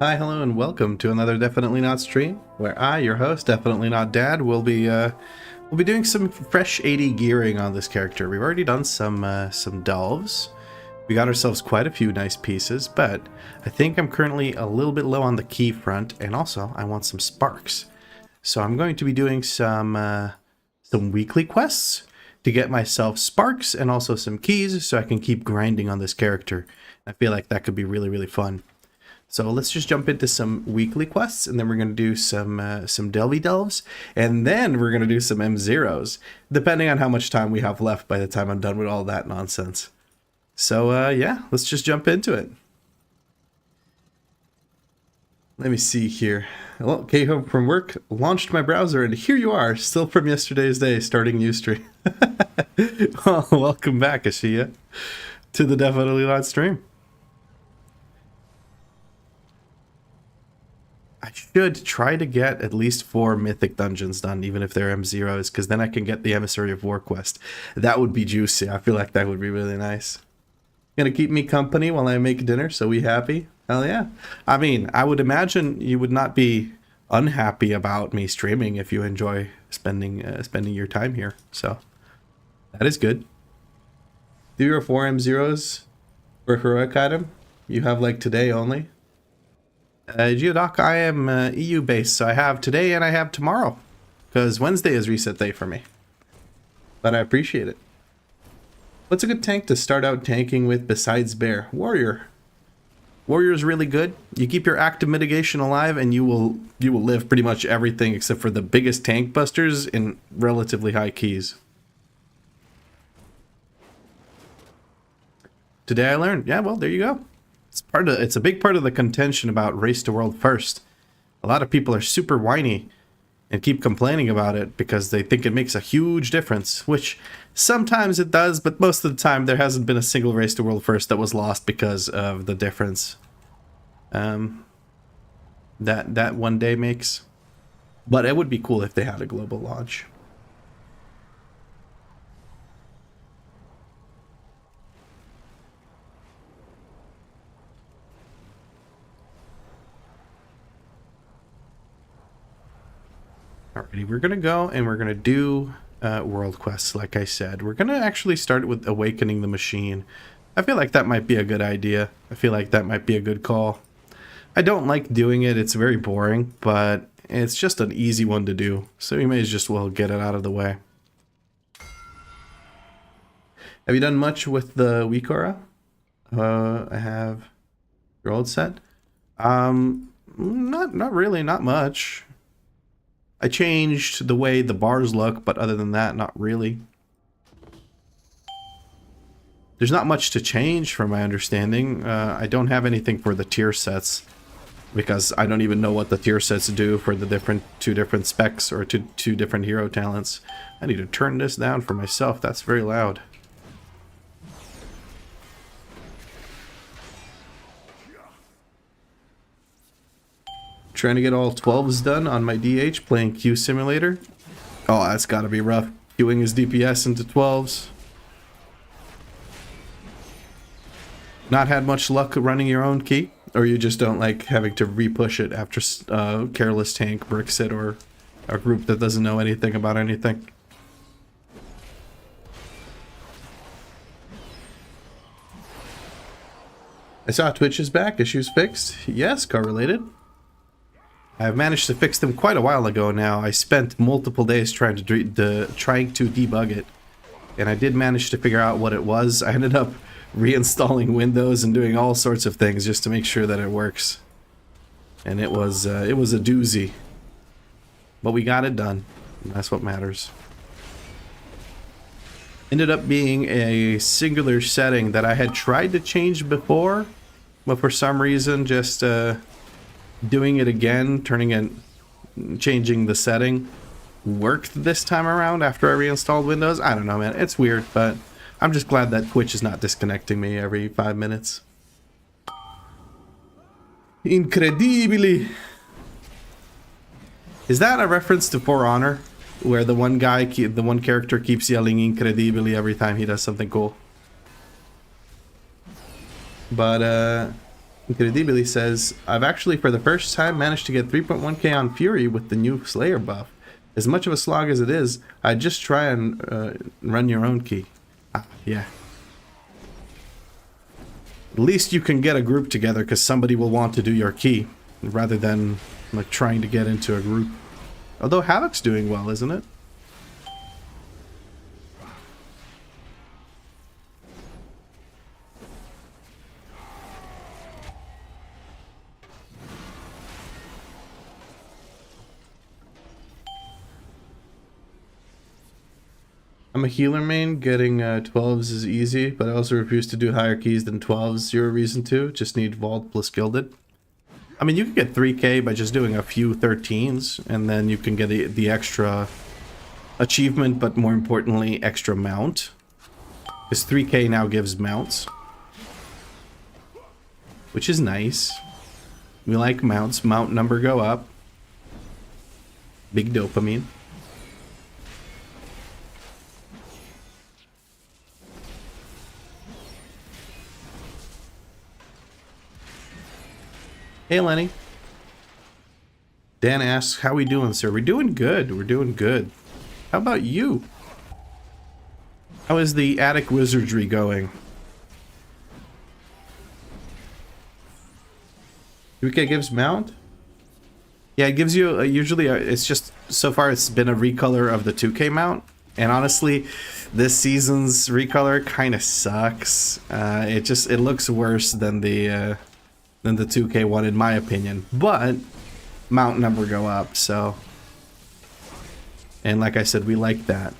Hi, hello, and welcome to another Definitely Not stream, where I, your host, Definitely Not Dad, will be doing some fresh 80 gearing on this character. We've already done some delves. We got ourselves quite a few nice pieces, but I think I'm currently a little bit low on the key front, and also I want some sparks. So I'm going to be doing some weekly quests to get myself sparks and also some keys, so I can keep grinding on this character. I feel like that could be really, really fun. So let's just jump into some weekly quests, and then we're going to do some Delvy Delves, and then we're going to do some M0s, depending on how much time we have left by the time I'm done with all that nonsense. So yeah, let's just jump into it. Let me see here. Well, came home from work, launched my browser, and here you are, still from yesterday's day, starting new stream. Well, welcome back, Ashia, to the Definitely Not stream. I should try to get at least 4 mythic dungeons done, even if they're M0s, because then I can get the Emissary of War quest. That would be juicy. I feel like that would be really nice. Gonna keep me company while I make dinner, so we happy? Hell yeah. I mean, I would imagine you would not be unhappy about me streaming if you enjoy spending your time here. So that is good. 3 or 4 M0s for heroic item? You have like today only? Geodoc, I am EU based, so I have today and I have tomorrow, because Wednesday is reset day for me. But I appreciate it. What's a good tank to start out tanking with besides Bear? Warrior. Warrior is really good. You keep your active mitigation alive, and you will live pretty much everything except for the biggest tank busters in relatively high keys. Today I learned. Yeah, well, there you go. It's a big part of the contention about Race to World First. A lot of people are super whiny and keep complaining about it because they think it makes a huge difference, which sometimes it does, but most of the time there hasn't been a single Race to World First that was lost because of the difference that one day makes. But it would be cool if they had a global launch. Alrighty, we're gonna go and we're gonna do world quests, like I said. We're gonna actually start with Awakening the Machine. I feel like that might be a good idea. I feel like that might be a good call. I don't like doing it, it's very boring, but it's just an easy one to do, so we may just well get it out of the way. Have you done much with the WeakAuras? I have your old set. Not really, not much. I changed the way the bars look, but other than that, not really. There's not much to change from my understanding. I don't have anything for the tier sets, because I don't even know what the tier sets do for the two different specs or two different hero talents. I need to turn this down for myself. That's very loud. Trying to get all 12s done on my DH playing Q Simulator. Oh, that's gotta be rough. Queuing his DPS into 12s. Not had much luck running your own key? Or you just don't like having to re-push it after careless tank bricks it, or a group that doesn't know anything about anything? I saw Twitch is back. Issues fixed? Yes, correlated. I've managed to fix them quite a while ago now. I spent multiple days trying to debug it, and I did manage to figure out what it was. I ended up reinstalling Windows and doing all sorts of things just to make sure that it works. And it was a doozy. But we got it done, and that's what matters. Ended up being a singular setting that I had tried to change before, but for some reason just doing it again, changing the setting, worked this time around after I reinstalled Windows. I don't know, man. It's weird, but I'm just glad that Twitch is not disconnecting me every 5 minutes. Incredibili! Is that a reference to For Honor, where the one character keeps yelling Incredibili every time he does something cool? But Incredibly says, I've actually for the first time managed to get 3.1k on Fury with the new Slayer buff. As much of a slog as it is, I'd just try and run your own key. Ah, yeah. At least you can get a group together because somebody will want to do your key rather than like trying to get into a group. Although Havoc's doing well, isn't it? I'm a healer main, getting 12s is easy, but I also refuse to do higher keys than 12s. Zero reason to, just need Vault plus Gilded. I mean, you can get 3k by just doing a few 13s, and then you can get the extra achievement, but more importantly, extra mount. Because 3k now gives mounts, which is nice. We like mounts. Mount number go up. Big dopamine. Hey, Lenny. Dan asks, how we doing, sir? We're doing good. We're doing good. How about you? How is the attic wizardry going? 3k gives mount? Yeah, it gives you usually it's just so far it's been a recolor of the 2k mount, and honestly, this season's recolor kind of sucks. It looks worse than the 2k one in my opinion, but mount number go up, so, and like I said, we like that.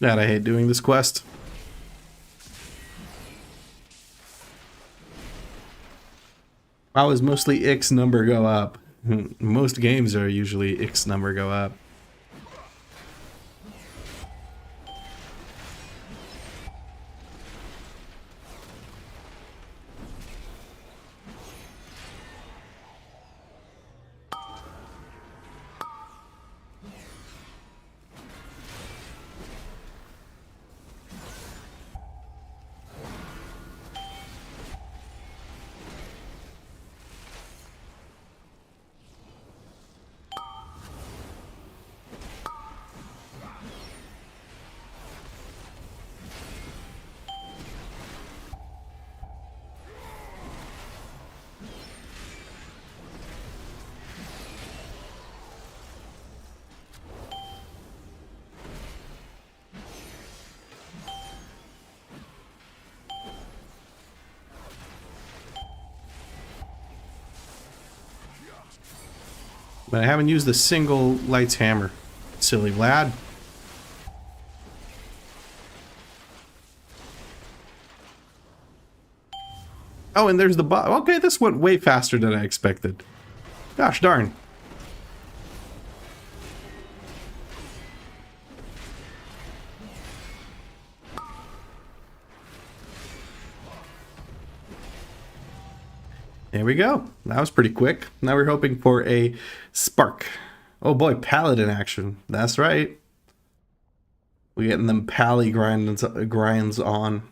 God, I hate doing this quest. Wow, is mostly X number go up. Most games are usually X number go up. But I haven't used a single Light's Hammer. Silly lad. Oh, and there's the bot. Okay, this went way faster than I expected. Gosh darn. There we go. That was pretty quick. Now we're hoping for a spark. Oh boy, Paladin action. That's right. We're getting them Pally grinds on.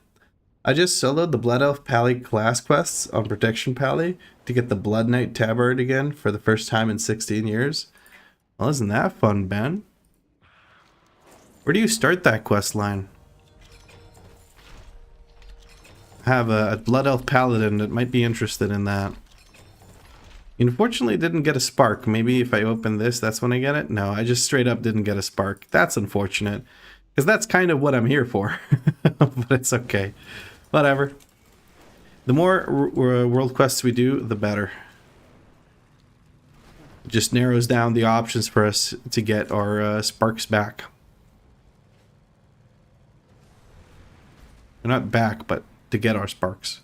I just soloed the Blood Elf Pally class quests on Protection Pally to get the Blood Knight Tabard again for the first time in 16 years. Well, isn't that fun, Ben? Where do you start that quest line? Have a Blood Elf Paladin that might be interested in that. Unfortunately, didn't get a spark. Maybe if I open this, that's when I get it? No, I just straight up didn't get a spark. That's unfortunate. Because that's kind of what I'm here for. But it's okay. Whatever. The more world quests we do, the better. It just narrows down the options for us to get our sparks back. They're not back, but to get our sparks.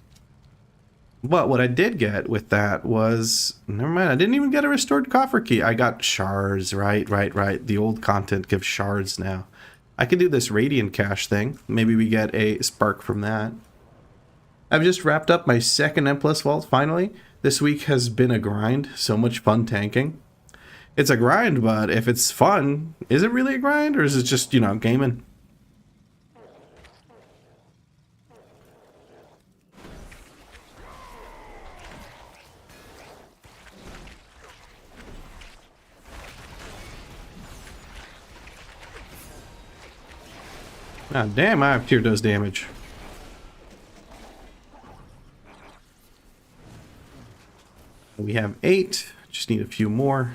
But what I did get with that was, never mind, I didn't even get a restored coffer key. I got shards, right. The old content gives shards now. I could do this radiant cache thing. Maybe we get a spark from that. I've just wrapped up my second M+ vault finally. This week has been a grind. So much fun tanking. It's a grind, but if it's fun, is it really a grind or is it just, you know, gaming? Ah, damn, I have tier dose damage. We have 8. Just need a few more.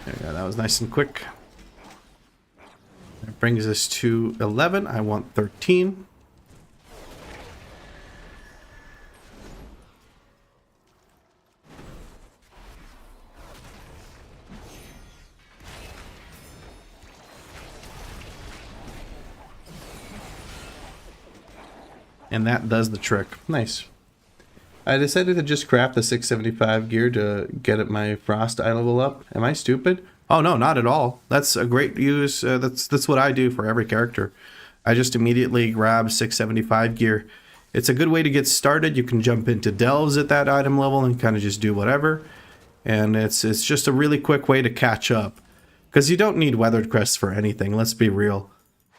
There we go. That was nice and quick. That brings us to 11. I want 13. And that does the trick. Nice. I decided to just craft the 675 gear to get my frost eye level up. Am I stupid? Oh no, not at all. That's a great use. That's what I do for every character. I just immediately grab 675 gear. It's a good way to get started. You can jump into delves at that item level and kind of just do whatever. And it's just a really quick way to catch up. Because you don't need weathered crests for anything, let's be real.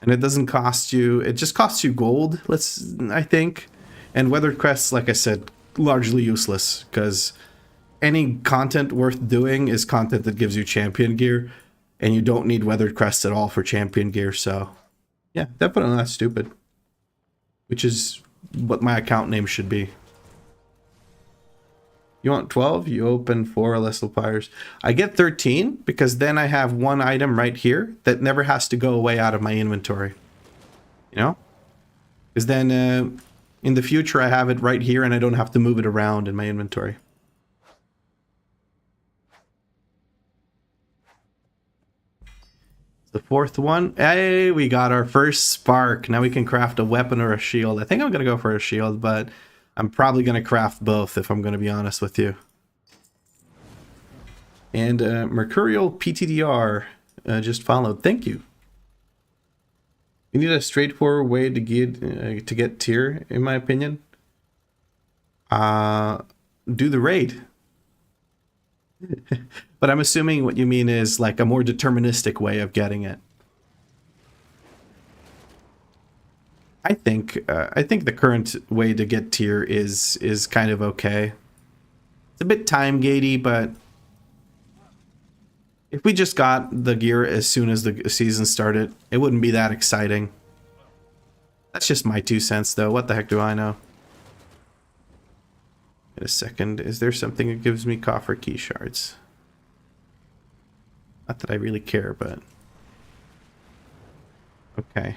And it doesn't cost you, it just costs you gold, I think. And weathered crests, like I said, largely useless, because any content worth doing is content that gives you champion gear, and you don't need weathered crests at all for champion gear, so yeah, definitely not stupid. Which is what my account name should be. You want 12? You open 4 or less pyres. I get 13 because then I have one item right here that never has to go away out of my inventory. You know? Because then in the future I have it right here and I don't have to move it around in my inventory. The 4th one. Hey, we got our first spark. Now we can craft a weapon or a shield. I think I'm going to go for a shield, but I'm probably going to craft both if I'm going to be honest with you. And Mercurial PTDR just followed. Thank you. You need a straightforward way to get tier, in my opinion. Do the raid. But I'm assuming what you mean is like a more deterministic way of getting it. I think the current way to get tier is kind of okay. It's a bit time gatey, but if we just got the gear as soon as the season started, it wouldn't be that exciting. That's just my 2 cents, though. What the heck do I know? Wait a second. Is there something that gives me coffer key shards? Not that I really care, but okay.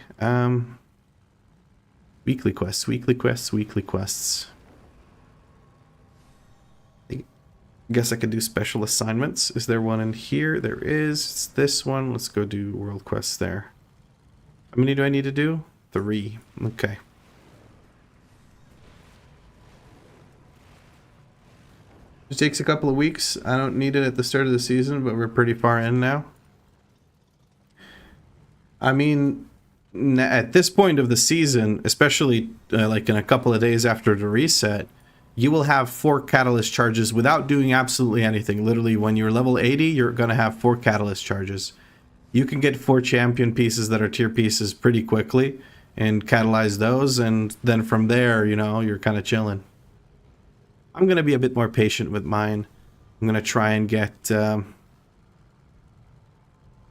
Weekly quests, weekly quests, weekly quests. I guess I could do special assignments. Is there one in here? There is. It's this one. Let's go do world quests there. How many do I need to do? 3. Okay. It takes a couple of weeks. I don't need it at the start of the season, but we're pretty far in now. I mean, at this point of the season, especially like in a couple of days after the reset, you will have 4 catalyst charges without doing absolutely anything. Literally, when you're level 80, you're going to have 4 catalyst charges. You can get 4 champion pieces that are tier pieces pretty quickly and catalyze those, and then from there, you know, you're kind of chilling. I'm going to be a bit more patient with mine. I'm going to try and get... is there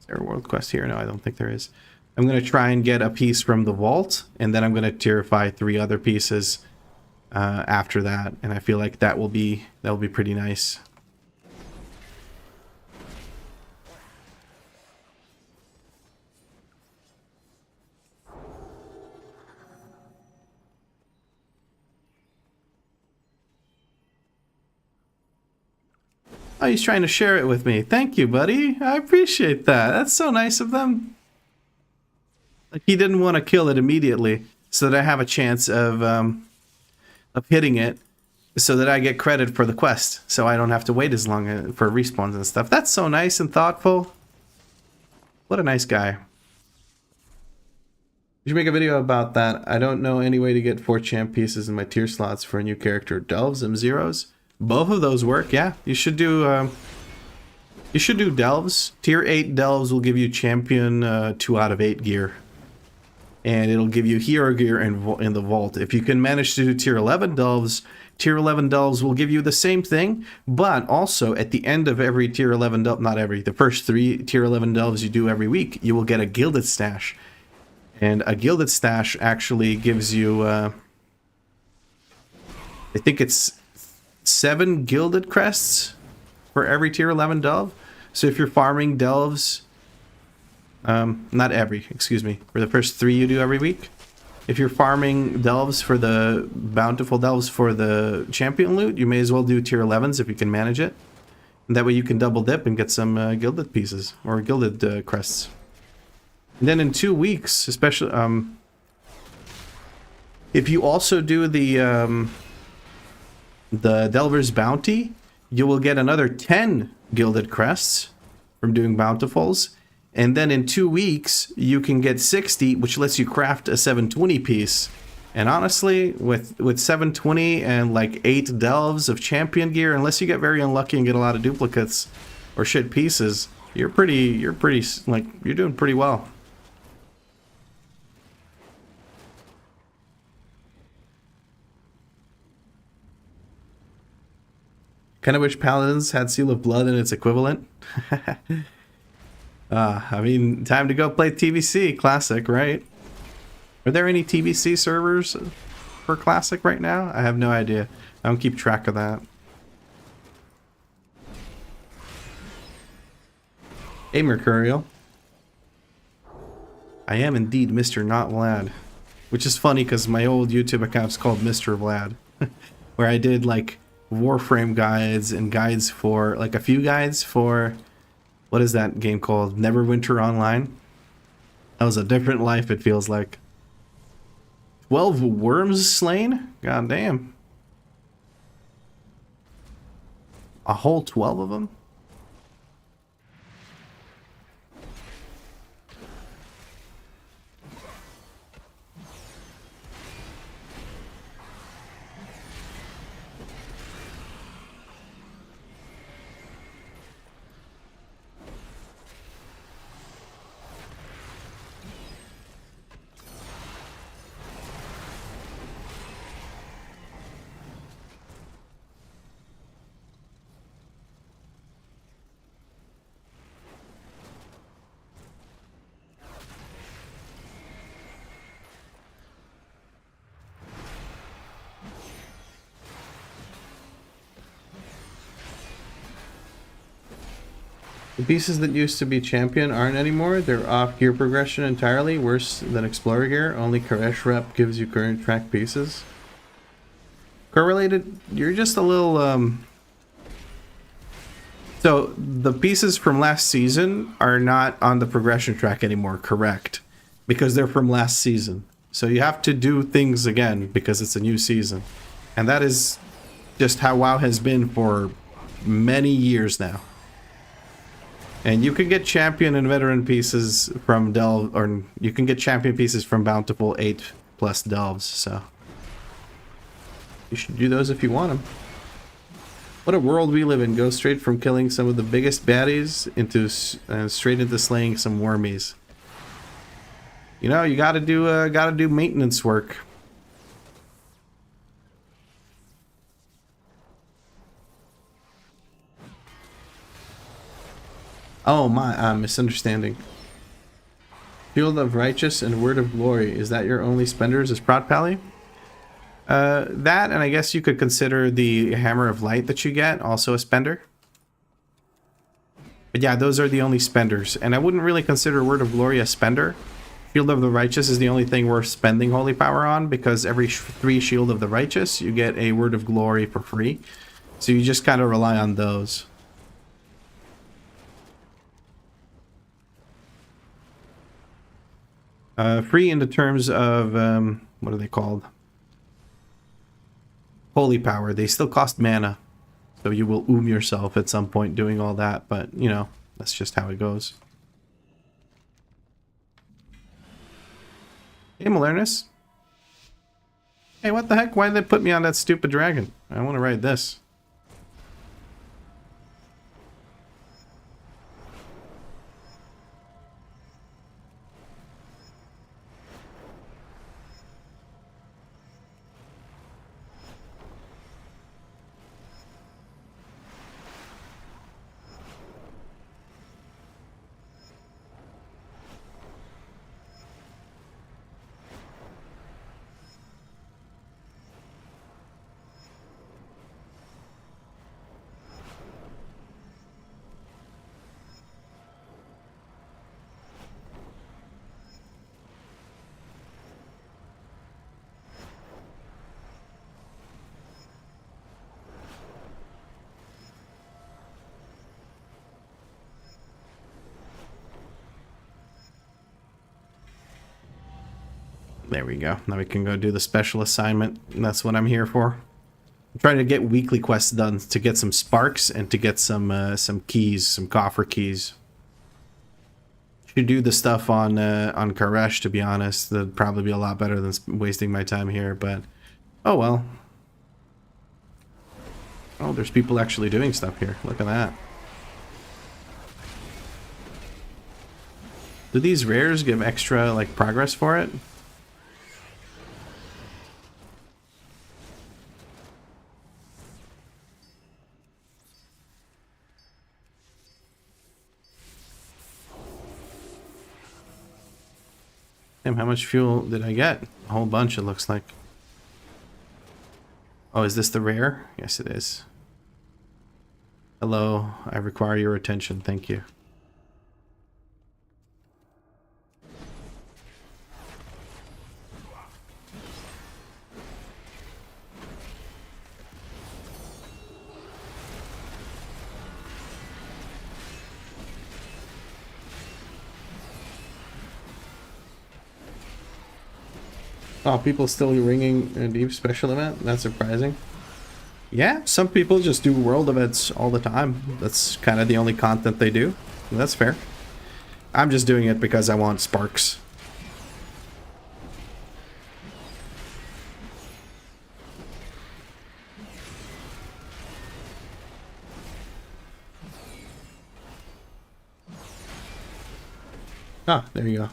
a world quest here? No, I don't think there is. I'm going to try and get a piece from the vault, and then I'm going to tierify 3 other pieces after that, and I feel like that will be pretty nice. Oh, he's trying to share it with me. Thank you, buddy. I appreciate that. That's so nice of them. Like, he didn't want to kill it immediately so that I have a chance of hitting it so that I get credit for the quest. So I don't have to wait as long for respawns and stuff. That's so nice and thoughtful. What a nice guy. You should make a video about that. I don't know any way to get 4 champ pieces in my tier slots for a new character. Delves and zeros. Both of those work, yeah. You should do delves. Tier 8 delves will give you champion 2 out of 8 gear. And it'll give you hero gear in the vault. If you can manage to do tier 11 delves will give you the same thing, but also at the end of every tier 11 delve, not every, the first 3 tier 11 delves you do every week, you will get a gilded stash. And a gilded stash actually gives you, I think it's 7 gilded crests for every tier 11 delve. So if you're farming delves, not every, excuse me, for the first 3 you do every week. If you're farming delves for the bountiful delves for the champion loot, you may as well do tier 11s if you can manage it. And that way you can double dip and get some gilded pieces or gilded crests. And then in 2 weeks, especially, if you also do the Delver's Bounty, you will get another 10 gilded crests from doing bountifuls. And then in 2 weeks, you can get 60, which lets you craft a 720 piece. And honestly, with 720 and like 8 delves of champion gear, unless you get very unlucky and get a lot of duplicates or shit pieces, you're doing pretty well. Kind of wish Paladins had Seal of Blood and its equivalent. I mean, time to go play TBC Classic, right? Are there any TBC servers for Classic right now? I have no idea. I don't keep track of that. Hey, Mercurial. I am indeed Mr. Not Vlad. Which is funny because my old YouTube account's called Mr. Vlad. Where I did like Warframe guides and guides for, like a few guides for... What is that game called? Neverwinter Online? That was a different life, it feels like. 12 worms slain? God damn. A whole 12 of them? The pieces that used to be champion aren't anymore. They're off gear progression entirely, worse than explorer gear. Only Koresh rep gives you current track pieces. Correlated, you're just a little So the pieces from last season are not on the progression track anymore, correct? Because they're from last season. So you have to do things again because it's a new season. And that is just how WoW has been for many years now. And you can get champion and veteran pieces from delve, or you can get champion pieces from bountiful 8+ delves, so you should do those if you want them. What a world we live in. Go straight from killing some of the biggest baddies into straight into slaying some wormies. You know, you gotta do maintenance work. Oh my, misunderstanding. Shield of Righteous and Word of Glory. Is that your only spenders as Prot Pally? That, and I guess you could consider the Hammer of Light that you get also a spender. But yeah, those are the only spenders. And I wouldn't really consider Word of Glory a spender. Shield of the Righteous is the only thing worth spending Holy Power on, because every 3 Shield of the Righteous, you get a Word of Glory for free. So you just kind of rely on those. Free in the terms of, what are they called? Holy power. They still cost mana. So you will yourself at some point doing all that, but, you know, that's just how it goes. Hey, Malernus. Hey, what the heck? Why did they put me on that stupid dragon? I want to ride this. There we go. Now we can go do the special assignment. And that's what I'm here for. I'm trying to get weekly quests done to get some sparks and to get some keys, some coffer keys. Should do the stuff on Karesh, to be honest. That'd probably be a lot better than wasting my time here, but oh well. Oh, there's people actually doing stuff here. Look at that. Do these rares give extra like progress for it? Damn, how much fuel did I get? A whole bunch, it looks like. Oh, is this the rare? Yes, it is. Hello, I require your attention. Thank you. Oh, people still ringing a deep special event? That's surprising. Yeah, some people just do world events all the time. That's kind of the only content they do. That's fair. I'm just doing it because I want sparks. Ah, there you go.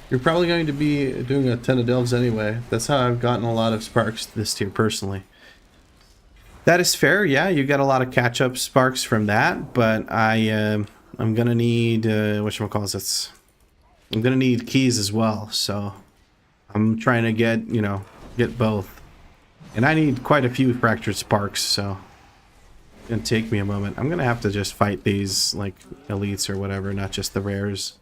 You're probably going to be doing a ton of delves anyway. That's how I've gotten a lot of sparks this tier personally. That is fair, yeah. You get a lot of catch-up sparks from that, but I'm gonna need whatchamacallit. I'm gonna need keys as well, so I'm trying to get, you know, get both. And I need quite a few fractured sparks, so it's gonna take me a moment. I'm gonna have to just fight these like elites or whatever, not just the rares.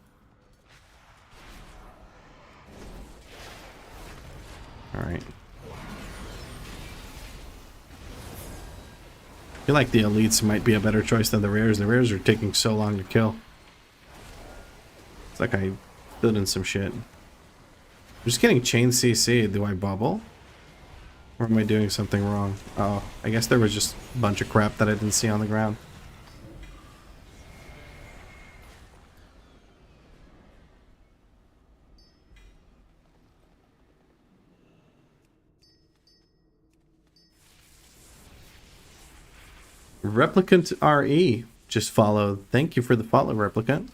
Alright. I feel like the elites might be a better choice than the rares. The rares are taking so long to kill. It's like I filled in some shit. I'm just getting chain CC. Do I bubble? Or am I doing something wrong? Oh, I guess there was just a bunch of crap that I didn't see on the ground. Replicant RE just followed. Thank you for the follow, Replicant.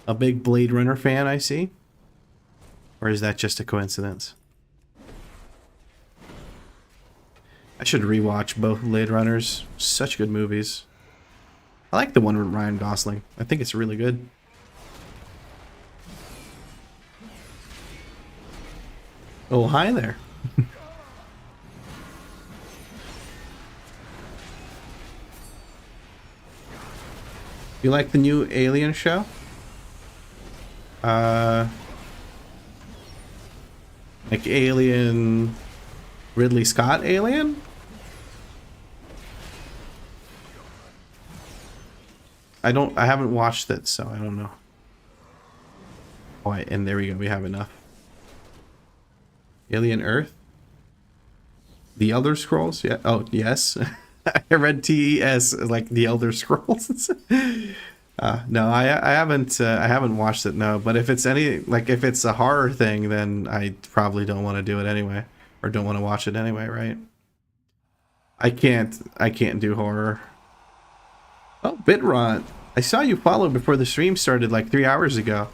A big Blade Runner fan, I see. Or is that just a coincidence? I should rewatch both Blade Runners. Such good movies. I like the one with Ryan Gosling. I think it's really good. Oh, hi there. You like the new Alien show? Like Alien, Ridley Scott Alien? I haven't watched it, so I don't know. Oh, and there we go, we have enough. Alien Earth? The Elder Scrolls? Yeah. Oh, yes. I read TES like the Elder Scrolls. No, I haven't watched it. No, but if it's if it's a horror thing, then I probably don't want to do it anyway, or don't want to watch it anyway, right? I can't do horror. Oh, Bitrot, I saw you follow before the stream started like 3 hours ago,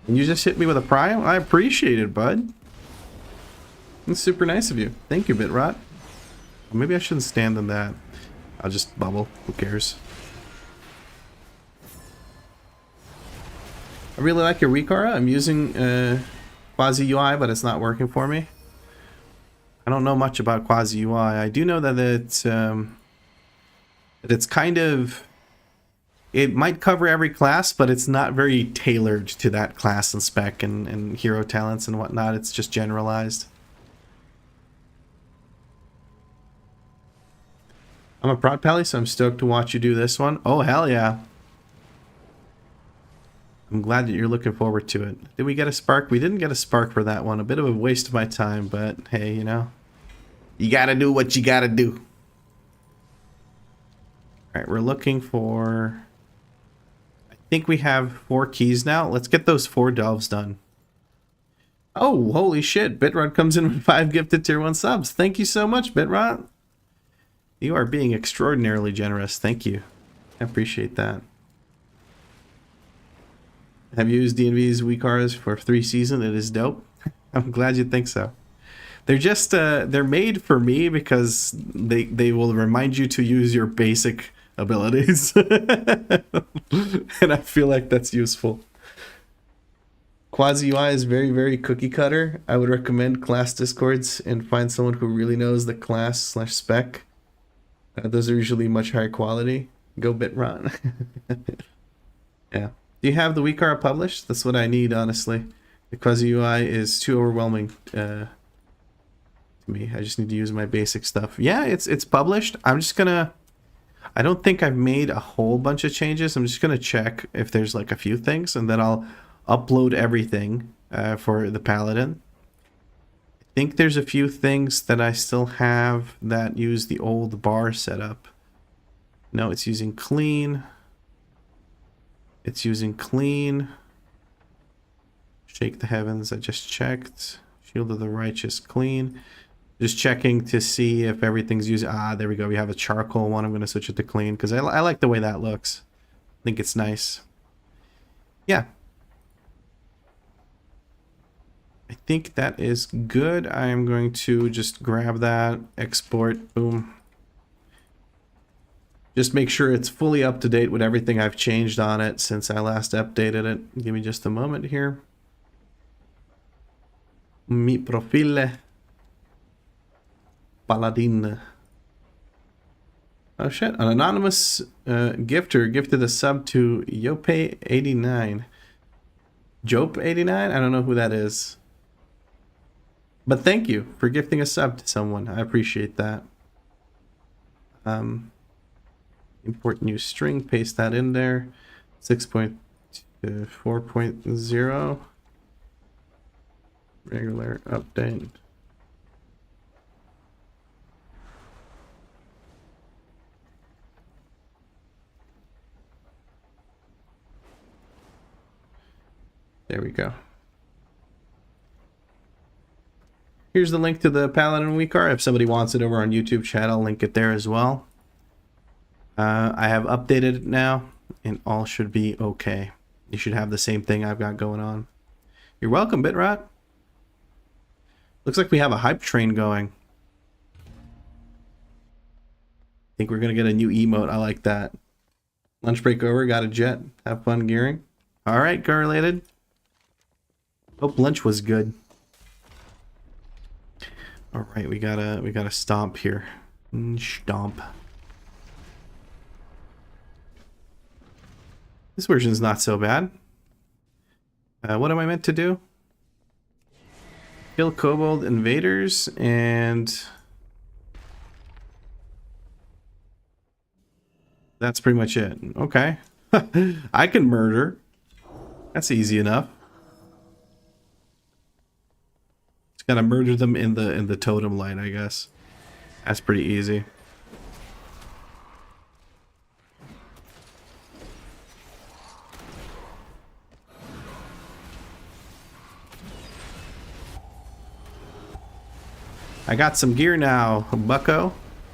and you just hit me with a prime. I appreciate it, bud. That's super nice of you. Thank you, Bitrot. Maybe I shouldn't stand in that. I'll just bubble. Who cares? I really like your WeakAuras. I'm using Quasi UI, but it's not working for me. I don't know much about Quasi UI. I do know that it's kind of... It might cover every class, but it's not very tailored to that class and spec and hero talents and whatnot. It's just generalized. I'm a Prot Pally, so I'm stoked to watch you do this one. Oh, hell yeah. I'm glad that you're looking forward to it. Did we get a spark? We didn't get a spark for that one. A bit of a waste of my time, but hey, you know. You gotta do what you gotta do. Alright, we're looking for... I think we have 4 keys now. Let's get those 4 delves done. Oh, holy shit. Bitrot comes in with 5 gifted tier 1 subs. Thank you so much, Bitrot. You are being extraordinarily generous. Thank you. I appreciate that. Have you used DNV's WeakAuras for 3 seasons? It is dope. I'm glad you think so. They're just they're made for me because they will remind you to use your basic abilities. And I feel like that's useful. Quasi UI is very, very cookie cutter. I would recommend class discords and find someone who really knows the class / spec. Those are usually much higher quality. Go Bitrot. Yeah. Do you have the WeakAuras published? That's what I need, honestly. The Quasi UI is too overwhelming to me. I just need to use my basic stuff. Yeah, it's published. I'm just gonna... I don't think I've made a whole bunch of changes. I'm just gonna check if there's like a few things, and then I'll upload everything for the Paladin. I think there's a few things that I still have that use the old bar setup. No, it's using clean. It's using clean. Shake the heavens, I just checked. Shield of the righteous, clean. Just checking to see if everything's using... Ah, there we go. We have a charcoal one. I'm going to switch it to clean because I like the way that looks. I think it's nice. Yeah. I think that is good. I am going to just grab that, export, boom. Just make sure it's fully up to date with everything I've changed on it since I last updated it. Give me just a moment here. Mi profile. Paladin. Oh shit, an anonymous gifter gifted a sub to Yope89. Jope89? I don't know who that is. But thank you for gifting a sub to someone. I appreciate that. Import new string, paste that in there. 6.4.0. Regular update. There we go. Here's the link to the Paladin WeakAuras. If somebody wants it over on YouTube chat, I'll link it there as well. I have updated it now, and all should be okay. You should have the same thing I've got going on. You're welcome, Bitrot. Looks like we have a hype train going. I think we're going to get a new emote. I like that. Lunch break over. Got a jet. Have fun gearing. All right, correlated. Hope lunch was good. All right, we gotta stomp here. Stomp. This version's not so bad. What am I meant to do? Kill kobold invaders and that's pretty much it. Okay. I can murder. That's easy enough. Just gotta murder them in the totem line, I guess. That's pretty easy. I got some gear now, bucko.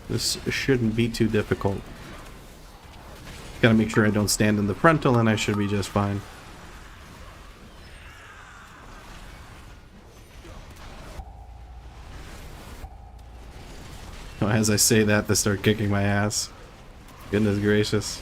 This shouldn't be too difficult. Gotta make sure I don't stand in the frontal and I should be just fine. Oh, as I say that, they start kicking my ass. Goodness gracious.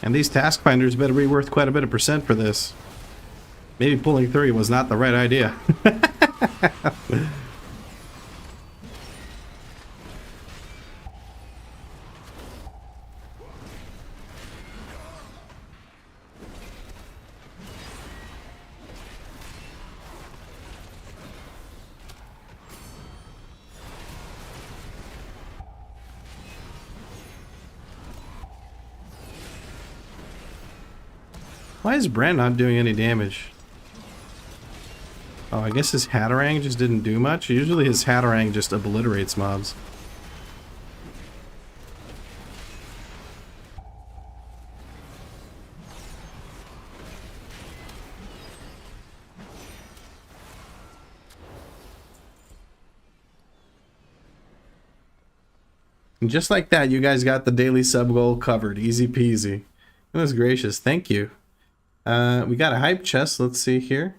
And these task finders better be worth quite a bit of percent for this. Maybe pulling 3 was not the right idea. Why is Brand not doing any damage? Oh, I guess his Hatterang just didn't do much. Usually his Hatterang just obliterates mobs. And just like that, you guys got the daily sub goal covered. Easy peasy. Goodness gracious, thank you. We got a hype chest. Let's see here.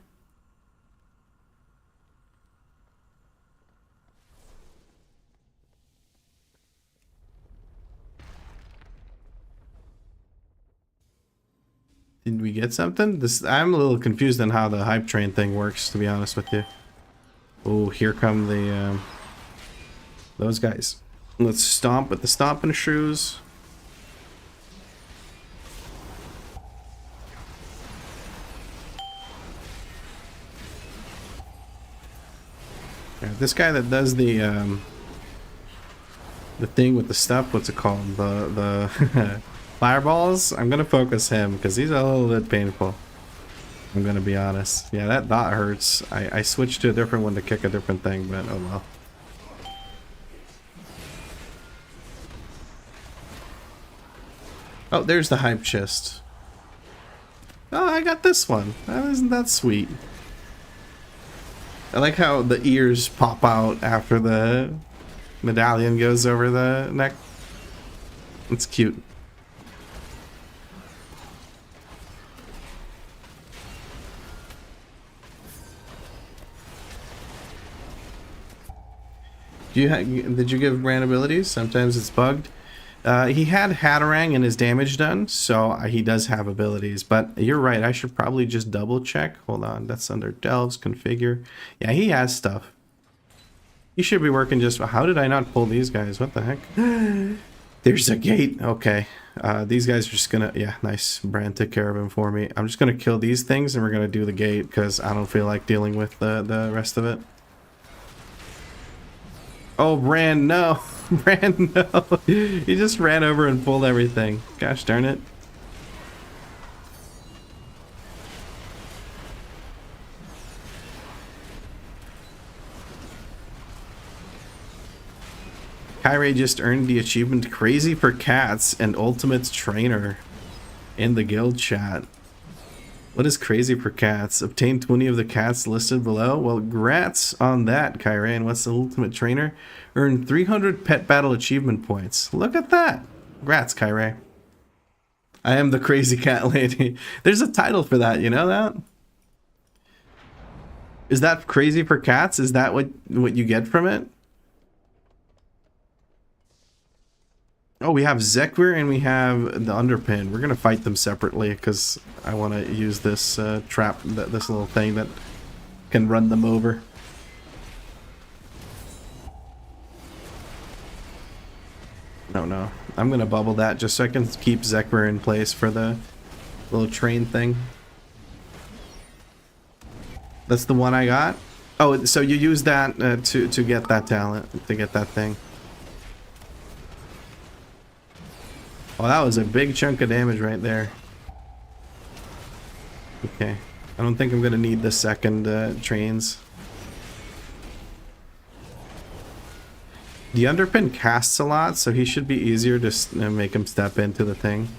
Did we get something? I'm a little confused on how the hype train thing works, to be honest with you. Oh, here come the those guys. Let's stomp with the stomping shrews. This guy that does the thing with the stuff, what's it called? The fireballs? I'm gonna focus him because he's a little bit painful. I'm gonna be honest. Yeah, that dot hurts. I switched to a different one to kick a different thing, but oh well. Oh, there's the hype chest. Oh, I got this one. Isn't that sweet? I like how the ears pop out after the medallion goes over the neck. It's cute. Did you give Brand abilities? Sometimes it's bugged. He had Hatterang and his damage done, so he does have abilities. But you're right, I should probably just double check. Hold on, that's under Delves, configure. Yeah, he has stuff. He should be working just... How did I not pull these guys? What the heck? There's a gate. Okay. These guys are just gonna... Yeah, nice. Brand took care of him for me. I'm just gonna kill these things and we're gonna do the gate because I don't feel like dealing with the rest of it. Oh, Brand, no. Brand, no. He just ran over and pulled everything. Gosh darn it. Kyrie just earned the achievement Crazy for Cats and Ultimate Trainer in the guild chat. What is Crazy for Cats? Obtain 20 of the cats listed below. Well, grats on that, Kyrie. And what's the Ultimate Trainer? Earn 300 pet battle achievement points. Look at that. Grats, Kyrie. I am the Crazy Cat Lady. There's a title for that, you know that? Is that Crazy for Cats? Is that what you get from it? Oh, we have Zekwer and we have the Underpin. We're gonna fight them separately because I want to use this trap, this little thing that can run them over. No. I'm gonna bubble that just so I can keep Zekwer in place for the little train thing. That's the one I got. Oh, so you use that to get that talent, to get that thing. Oh, that was a big chunk of damage right there. Okay. I don't think I'm going to need the second trains. The Underpin casts a lot, so he should be easier to make him step into the thing.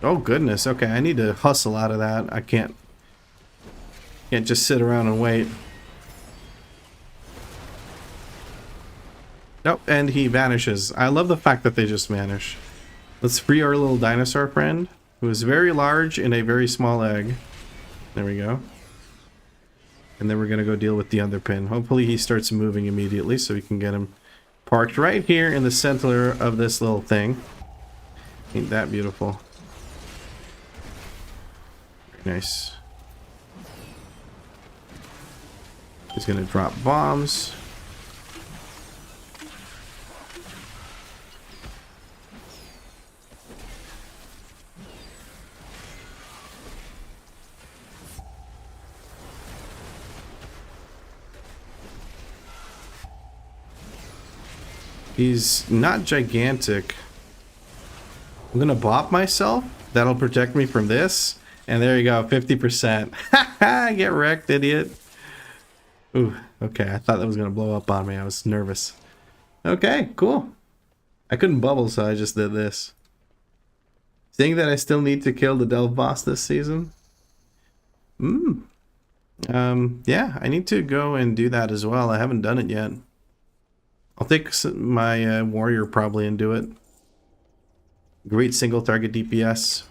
Oh, goodness. Okay, I need to hustle out of that. I can't just sit around and wait. Nope, and he vanishes. I love the fact that they just vanish. Let's free our little dinosaur friend, who is very large in a very small egg. There we go. And then we're going to go deal with the Underpin. Hopefully he starts moving immediately so we can get him parked right here in the center of this little thing. Ain't that beautiful. Very nice. He's going to drop bombs. He's not gigantic. I'm gonna bop myself. That'll protect me from this. And there you go, 50%. Haha, get wrecked, idiot. Ooh, okay, I thought that was gonna blow up on me. I was nervous. Okay, cool. I couldn't bubble, so I just did this. Saying that I still need to kill the Delve boss this season? Yeah, I need to go and do that as well. I haven't done it yet. I'll take my warrior probably and do it. Great single target DPS.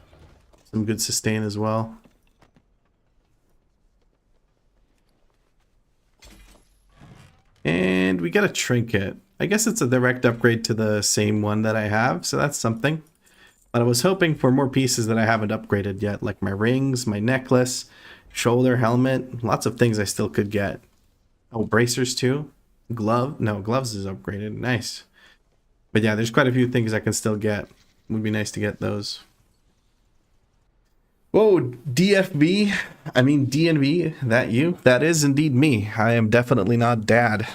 Some good sustain as well. And we got a trinket. I guess it's a direct upgrade to the same one that I have, so that's something. But I was hoping for more pieces that I haven't upgraded yet, like my rings, my necklace, shoulder, helmet, lots of things I still could get. Oh, bracers too. Glove? No, gloves is upgraded. Nice. But yeah, there's quite a few things I can still get. Would be nice to get those. Whoa, DFB? I mean DNV? That you? That is indeed me. I am definitely not dad.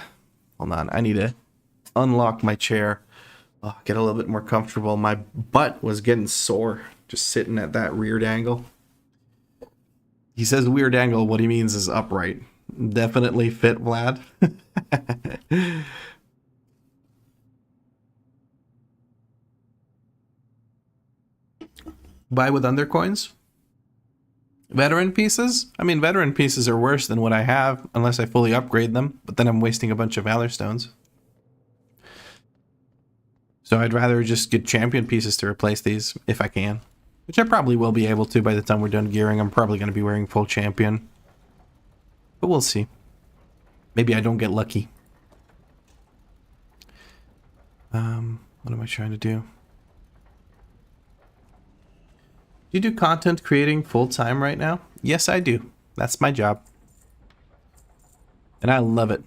Hold on, I need to unlock my chair. Oh, get a little bit more comfortable. My butt was getting sore just sitting at that weird angle. He says weird angle, what he means is upright. Definitely fit, Vlad. Buy with undercoins? Veteran pieces? I mean, veteran pieces are worse than what I have, unless I fully upgrade them, but then I'm wasting a bunch of Valor Stones. So I'd rather just get champion pieces to replace these, if I can. Which I probably will be able to by the time we're done gearing. I'm probably going to be wearing full champion. But we'll see. Maybe I don't get lucky. What am I trying to do? Do you do content creating full-time right now? Yes, I do. That's my job. And I love it.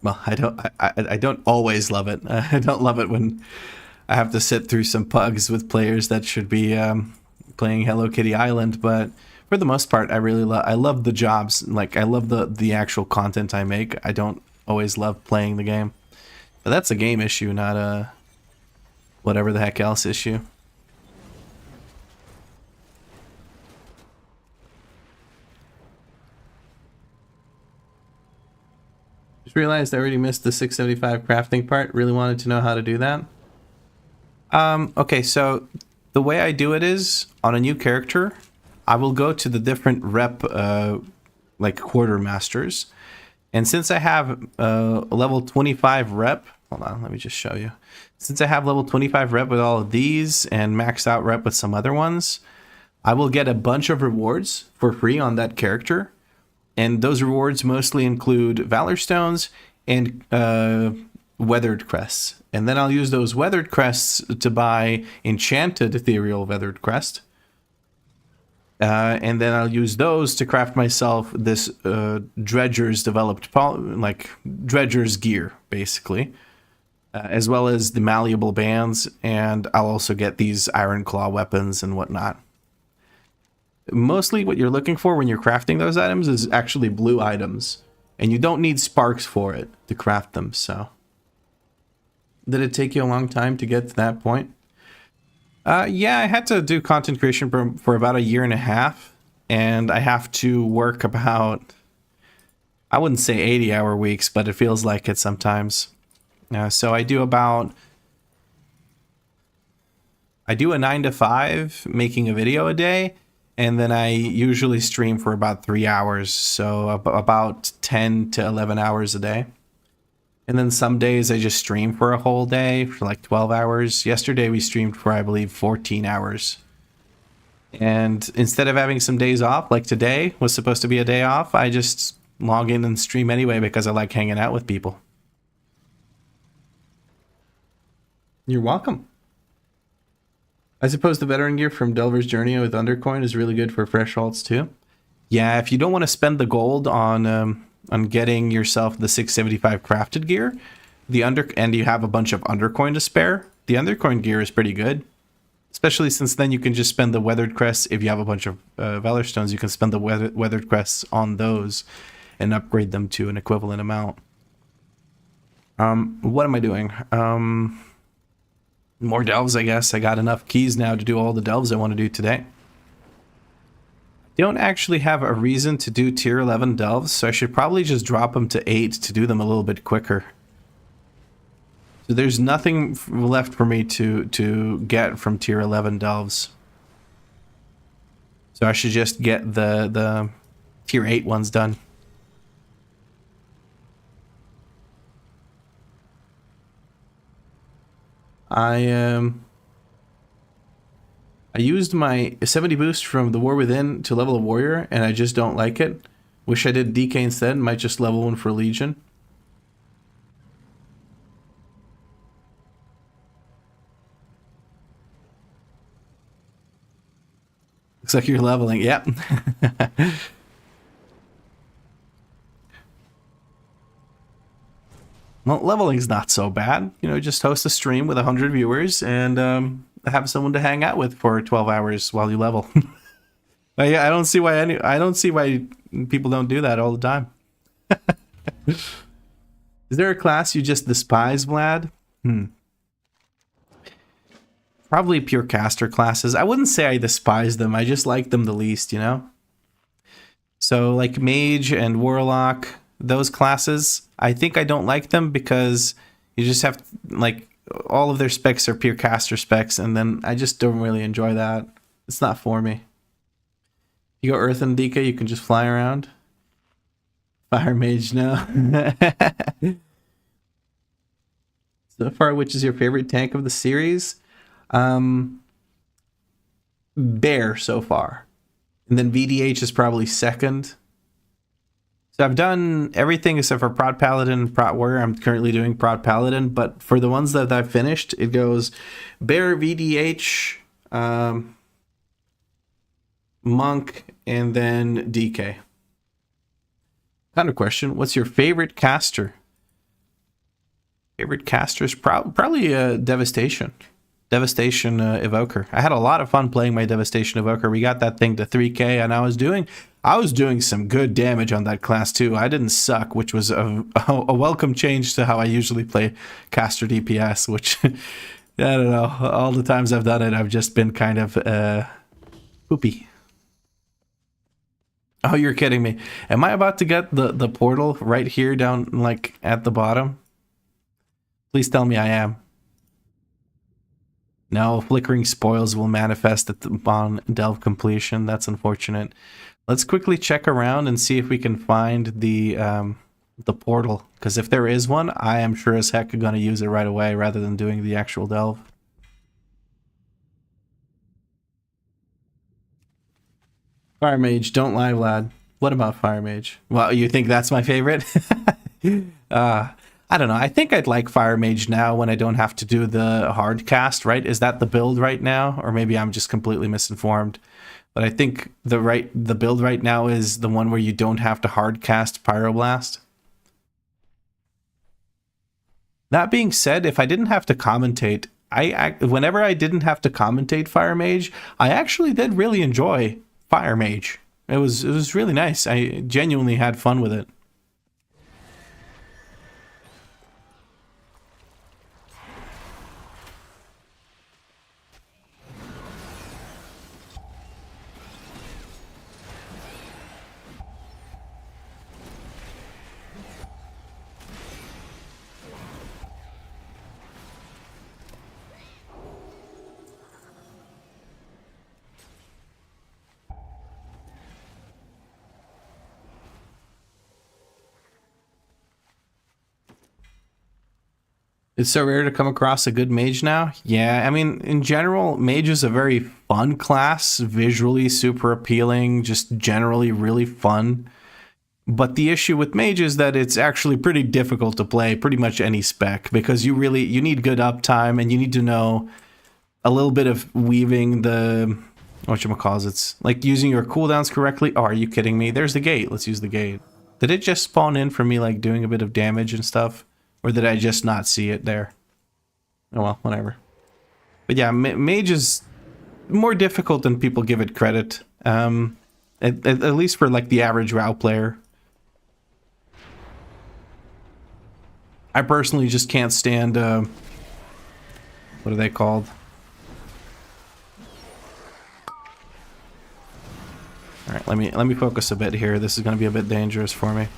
Well, I don't always love it. I don't love it when I have to sit through some pugs with players that should be playing Hello Kitty Island, but for the most part, I love the jobs. Like, I love the actual content I make. I don't always love playing the game. But that's a game issue, not a whatever the heck else issue. Just realized I already missed the 675 crafting part. Really wanted to know how to do that. Okay, so the way I do it is, on a new character, I will go to the different rep, like quartermasters. And since I have a level 25 rep, hold on, let me just show you. Since I have level 25 rep with all of these and maxed out rep with some other ones, I will get a bunch of rewards for free on that character. And those rewards mostly include Valor Stones and Weathered Crests. And then I'll use those Weathered Crests to buy Enchanted Ethereal Weathered Crest. And then I'll use those to craft myself this Dredger's developed, like Dredger's gear, basically. As well as the malleable bands, and I'll also get these Iron Claw weapons and whatnot. Mostly what you're looking for when you're crafting those items is actually blue items. And you don't need sparks for it to craft them, so. Did it take you a long time to get to that point? Yeah, I had to do content creation for about 1.5 years. And I have to work about, I wouldn't say 80-hour weeks, but it feels like it sometimes. So I do a 9 to 5 making a video a day. And then I usually stream for about 3 hours, so about 10 to 11 hours a day. And then some days I just stream for a whole day, for like 12 hours. Yesterday we streamed for, I believe, 14 hours. And instead of having some days off, like today was supposed to be a day off, I just log in and stream anyway because I like hanging out with people. You're welcome. I suppose the veteran gear from Delver's Journey with Undercoin is really good for fresh alts too. Yeah, if you don't want to spend the gold on getting yourself the 675 crafted gear, and you have a bunch of Undercoin to spare, the Undercoin gear is pretty good. Especially since then you can just spend the Weathered Crests. If you have a bunch of Valor Stones, you can spend the Weathered Crests on those and upgrade them to an equivalent amount. What am I doing? More delves, I guess. I got enough keys now to do all the delves I want to do today. Don't actually have a reason to do tier 11 delves, so I should probably just drop them to 8 to do them a little bit quicker. So there's nothing left for me to get from tier 11 delves. So I should just get the tier 8 ones done. I used my 70 boost from the War Within to level a warrior, and I just don't like it. Wish I did DK instead. Might just level one for Legion. Looks like you're leveling. Yep. Well, leveling's not so bad. You know, just host a stream with 100 viewers and have someone to hang out with for 12 hours while you level. But yeah, I don't see why people don't do that all the time. Is there a class you just despise, Vlad? Probably pure caster classes. I wouldn't say I despise them. I just like them the least, you know? So like Mage and Warlock, those classes, I think I don't like them because you just have, like, all of their specs are pure caster specs, and then I just don't really enjoy that. It's not for me. You go Earth and DK, you can just fly around. Fire Mage, no. So far, which is your favorite tank of the series? Bear so far. And then VDH is probably second. So I've done everything except for Prot Paladin and Prot Warrior. I'm currently doing Prot Paladin, but for the ones that I've finished, it goes Bear, VDH, Monk, and then DK. Kind of question, what's your favorite caster? Favorite caster is probably Devastation. Devastation Evoker. I had a lot of fun playing my Devastation Evoker. We got that thing to 3k, and I was doing some good damage on that class too. I didn't suck, which was a welcome change to how I usually play caster DPS, which, I don't know, all the times I've done it, I've just been kind of poopy. Oh, you're kidding me. Am I about to get the portal right here down, like, at the bottom? Please tell me I am. No, flickering spoils will manifest upon delve completion. That's unfortunate. Let's quickly check around and see if we can find the portal. Because if there is one, I am sure as heck going to use it right away rather than doing the actual delve. Fire Mage, don't lie, Vlad. What about Fire Mage? Well, you think that's my favorite? I don't know. I think I'd like Fire Mage now when I don't have to do the hard cast, right? Is that the build right now? Or maybe I'm just completely misinformed. But I think the build right now is the one where you don't have to hard cast Pyroblast. That being said, if I didn't have to commentate, whenever I didn't have to commentate Fire Mage, I actually did really enjoy Fire Mage. It was really nice. I genuinely had fun with it. It's so rare to come across a good mage now. Yeah, I mean, in general, mage is a very fun class, visually super appealing, just generally really fun. But the issue with mage is that it's actually pretty difficult to play pretty much any spec because you need good uptime and you need to know a little bit of weaving the whatchamacallits, like using your cooldowns correctly. Oh, are you kidding me? There's the gate. Let's use the gate. Did it just spawn in for me like doing a bit of damage and stuff? Or did I just not see it there? Oh well, whatever. But yeah, mage is more difficult than people give it credit. At least for like the average WoW player. I personally just can't stand, what are they called? Alright, let me focus a bit here. This is going to be a bit dangerous for me.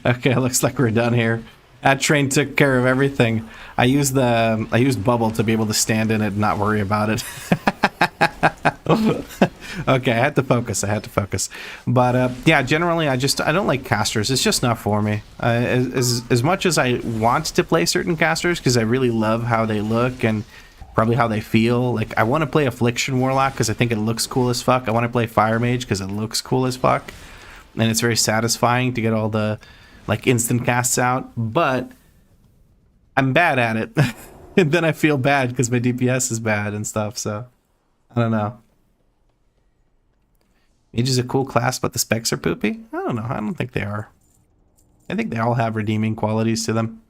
Okay, looks like we're done here. That train took care of everything. I used bubble to be able to stand in it and not worry about it. Okay, I had to focus. But yeah, generally I don't like casters. It's just not for me. As much as I want to play certain casters because I really love how they look and probably how they feel. Like I want to play Affliction Warlock because I think it looks cool as fuck. I want to play Fire Mage because it looks cool as fuck. And it's very satisfying to get all the like instant casts out, but I'm bad at it. And then I feel bad because my DPS is bad and stuff, so I don't know. Mage is a cool class, but the specs are poopy? I don't know. I don't think they are. I think they all have redeeming qualities to them.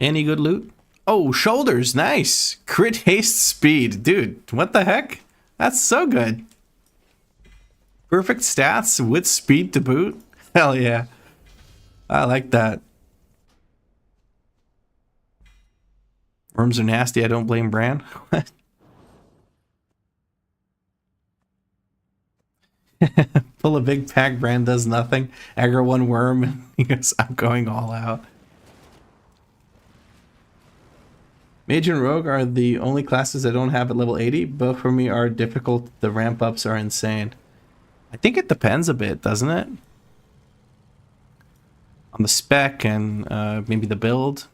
Any good loot? Oh, shoulders, nice. Crit haste speed. Dude, what the heck? That's so good. Perfect stats with speed to boot. Hell yeah. I like that. Worms are nasty, I don't blame Bran. What? Pull a big pack, Bran does nothing. Aggro one worm, he goes, I'm going all out. Mage and Rogue are the only classes I don't have at level 80. Both for me are difficult. The ramp ups are insane. I think it depends a bit, doesn't it? On the spec and maybe the build.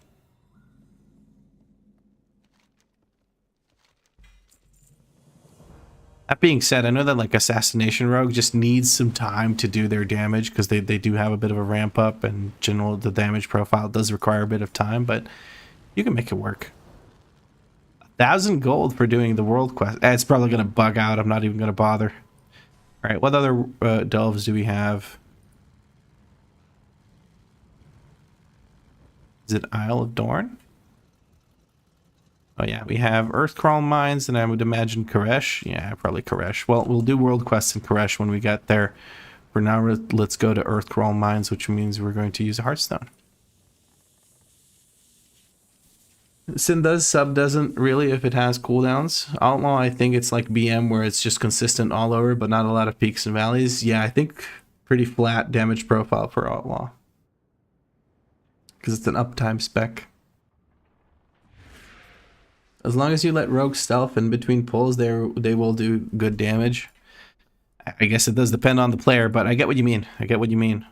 That being said, I know that like Assassination Rogue just needs some time to do their damage because they do have a bit of a ramp up and general the damage profile does require a bit of time, but you can make it work. 1,000 gold for doing the world quest. It's probably going to bug out. I'm not even going to bother. All right, what other delves do we have? Is it Isle of Dorn? Oh yeah, we have Earthcrawl Mines, and I would imagine Koresh. Yeah, probably Koresh. Well, we'll do world quests in Koresh when we get there. For now, let's go to Earthcrawl Mines, which means we're going to use a Hearthstone. Synda's sub doesn't really if it has cooldowns. Outlaw, I think it's like BM where it's just consistent all over, but not a lot of peaks and valleys. Yeah, I think pretty flat damage profile for Outlaw. Because it's an uptime spec. As long as you let Rogue stealth in between pulls, they will do good damage. I guess it does depend on the player, but I get what you mean. I get what you mean.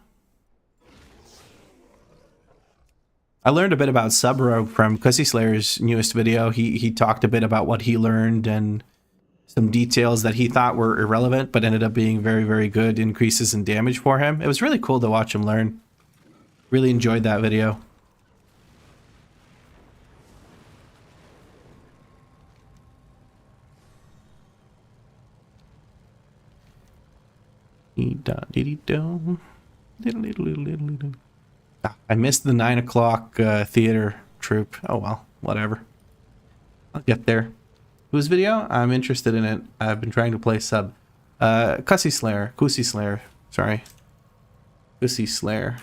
I learned a bit about Sub Rogue from Cussy Slayer's newest video. He talked a bit about what he learned and some details that he thought were irrelevant, but ended up being very, very good increases in damage for him. It was really cool to watch him learn. Really enjoyed that video. I missed the 9 o'clock theater troop. Oh well, whatever. I'll get there. Whose video? I'm interested in it. I've been trying to play sub. Cussy Slayer. Cussy Slayer. Sorry. Cussy Slayer.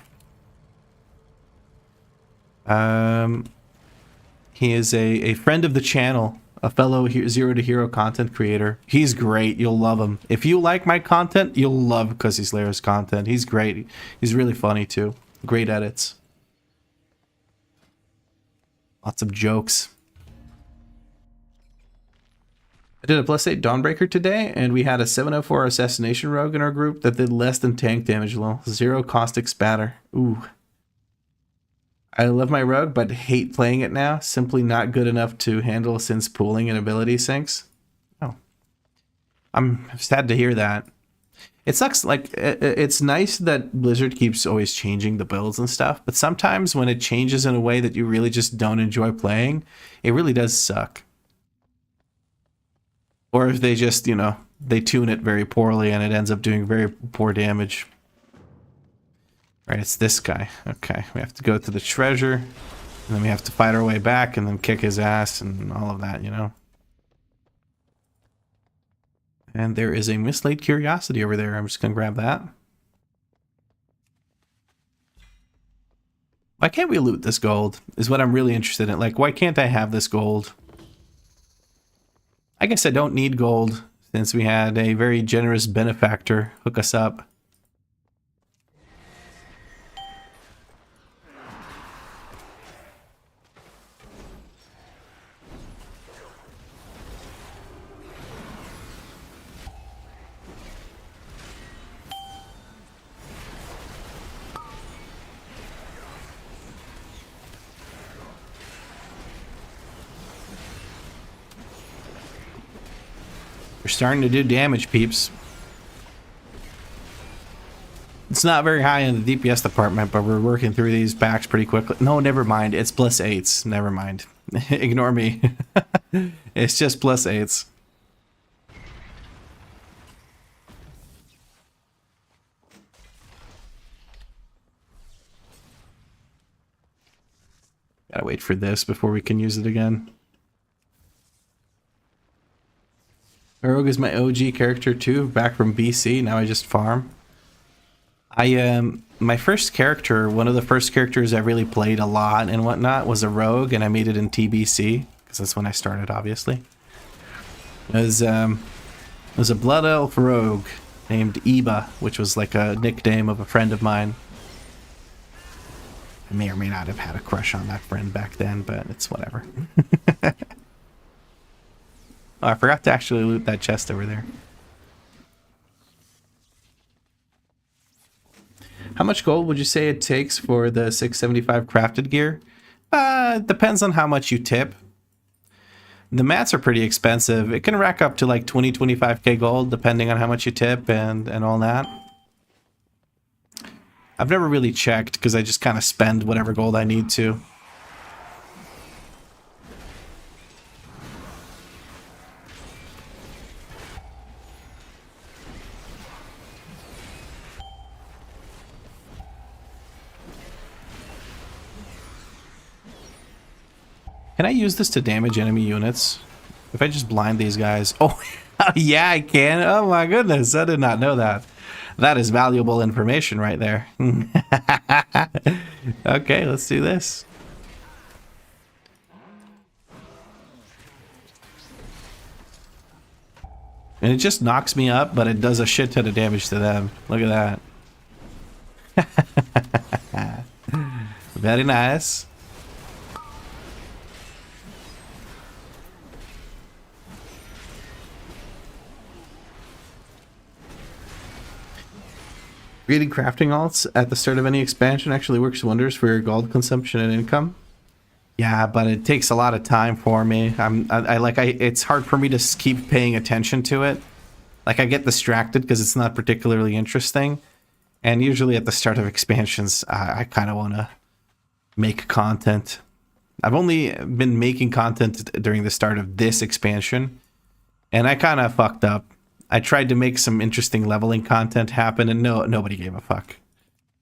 He is a friend of the channel. A fellow Zero to Hero content creator. He's great. You'll love him. If you like my content, you'll love Cussy Slayer's content. He's great. He's really funny too. Great edits. Lots of jokes. I did a +8 Dawnbreaker today, and we had a 704 Assassination Rogue in our group that did less than tank damage, lol. 0 caustic spatter. Ooh. I love my rogue, but hate playing it now. Simply not good enough to handle since pooling and ability sinks. Oh. I'm sad to hear that. It sucks, like, it's nice that Blizzard keeps always changing the builds and stuff, but sometimes when it changes in a way that you really just don't enjoy playing, it really does suck. Or if they just, you know, they tune it very poorly and it ends up doing very poor damage. Right, it's this guy. Okay, we have to go to the treasure, and then we have to fight our way back and then kick his ass and all of that, you know. And there is a mislaid curiosity over there. I'm just going to grab that. Why can't we loot this gold? Is what I'm really interested in. Like, why can't I have this gold? I guess I don't need gold since we had a very generous benefactor hook us up. We're starting to do damage, peeps. It's not very high in the DPS department, but we're working through these packs pretty quickly. No, never mind. It's +8s. Never mind. Ignore me. It's just +8s. Gotta wait for this before we can use it again. Rogue is my OG character too, back from BC. Now I just farm. My first character, one of the first characters I really played a lot and whatnot, was a rogue, and I made it in TBC because that's when I started, obviously. It was a blood elf rogue named Eba, which was like a nickname of a friend of mine. I may or may not have had a crush on that friend back then, but it's whatever. Oh, I forgot to actually loot that chest over there. How much gold would you say it takes for the 675 crafted gear? It depends on how much you tip. The mats are pretty expensive. It can rack up to like 20-25k gold depending on how much you tip and all that. I've never really checked because I just kind of spend whatever gold I need to. Can I use this to damage enemy units? If I just blind these guys... Oh, yeah, I can. Oh my goodness, I did not know that. That is valuable information right there. Okay, let's do this. And it just knocks me up, but it does a shit ton of damage to them. Look at that. Very nice. Creating crafting alts at the start of any expansion actually works wonders for your gold consumption and income. Yeah, but it takes a lot of time for me. It's hard for me to keep paying attention to it. Like, I get distracted because it's not particularly interesting. And usually at the start of expansions, I kind of want to make content. I've only been making content during the start of this expansion, and I kind of fucked up. I tried to make some interesting leveling content happen, and nobody gave a fuck.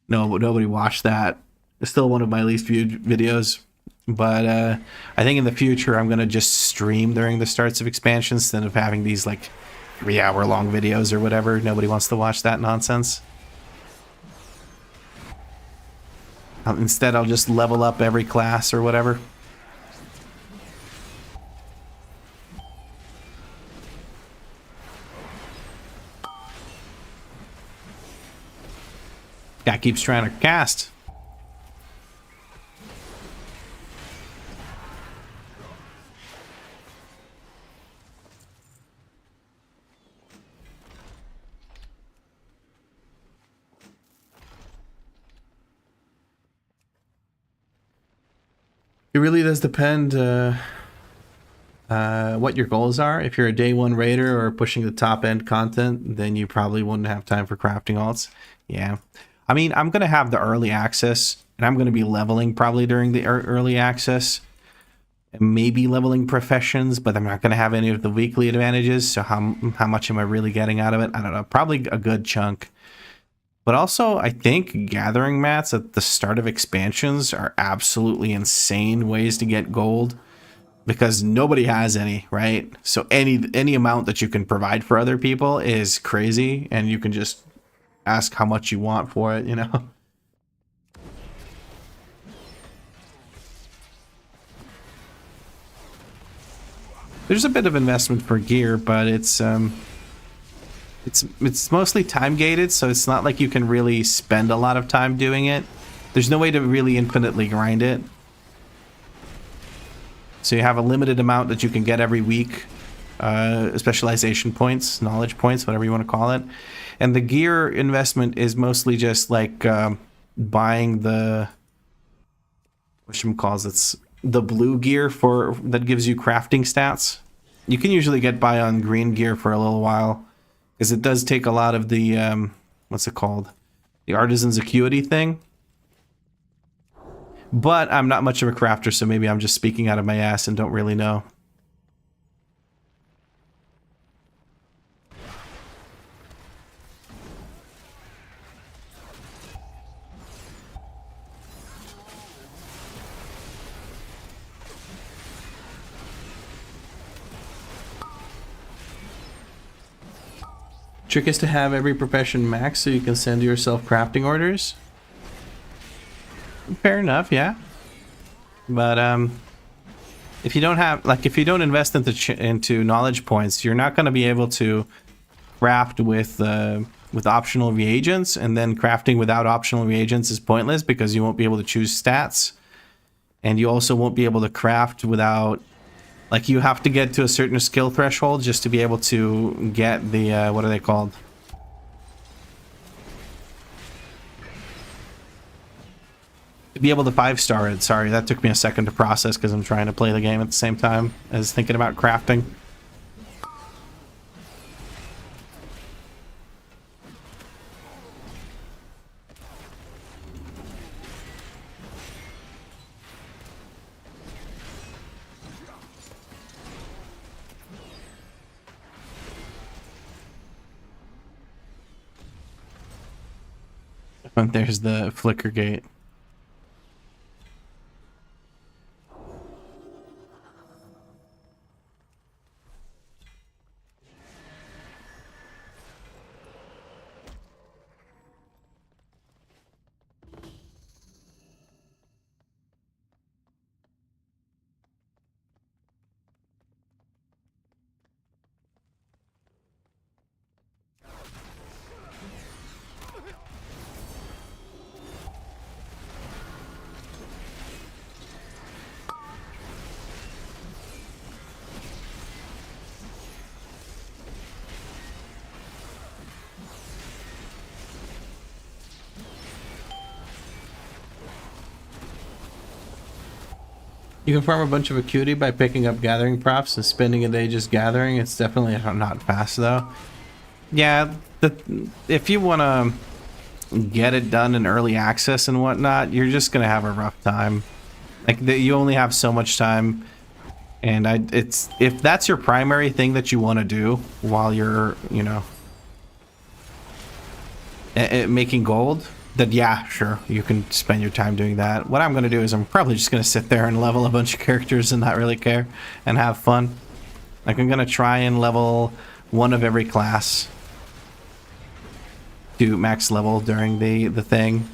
No, nobody watched that. It's still one of my least viewed videos. But I think in the future, I'm going to just stream during the starts of expansions instead of having these, like, 3-hour-long videos or whatever. Nobody wants to watch that nonsense. Instead, I'll just level up every class or whatever. Guy keeps trying to cast. It really does depend what your goals are. If you're a day one raider or pushing the top end content, then you probably wouldn't have time for crafting alts. Yeah. I mean, I'm going to have the early access, and I'm going to be leveling probably during the early access. Maybe leveling professions, but I'm not going to have any of the weekly advantages. So how much am I really getting out of it? I don't know. Probably a good chunk. But also, I think gathering mats at the start of expansions are absolutely insane ways to get gold, because nobody has any, right? So any amount that you can provide for other people is crazy, and you can just ask how much you want for it, you know? There's a bit of investment for gear, but it's mostly time gated, so it's not like you can really spend a lot of time doing it. There's no way to really infinitely grind it. So you have a limited amount that you can get every week. Specialization points, knowledge points, whatever you want to call it. And the gear investment is mostly just like buying the whatchamacalls, the blue gear that gives you crafting stats. You can usually get by on green gear for a little while, because it does take a lot of the what's it called? The artisan's acuity thing. But I'm not much of a crafter, so maybe I'm just speaking out of my ass and don't really know. Trick is to have every profession max so you can send yourself crafting orders. Fair enough, yeah. But if you don't have, like, if you don't invest into knowledge points, you're not going to be able to craft with optional reagents, and then crafting without optional reagents is pointless because you won't be able to choose stats, and you also won't be able to craft without, like, you have to get to a certain skill threshold just to be able to get the what are they called? To be able to 5-star it. Sorry, that took me a second to process because I'm trying to play the game at the same time as thinking about crafting. And there's the flicker gate. You can farm a bunch of acuity by picking up gathering props and spending a day just gathering. It's definitely not fast though. Yeah, if you want to get it done in early access and whatnot, you're just gonna have a rough time. Like you only have so much time, and it's if that's your primary thing that you want to do while you're, you know, making gold, then yeah, sure, you can spend your time doing that. What I'm going to do is I'm probably just going to sit there and level a bunch of characters and not really care and have fun. Like I'm going to try and level one of every class to max level during the thing.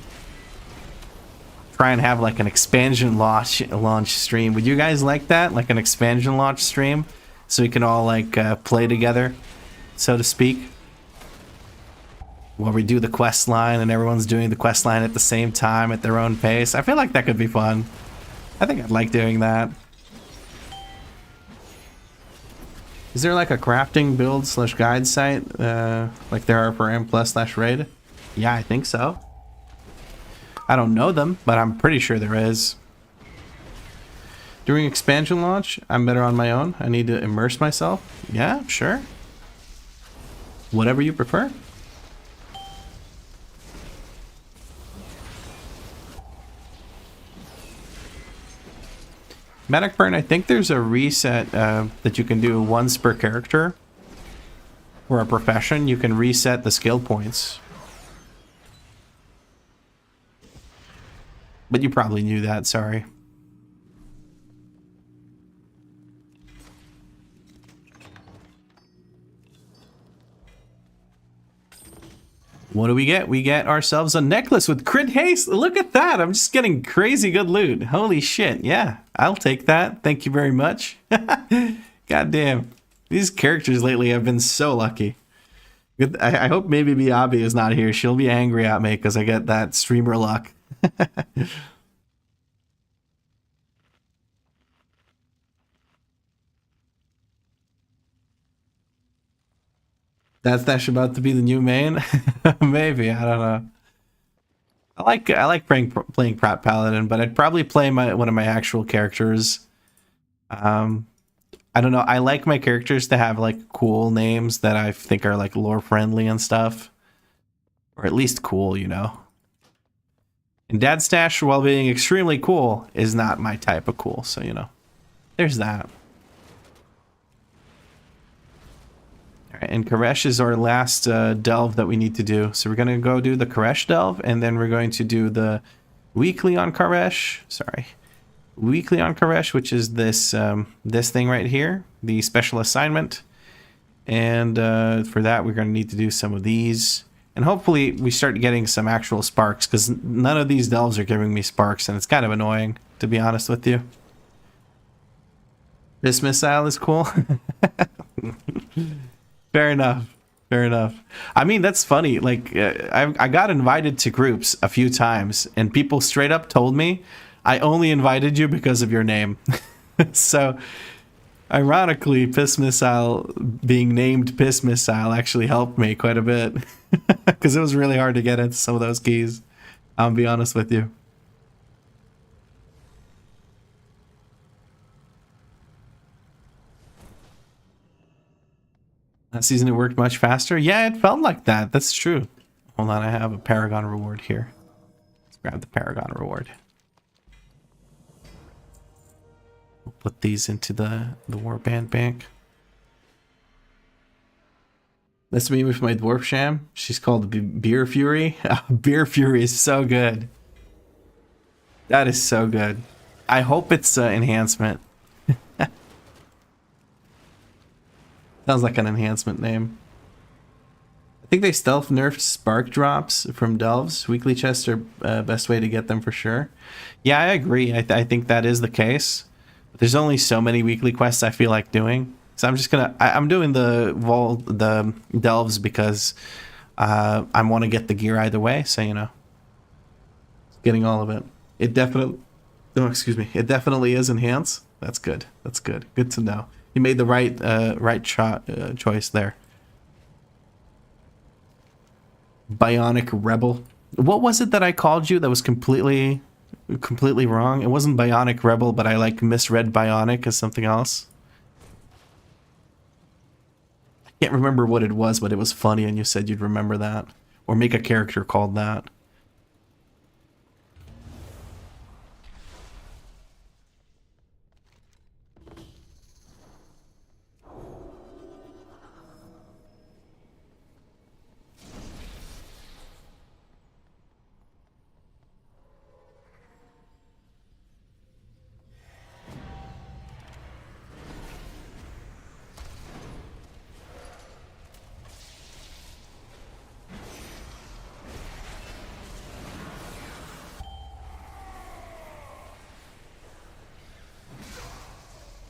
Try and have like an expansion launch stream. Would you guys like that? Like an expansion launch stream? So we can all like play together, so to speak. Where we do the quest line and everyone's doing the quest line at the same time at their own pace. I feel like that could be fun. I think I'd like doing that. Is there like a crafting build / guide site like there are for M+/raid? Yeah, I think so. I don't know them, but I'm pretty sure there is. During expansion launch, I'm better on my own. I need to immerse myself. Yeah, sure. Whatever you prefer. Medic burn, I think there's a reset that you can do once per character. Or a profession, you can reset the skill points. But you probably knew that, sorry. What do we get? We get ourselves a necklace with crit haste. Look at that. I'm just getting crazy good loot. Holy shit. Yeah, I'll take that. Thank you very much. God damn. These characters lately have been so lucky. I hope maybe Miyabi is not here. She'll be angry at me because I get that streamer luck. That's about to be the new main. Maybe, I don't know. I like playing Prot Paladin, but I'd probably play one of my actual characters. I don't know. I like my characters to have like cool names that I think are like lore friendly and stuff, or at least cool, you know. And Dad Stash, while being extremely cool, is not my type of cool. So you know, there's that. And Koresh is our last delve that we need to do. So we're going to go do the Koresh delve, and then we're going to do the weekly on Koresh. Sorry. Weekly on Koresh, which is this this thing right here, the special assignment. And for that, we're going to need to do some of these. And hopefully we start getting some actual sparks, because none of these delves are giving me sparks, and it's kind of annoying, to be honest with you. This missile is cool. Fair enough. Fair enough. I mean, that's funny. Like, I got invited to groups a few times, and people straight up told me, I only invited you because of your name. So, ironically, Piss Missile, being named Piss Missile, actually helped me quite a bit. Because it was really hard to get into some of those keys. I'll be honest with you. That season it worked much faster? Yeah, it felt like that. That's true. Hold on, I have a Paragon reward here. Let's grab the Paragon reward. We'll put these into the Warband bank. That's me with my Dwarf Sham. She's called Beer Fury. Beer Fury is so good. That is so good. I hope it's enhancement. Sounds like an enhancement name. I think they stealth nerfed spark drops from delves. Weekly chests are best way to get them for sure. Yeah, I agree. I think that is the case. But there's only so many weekly quests I feel like doing. So I'm just gonna... I'm doing the delves because I want to get the gear either way. So, you know. Getting all of it. It definitely... Oh, excuse me. It definitely is enhanced. That's good. That's good. Good to know. You made the right choice there. Bionic Rebel. What was it that I called you that was completely completely wrong. It wasn't Bionic Rebel, but I like misread Bionic as something else. I can't remember what it was, but it was funny and you said you'd remember that. Or make a character called that.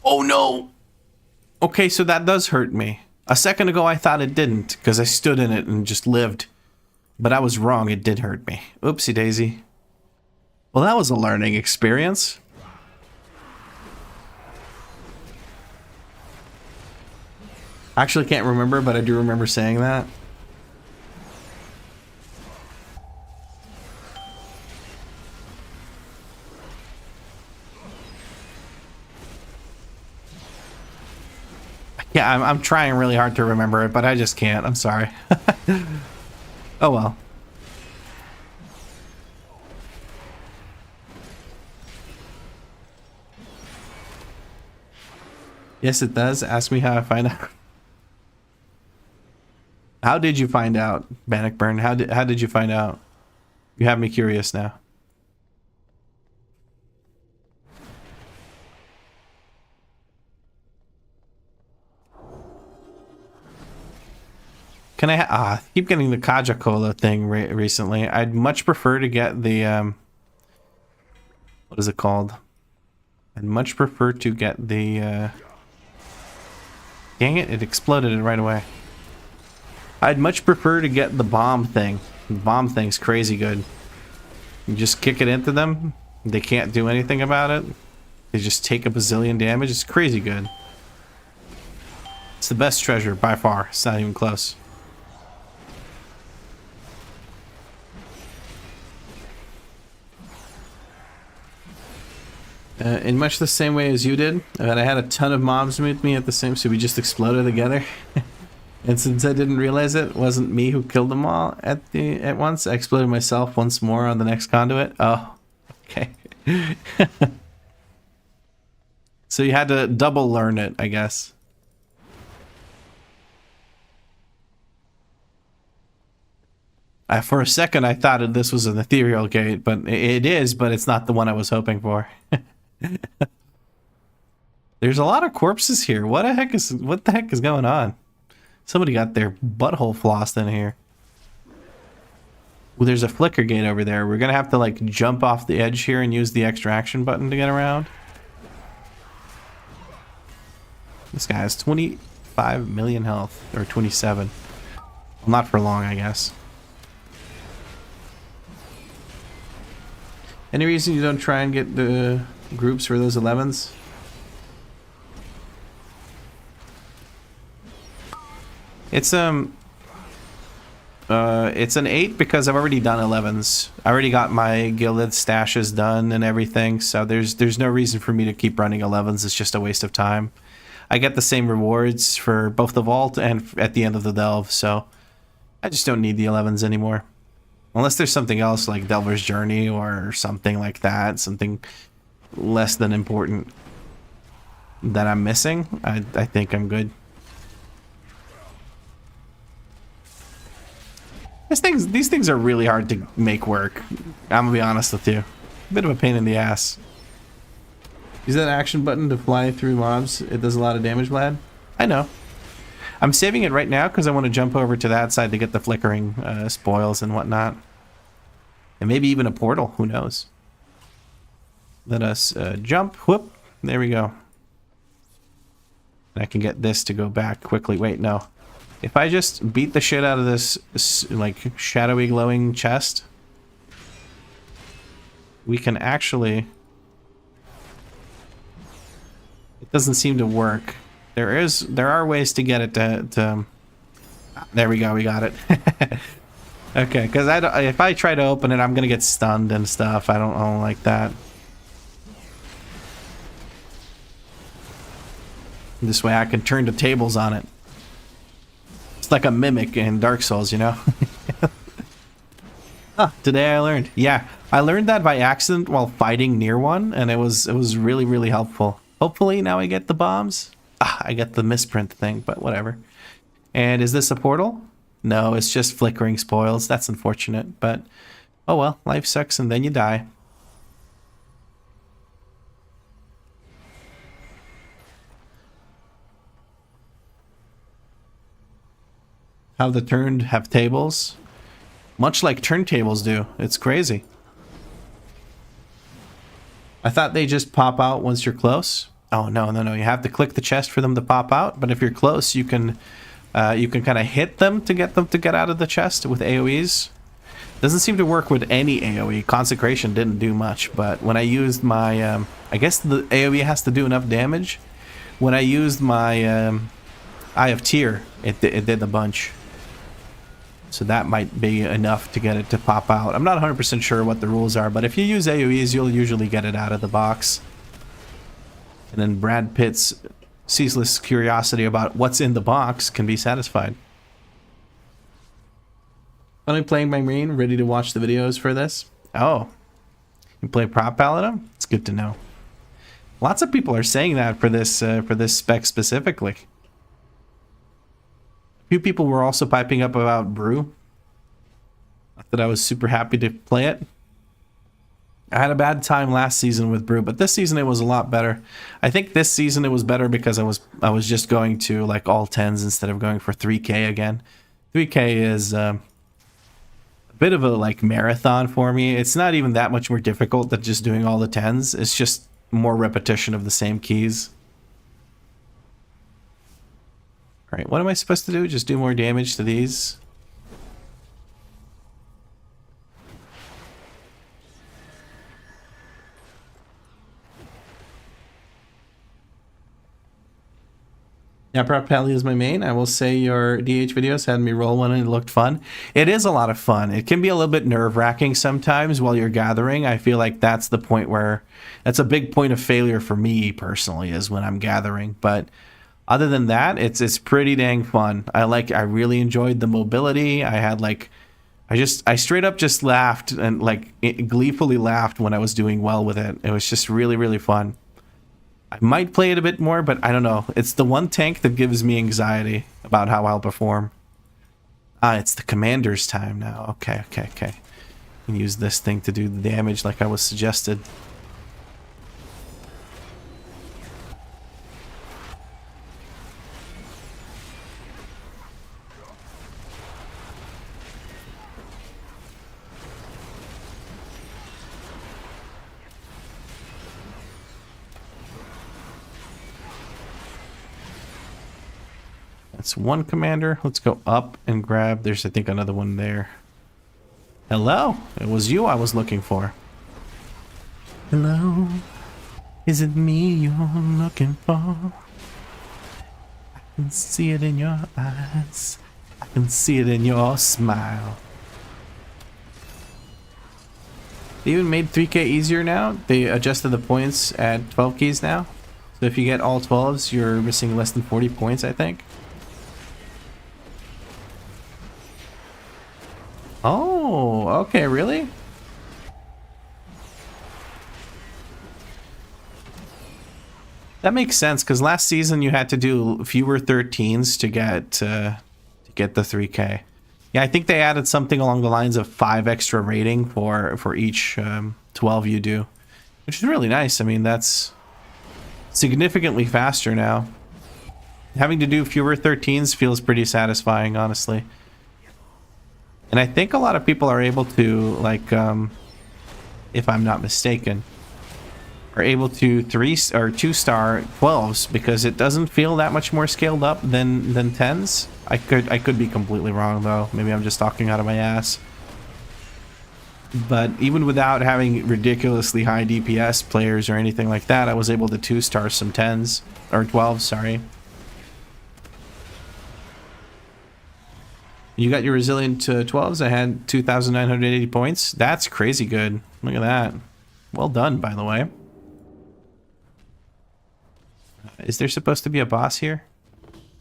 Oh no! Okay, so that does hurt me. A second ago I thought it didn't, because I stood in it and just lived. But I was wrong, it did hurt me. Oopsie daisy. Well, that was a learning experience. I actually can't remember, but I do remember saying that. Yeah, I'm trying really hard to remember it, but I just can't. I'm sorry. Oh well. Yes, it does. Ask me how I find out. How did you find out, Bannockburn? How did you find out? You have me curious now. Can I keep getting the Kaja Cola thing recently? I'd much prefer to get the what is it called? I'd much prefer to get the dang it, it exploded it right away. I'd much prefer to get the bomb thing. The bomb thing's crazy good. You just kick it into them. They can't do anything about it. They just take a bazillion damage. It's crazy good. It's the best treasure by far. It's not even close. In much the same way as you did, but I had a ton of mobs meet me at the same, so we just exploded together. And since I didn't realize it wasn't me who killed them all at once, I exploded myself once more on the next conduit. Oh, okay. So you had to double learn it, I guess. For a second, I thought this was an ethereal gate, but it is, but it's not the one I was hoping for. There's a lot of corpses here. What the heck is going on? Somebody got their butthole flossed in here. Well, there's a flicker gate over there. We're gonna have to like jump off the edge here and use the extraction button to get around. This guy has 25 million health, or 27. Well, not for long, I guess. Any reason you don't try and get the groups for those 11s? It's an 8 because I've already done 11s. I already got my gilded stashes done and everything, so there's no reason for me to keep running 11s. It's just a waste of time. I get the same rewards for both the vault and at the end of the delve, so I just don't need the 11s anymore. Unless there's something else like Delver's Journey or something like that, something less than important that I'm missing, I think I'm good. These things are really hard to make work. I'm gonna be honest with you. A bit of a pain in the ass. Use that action button to fly through mobs. It does a lot of damage, Vlad. I know. I'm saving it right now because I want to jump over to that side to get the flickering spoils and whatnot. And maybe even a portal. Who knows? Let us jump. Whoop. There we go. And I can get this to go back quickly. Wait, no. If I just beat the shit out of this, like, shadowy glowing chest, we can actually... It doesn't seem to work. There are ways to get it to... There we go, we got it. Okay, because if I try to open it, I'm gonna get stunned and stuff. I don't like that. This way I can turn the tables on it. It's like a mimic in Dark Souls, you know? Huh, today I learned. Yeah, I learned that by accident while fighting near one, and it was really, really helpful. Hopefully now I get the bombs. I get the misprint thing, but whatever. And is this a portal? No, it's just flickering spoils. That's unfortunate, but oh well, life sucks and then you die. How the turned have tables? Much like turntables do. It's crazy. I thought they just pop out once you're close. Oh, no. You have to click the chest for them to pop out, but if you're close, you can kind of hit them to get out of the chest with AoEs. Doesn't seem to work with any AoE. Consecration didn't do much, but when I used my... I guess the AoE has to do enough damage. When I used my Eye of Tyr, it did a bunch. So that might be enough to get it to pop out. I'm not 100% sure what the rules are, but if you use AoEs, you'll usually get it out of the box. And then Brad Pitt's ceaseless curiosity about what's in the box can be satisfied. Only playing my Marine, ready to watch the videos for this. Oh, you play Prot Paladin? It's good to know. Lots of people are saying that for this spec specifically. A few people were also piping up about Brew. Not that I was super happy to play it. I had a bad time last season with Brew, but this season it was a lot better. I think this season it was better because I was just going to like all 10s instead of going for 3K again. 3K is a bit of a like marathon for me. It's not even that much more difficult than just doing all the 10s. It's just more repetition of the same keys. All right, what am I supposed to do? Just do more damage to these? Yeah, Prot Pally is my main. I will say your DH videos had me roll one and it looked fun. It is a lot of fun. It can be a little bit nerve-wracking sometimes while you're gathering. I feel like that's the point where... That's a big point of failure for me, personally, is when I'm gathering. But other than that, it's pretty dang fun. I really enjoyed the mobility. I had like... I straight up just laughed and like gleefully laughed when I was doing well with it. It was just really, really fun. I might play it a bit more, but I don't know. It's the one tank that gives me anxiety about how I'll perform. Ah, it's the commander's time now. Okay. I can use this thing to do the damage like I was suggested. That's one commander. Let's go up and grab. There's, I think, another one there. Hello. It was you I was looking for. Hello. Is it me you're looking for? I can see it in your eyes. I can see it in your smile. They even made 3K easier now. They adjusted the points at 12 keys now. So if you get all 12s, you're missing less than 40 points, I think. Oh, okay, really? That makes sense, because last season you had to do fewer 13s to get the 3K. Yeah, I think they added something along the lines of 5 extra rating for each 12 you do, which is really nice. I mean, that's significantly faster now. Having to do fewer 13s feels pretty satisfying, honestly. And I think a lot of people are able to, like, if I'm not mistaken, are able to 3- or 2-star 12s because it doesn't feel that much more scaled up than 10s. I could be completely wrong though. Maybe I'm just talking out of my ass. But even without having ridiculously high DPS players or anything like that, I was able to 2-star some 10s or 12s. Sorry. You got your resilient 12s. I had 2,980 points. That's crazy good. Look at that. Well done, by the way. Is there supposed to be a boss here?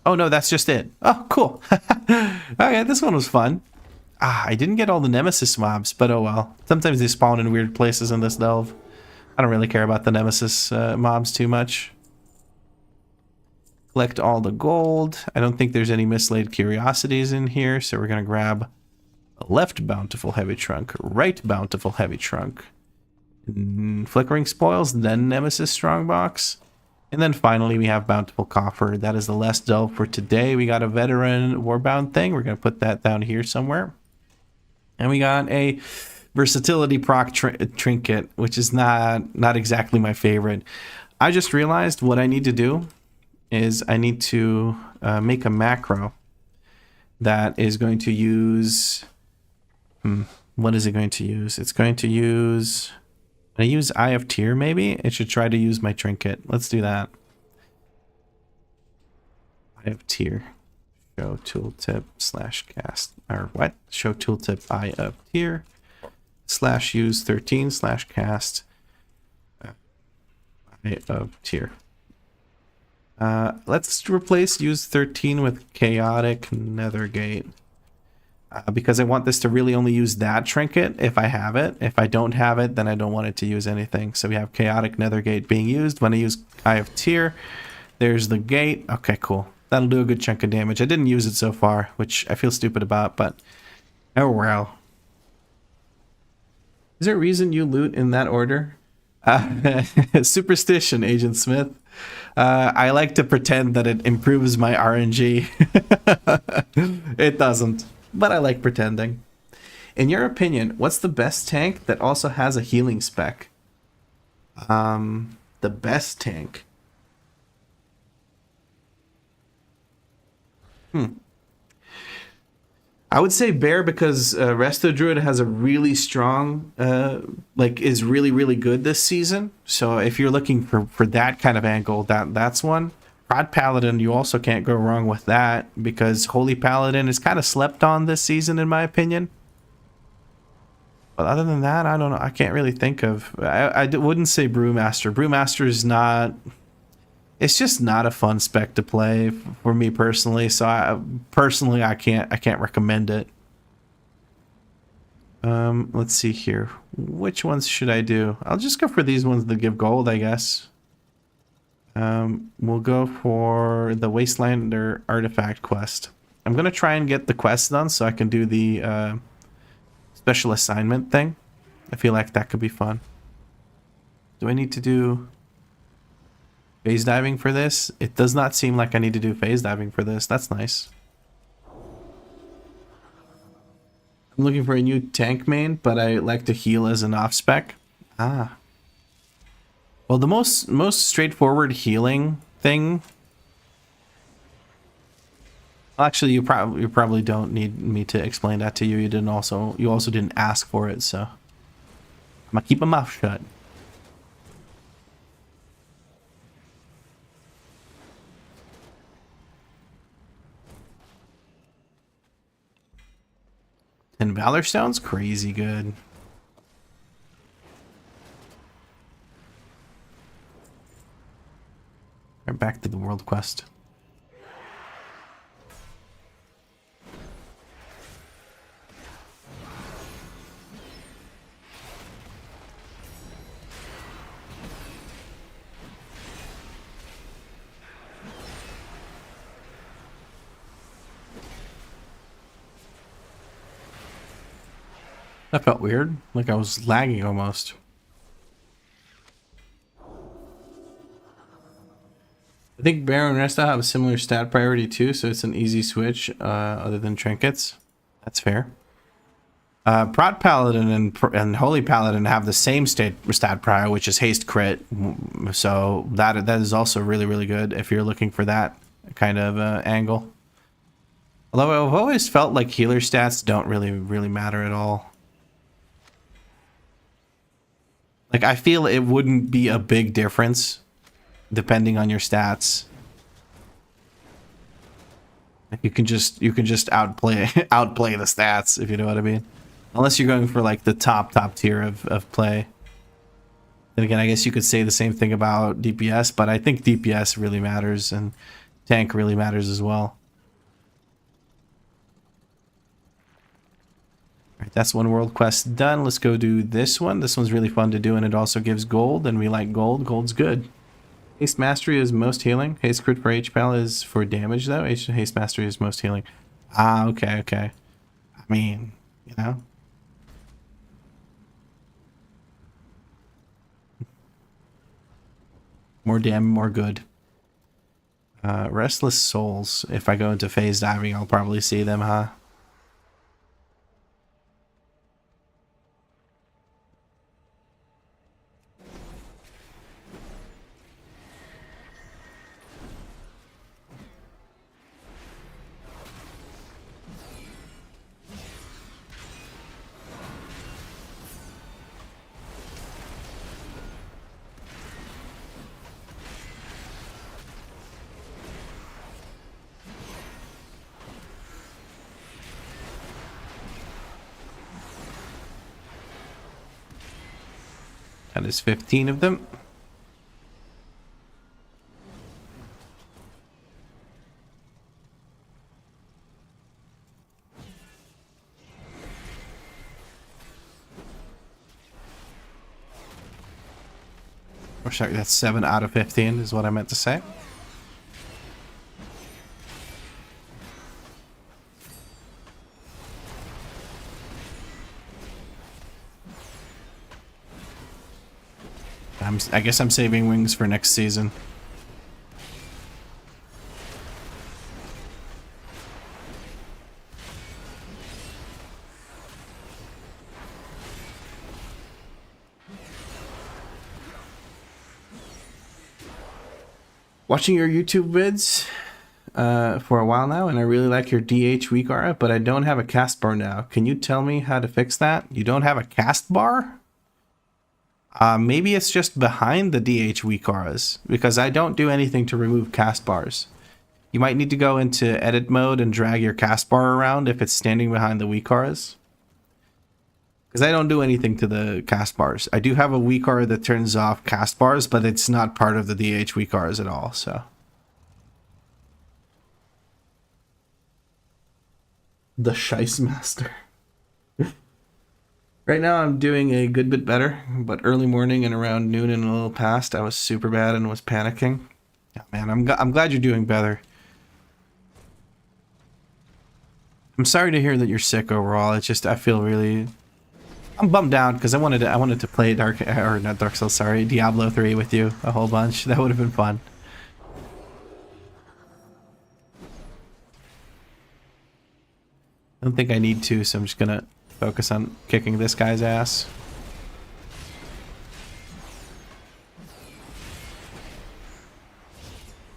Oh, no, that's just it. Oh, cool. Okay, this one was fun. I didn't get all the Nemesis mobs, but oh well. Sometimes they spawn in weird places in this delve. I don't really care about the Nemesis mobs too much. Collect all the gold. I don't think there's any mislaid curiosities in here, so we're going to grab a left bountiful heavy trunk, right bountiful heavy trunk, flickering spoils, then Nemesis strongbox. And then finally, we have Bountiful Coffer. That is the last delve for today. We got a Veteran Warbound thing. We're going to put that down here somewhere. And we got a Versatility Proc Trinket, which is not exactly my favorite. I just realized what I need to do is I need to make a macro that is going to use... what is it going to use? It's going to use... I use Eye of Tear, maybe? It should try to use my trinket. Let's do that. Eye of Tear. Show tooltip / cast. Or what? Show tooltip Eye of Tear / use 13 / cast Eye of Tear. Let's replace use 13 with Chaotic Nethergate. Because I want this to really only use that trinket if I have it. If I don't have it, then I don't want it to use anything. So we have Chaotic Nethergate being used. When I use Eye of Tear, there's the gate. Okay, cool. That'll do a good chunk of damage. I didn't use it so far, which I feel stupid about, but oh well. Is there a reason you loot in that order? Superstition, Agent Smith. I like to pretend that it improves my RNG. It doesn't. But I like pretending. In your opinion, what's the best tank that also has a healing spec? The best tank. I would say Bear because Resto Druid has a really strong, is really good this season. So if you're looking for that kind of angle, that's one. Prot Paladin, you also can't go wrong with that because Holy Paladin is kind of slept on this season, in my opinion. But other than that, I don't know. I can't really think of. I wouldn't say Brewmaster. Brewmaster is not. It's just not a fun spec to play for me personally. So I can't recommend it. Let's see here. Which ones should I do? I'll just go for these ones that give gold, I guess. We'll go for the Wastelander Artifact quest. I'm going to try and get the quest done so I can do the special assignment thing. I feel like that could be fun. Do I need to do phase diving for this? It does not seem like I need to do phase diving for this. That's nice. I'm looking for a new tank main, but I like to heal as an off spec. Well, the most straightforward healing thing. Actually, you probably don't need me to explain that to you. You also didn't ask for it, so I'm gonna keep my mouth shut. And Valor Stone's crazy good. Back to the world quest. That felt weird, like I was lagging almost. I think Baron and Resta have a similar stat priority too, so it's an easy switch other than trinkets. That's fair. Prot Paladin and Holy Paladin have the same stat prior, which is haste crit. So that is also really good if you're looking for that kind of angle. Although I've always felt like healer stats don't really matter at all. Like I feel it wouldn't be a big difference depending on your stats. You can just outplay outplay the stats, if you know what I mean. Unless you're going for like the top tier of play. Then again, I guess you could say the same thing about DPS, but I think DPS really matters and tank really matters as well. Alright, that's one world quest done. Let's go do this one. This one's really fun to do, and it also gives gold, and we like gold. Gold's good. Haste Mastery is most healing. Haste Crit for HPAL is for damage, though. Haste Mastery is most healing. Ah, okay, okay. I mean, you know. More damn, more good. Restless Souls. If I go into phase diving, I'll probably see them, huh? That is 15 of them. Or sorry, that's 7 out of 15 is what I meant to say. I guess I'm saving wings for next season. Watching your YouTube vids for a while now, and I really like your DH WeakAuras, but I don't have a cast bar now. Can you tell me how to fix that? You don't have a cast bar? Maybe it's just behind the DH WeakAuras, because I don't do anything to remove cast bars. You might need to go into edit mode and drag your cast bar around if it's standing behind the WeakAuras. Because I don't do anything to the cast bars. I do have a WeakAura that turns off cast bars, but it's not part of the DH WeakAuras at all, so. The Shice Master. Right now I'm doing a good bit better, but early morning and around noon and a little past, I was super bad and was panicking. Yeah, man, I'm glad you're doing better. I'm sorry to hear that you're sick overall. It's just I feel really, I'm bummed out because I wanted to play Dark Souls, sorry, Diablo 3 with you a whole bunch. That would have been fun. I don't think I need to, so I'm just gonna focus on kicking this guy's ass.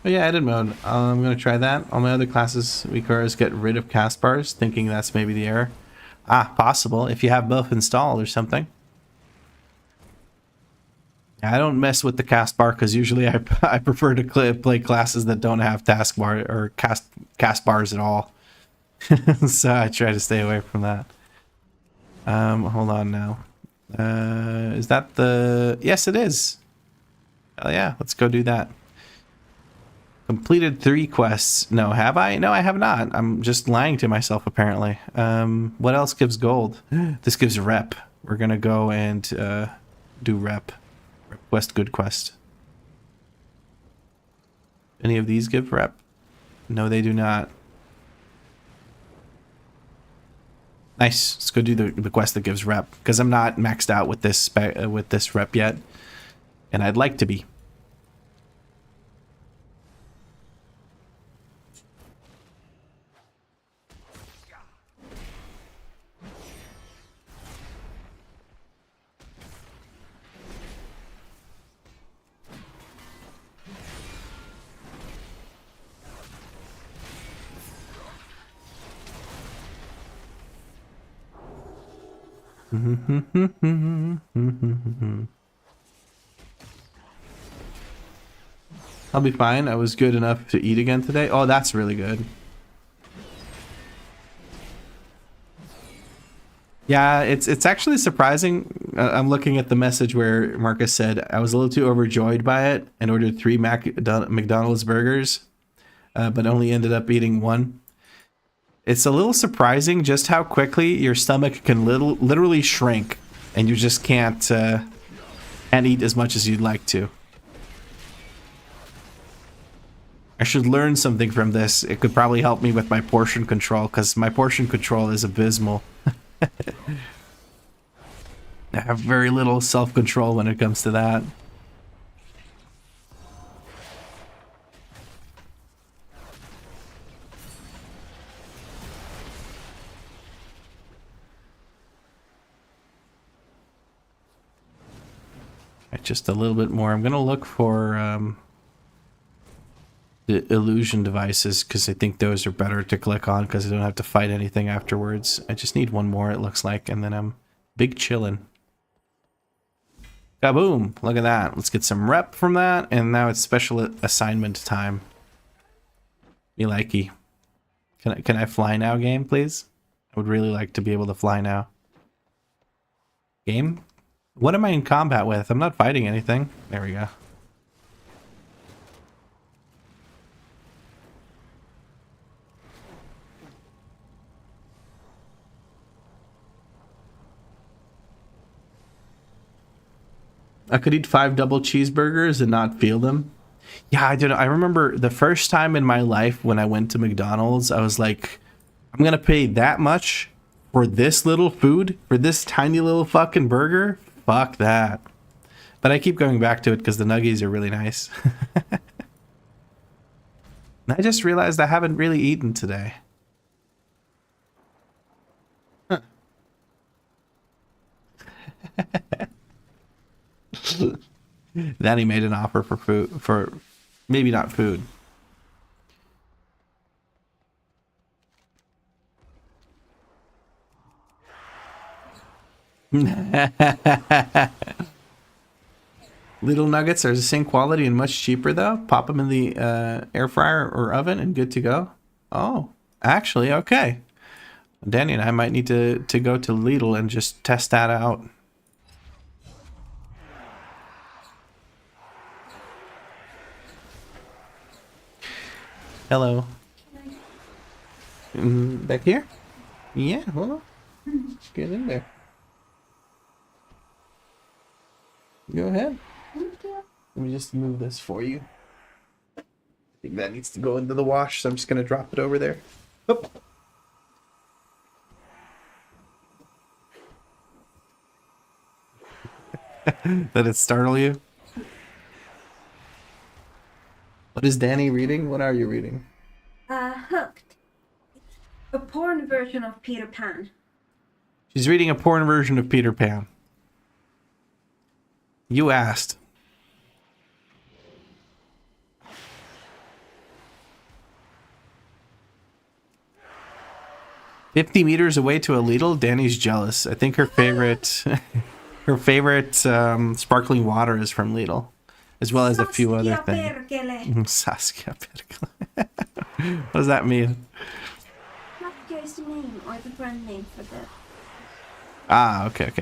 But yeah, edit mode. I'm gonna try that. All my other classes, WeakAuras get rid of cast bars, thinking that's maybe the error. Ah, possible, if you have both installed or something. I don't mess with the cast bar because usually I prefer to play classes that don't have taskbar or cast bars at all. So I try to stay away from that. Hold on now. Is that the... Yes, it is. Oh yeah, let's go do that. Completed 3 quests. No, have I? No, I have not. I'm just lying to myself, apparently. What else gives gold? This gives rep. We're gonna go and do rep. Quest, good quest. Any of these give rep? No, they do not. Nice. Let's go do the quest that gives rep, because I'm not maxed out with this rep yet, and I'd like to be. I'll be fine. I was good enough to eat again today. Oh, that's really good. Yeah, it's actually surprising. I'm looking at the message where Marcus said I was a little too overjoyed by it and ordered 3 McDonald's burgers, but only ended up eating 1. It's a little surprising just how quickly your stomach can literally shrink, and you just can't eat as much as you'd like to. I should learn something from this. It could probably help me with my portion control, because my portion control is abysmal. I have very little self-control when it comes to that. Just a little bit more. I'm gonna look for the illusion devices, because I think those are better to click on, because I don't have to fight anything afterwards. I just need 1 more, it looks like, and then I'm big chillin'. Kaboom! Look at that. Let's get some rep from that, and now it's special assignment time. Me likey. Can I fly now, game, please? I would really like to be able to fly now. Game? What am I in combat with? I'm not fighting anything. There we go. I could eat 5 double cheeseburgers and not feel them. Yeah, I did. I remember the first time in my life when I went to McDonald's, I was like, I'm gonna pay that much for this little food, for this tiny little fucking burger? Fuck that. But I keep going back to it because the nuggies are really nice. I just realized I haven't really eaten today. Huh. Danny made an offer for food, for maybe not food. Little nuggets are the same quality and much cheaper though. Pop them in the air fryer or oven and good to go. Oh, actually, okay. Danny and I might need to go to Lidl and just test that out. Hello. Back here? Yeah, hold on. Get in there. Go ahead. Let me just move this for you. I think that needs to go into the wash, so I'm just going to drop it over there. Oop. Did it startle you? What is Danny reading? What are you reading? Hooked. A porn version of Peter Pan. She's reading a porn version of Peter Pan. You asked. "50 meters away to a Lidl." Danny's jealous. I think her favorite, her favorite sparkling water is from Lidl, as well as a few other things. Saskia Perkele. What does that mean? Saskia is the name or the brand name for the. Ah, okay.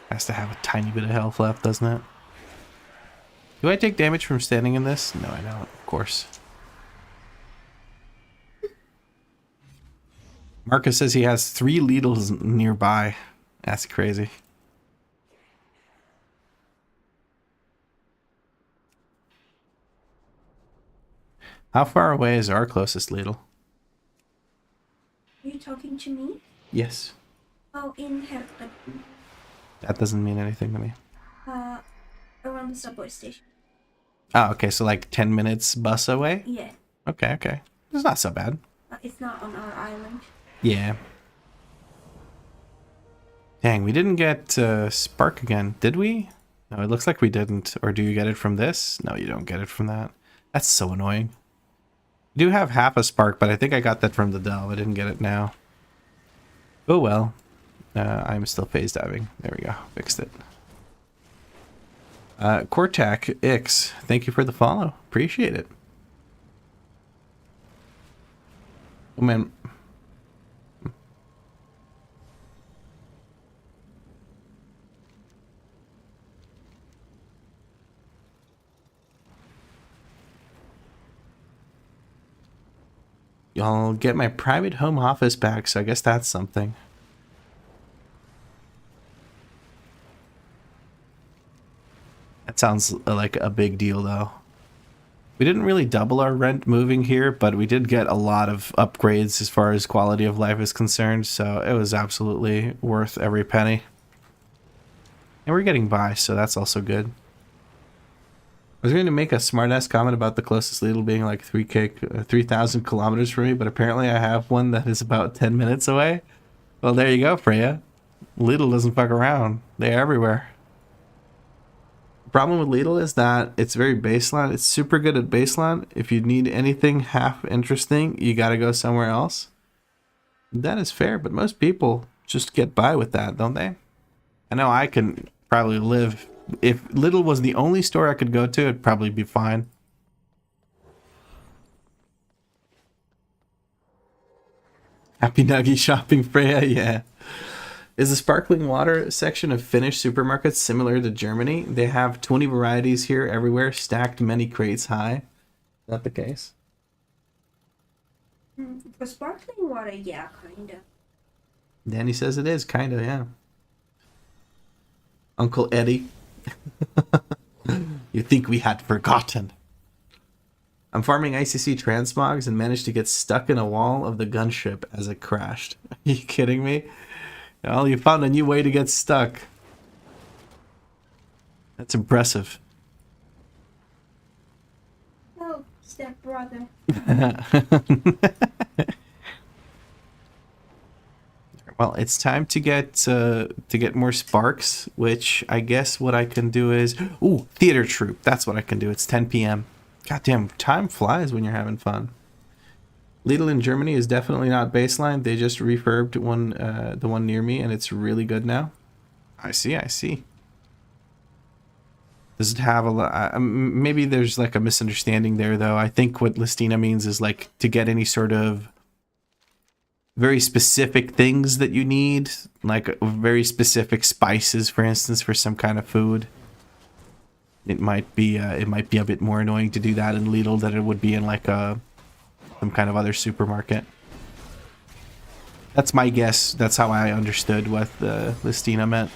Has to have a tiny bit of health left, doesn't it? Do I take damage from standing in this? No, I don't, of course. Marcus says he has 3 Lidls nearby. That's crazy. How far away is our closest Lidl? Are you talking to me? Yes. Oh, in Hertog. That doesn't mean anything to me. Around the subway station. Oh, okay, so like 10 minutes bus away? Yeah. Okay. It's not so bad. It's not on our island. Yeah. Dang, we didn't get Spark again, did we? No, it looks like we didn't. Or do you get it from this? No, you don't get it from that. That's so annoying. I do have half a spark, but I think I got that from the delve. I didn't get it now. Oh well. I'm still phase diving. There we go. Fixed it. Cortac X, thank you for the follow. Appreciate it. Oh man. Y'all get my private home office back, so I guess that's something. That sounds like a big deal, though. We didn't really double our rent moving here, but we did get a lot of upgrades as far as quality of life is concerned, so it was absolutely worth every penny. And we're getting by, so that's also good. I was going to make a smart-ass comment about the closest Lidl being like 3,000 kilometers from me, but apparently I have one that is about 10 minutes away. Well, there you go, Freya. Lidl doesn't fuck around. They're everywhere. The problem with Lidl is that it's very baseline. It's super good at baseline. If you need anything half interesting, you gotta go somewhere else. That is fair, but most people just get by with that, don't they? I know I can probably live... If Lidl was the only store I could go to, it'd probably be fine. Happy Nuggy shopping, Freya, yeah. Is the sparkling water section of Finnish supermarkets similar to Germany? They have 20 varieties here everywhere, stacked many crates high. Is that the case? For sparkling water, yeah, kinda. Danny says it is, kinda, yeah. Uncle Eddie. You think we had forgotten? I'm farming ICC transmogs and managed to get stuck in a wall of the gunship as it crashed. Are you kidding me? Well, you found a new way to get stuck. That's impressive. Oh, stepbrother. Well, it's time to get more sparks, which I guess what I can do is... Ooh, theater troupe. That's what I can do. It's 10 p.m. Goddamn, time flies when you're having fun. Lidl in Germany is definitely not baseline. They just refurbed one, the one near me, and it's really good now. I see, I see. Does it have a lot... maybe there's like a misunderstanding there, though. I think what Listina means is like to get any sort of very specific things that you need, like very specific spices, for instance, for some kind of food. It might be a bit more annoying to do that in Lidl than it would be in like some kind of other supermarket. That's my guess. That's how I understood what Listina meant.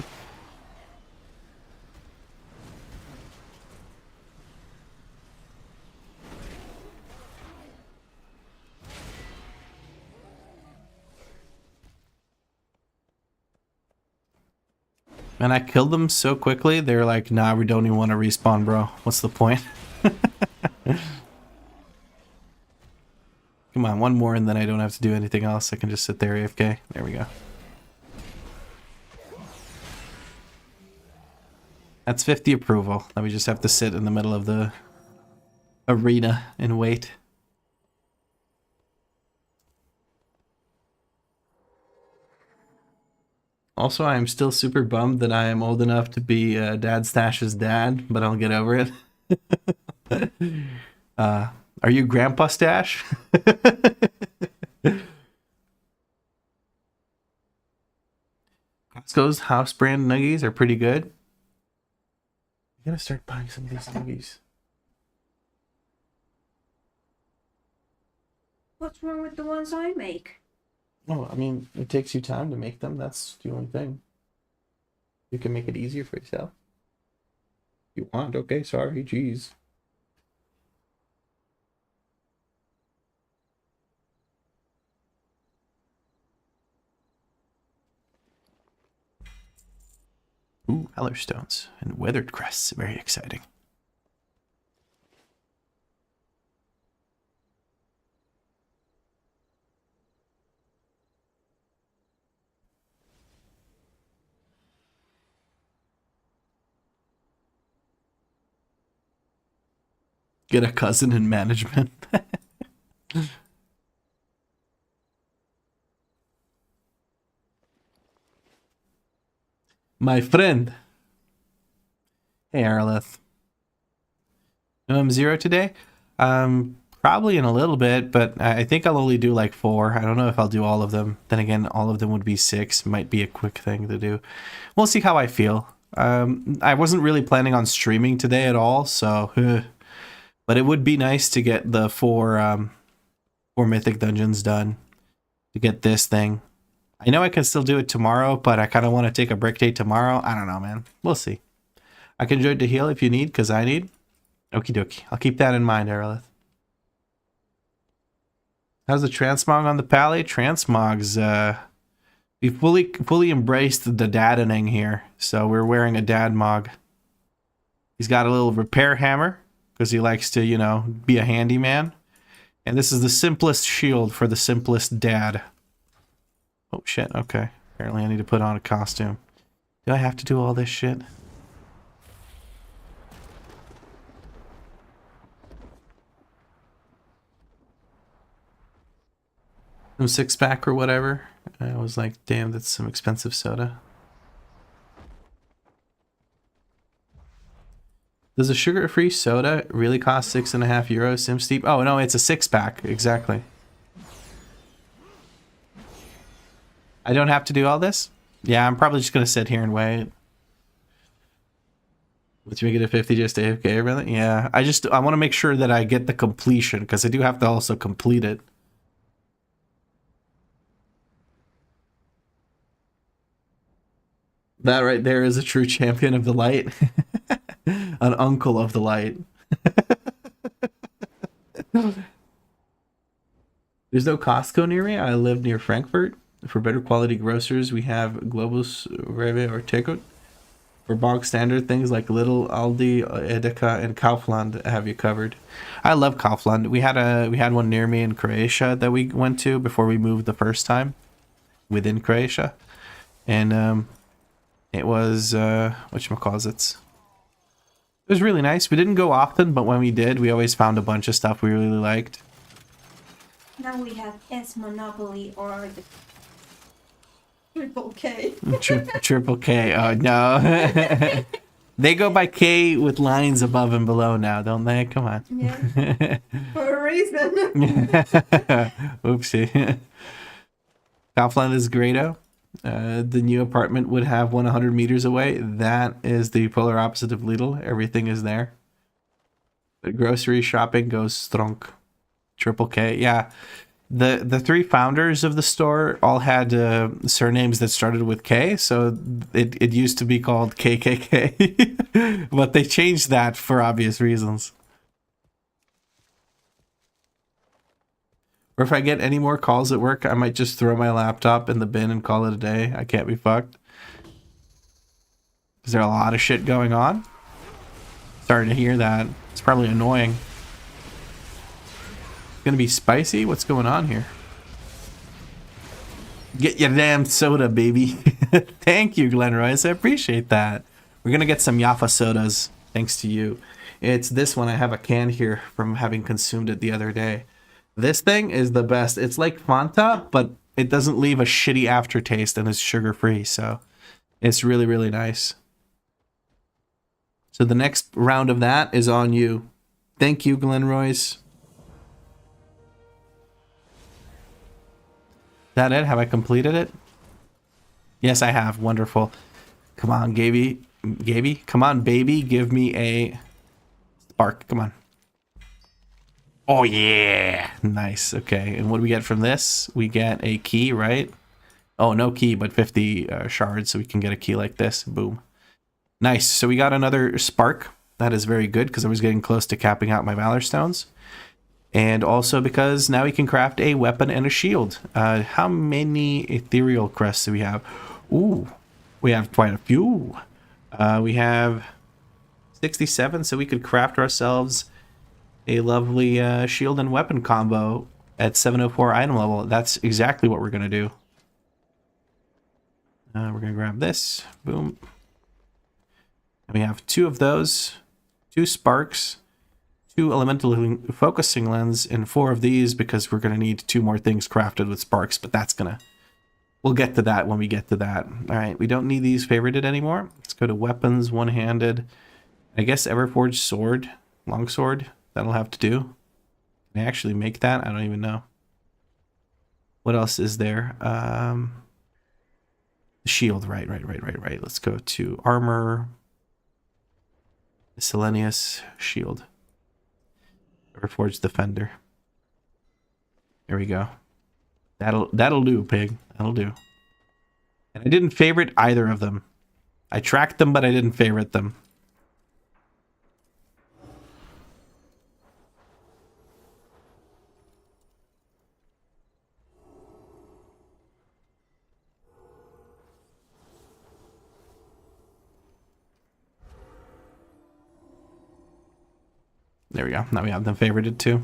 And I killed them so quickly, they were like, nah, we don't even want to respawn, bro. What's the point? Come on, one more and then I don't have to do anything else. I can just sit there AFK. There we go. That's 50 approval. Now we just have to sit in the middle of the arena and wait. Also, I am still super bummed that I am old enough to be Dad Stash's dad, but I'll get over it. Are you Grandpa Stash? Costco's house brand nuggies are pretty good. I gotta start buying some of these nuggies. What's wrong with the ones I make? Oh, I mean, it takes you time to make them. That's the only thing. You can make it easier for yourself. You want? Okay, sorry, jeez. Ooh, Hellerstones and weathered crests. Very exciting. Get a cousin in management. My friend. Hey, Arleth. No M0 today? Probably in a little bit, but I think I'll only do like 4. I don't know if I'll do all of them. Then again, all of them would be 6. Might be a quick thing to do. We'll see how I feel. I wasn't really planning on streaming today at all, so... But it would be nice to get the 4 Mythic Dungeons done. To get this thing. I know I can still do it tomorrow, but I kind of want to take a break day tomorrow. I don't know, man. We'll see. I can join to heal if you need, because I need. Okie dokie. I'll keep that in mind, Aerolith. How's the transmog on the Pally? Transmog's, we fully embraced the daddening here. So we're wearing a dad mog. He's got a little repair hammer, because he likes to, you know, be a handyman. And this is the simplest shield for the simplest dad. Oh, shit. Okay. Apparently I need to put on a costume. Do I have to do all this shit? Some 6-pack or whatever. I was like, damn, that's some expensive soda. Does a sugar-free soda really cost 6.5 euros, SimSteep? Oh, no, it's a 6-pack. Exactly. I don't have to do all this? Yeah, I'm probably just going to sit here and wait. Let's make it a 50 just AFK, really? Yeah, I want to make sure that I get the completion, because I do have to also complete it. That right there is a true champion of the light. An uncle of the light. There's no Costco near me. I live near Frankfurt. For better quality grocers, we have Globus, Rewe, or Tekut. For bog standard things like Lidl, Aldi, Edeka, and Kaufland have you covered. I love Kaufland. We had one near me in Croatia that we went to before we moved the first time within Croatia, and it was whatchamacallits. It was really nice. We didn't go often, but when we did, we always found a bunch of stuff we really liked. Now we have S Monopoly or the Triple K. Triple K. Oh no. They go by K with lines above and below now, don't they? Come on. Yeah. For a reason. Oopsie. Kaufland is Grado. The new apartment would have 100 meters away. That is the polar opposite of Lidl. Everything is there. The grocery shopping goes strong. Triple K. Yeah. The 3 founders of the store all had surnames that started with K, so it used to be called KKK, but they changed that for obvious reasons. Or if I get any more calls at work, I might just throw my laptop in the bin and call it a day. I can't be fucked. Is there a lot of shit going on? Starting to hear that. It's probably annoying. Gonna be spicy? What's going on here? Get your damn soda, baby. Thank you, Glenn Royce. I appreciate that. We're gonna get some Jaffa sodas, thanks to you. It's this one. I have a can here from having consumed it the other day. This thing is the best. It's like Fanta, but it doesn't leave a shitty aftertaste and it's sugar-free, so it's really, really nice. So the next round of that is on you. Thank you, Glenn Royce. That it? Have I completed it? Yes, I have. Wonderful. Come on, Gaby. Gaby? Come on, baby. Give me a spark. Come on. Oh, yeah. Nice. Okay. And what do we get from this? We get a key, right? Oh, no key, but 50 shards, so we can get a key like this. Boom. Nice. So we got another spark. That is very good, because I was getting close to capping out my Valor Stones. And also because now we can craft a weapon and a shield. How many ethereal crests do we have? Ooh, we have quite a few. We have 67, so we could craft ourselves a lovely shield and weapon combo at 704 item level. That's exactly what we're going to do. We're going to grab this. Boom. And we have 2 of those, 2 sparks, 2 elemental focusing lens and 4 of these because we're going to need 2 more things crafted with sparks, but that's going to... We'll get to that when we get to that. All right, we don't need these favorited anymore. Let's go to weapons, one-handed. I guess Everforged sword, longsword. That'll have to do. Can I actually make that? I don't even know. What else is there? Shield, right. Let's go to armor. Miscellaneous shield. Everforged defender. There we go. That'll do, pig. That'll do. And I didn't favorite either of them. I tracked them, but I didn't favorite them. There we go. Now we have them favorited too.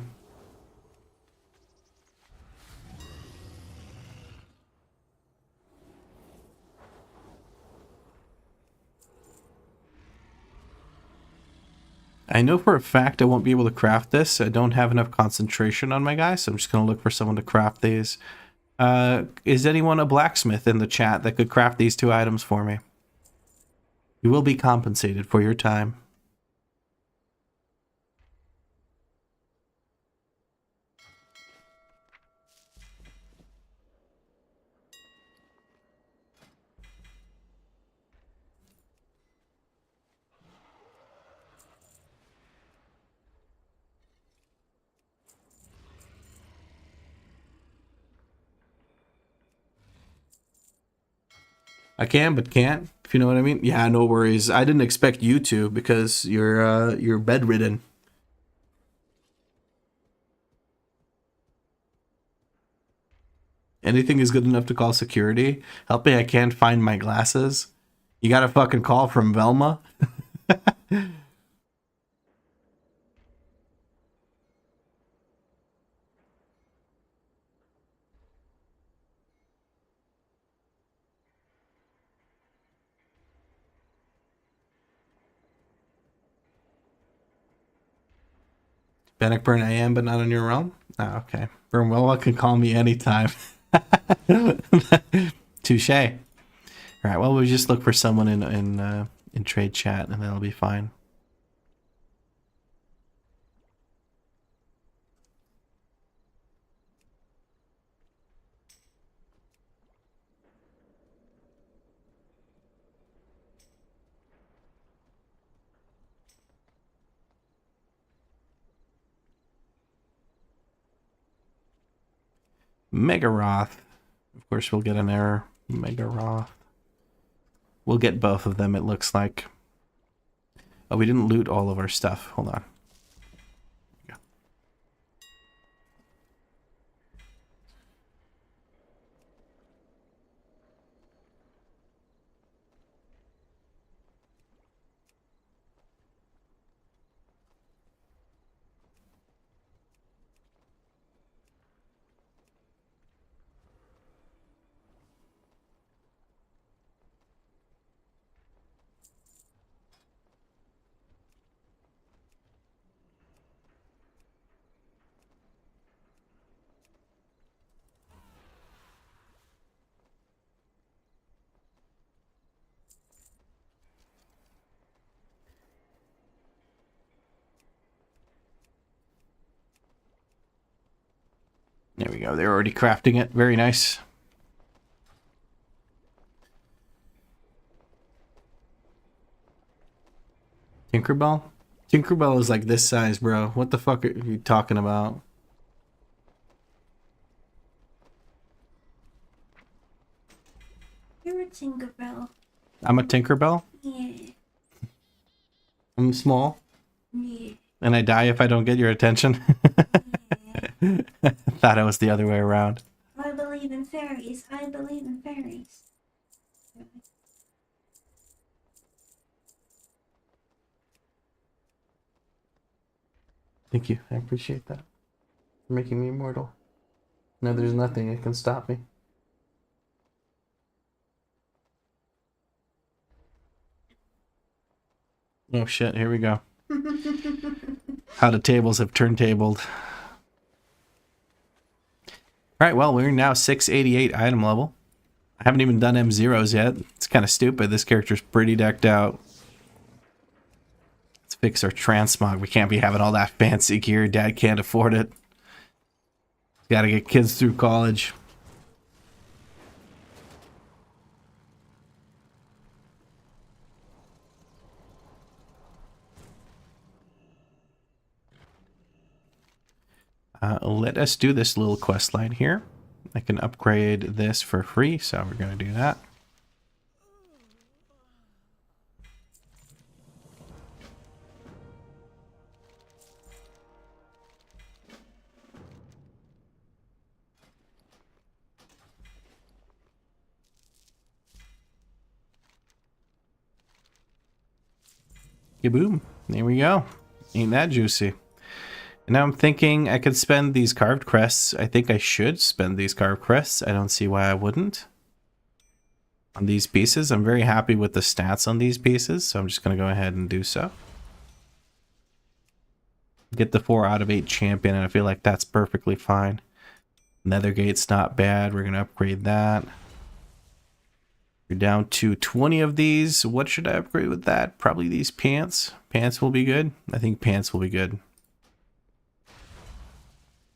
I know for a fact I won't be able to craft this. I don't have enough concentration on my guy, so I'm just going to look for someone to craft these. Is anyone a blacksmith in the chat that could craft these 2 items for me? You will be compensated for your time. I can, but can't, if you know what I mean. Yeah, no worries. I didn't expect you to because you're bedridden. Anything is good enough to call security. Help me, I can't find my glasses. You got a fucking call from Velma? Bannockburn I am, but not in your realm? Oh, okay. Burnwell can call me anytime. Touche. Alright, well, we just look for someone in trade chat, and that'll be fine. Megaroth. Of course, we'll get an error. Megaroth. We'll get both of them, it looks like. Oh, we didn't loot all of our stuff. Hold on. There we go. They're already crafting it. Very nice. Tinkerbell? Tinkerbell is like this size, bro. What the fuck are you talking about? You're a Tinkerbell. I'm a Tinkerbell? Yeah. I'm small? Yeah. And I die if I don't get your attention? Yeah. Thought it was the other way around. I believe in fairies. I believe in fairies. Thank you. I appreciate that. For making me immortal. No, there's nothing that can stop me. Oh shit, here we go. how the tables have turntabled. Alright, well, we're now 688 item level. I haven't even done M0s yet. It's kind of stupid. This character's pretty decked out. Let's fix our transmog. We can't be having all that fancy gear. Dad can't afford it. Gotta get kids through college. Let us do this little quest line here. I can upgrade this for free, so we're going to do that. Kaboom. There we go. Ain't that juicy. And now I'm thinking I could spend these carved crests. I think I should spend these carved crests. I don't see why I wouldn't. On these pieces, I'm very happy with the stats on these pieces, so I'm just going to go ahead and do so. Get the 4 out of 8 champion, and I feel like that's perfectly fine. Nethergate's not bad. We're going to upgrade that. You're down to 20 of these. What should I upgrade with that? Probably these pants. Pants will be good. I think pants will be good.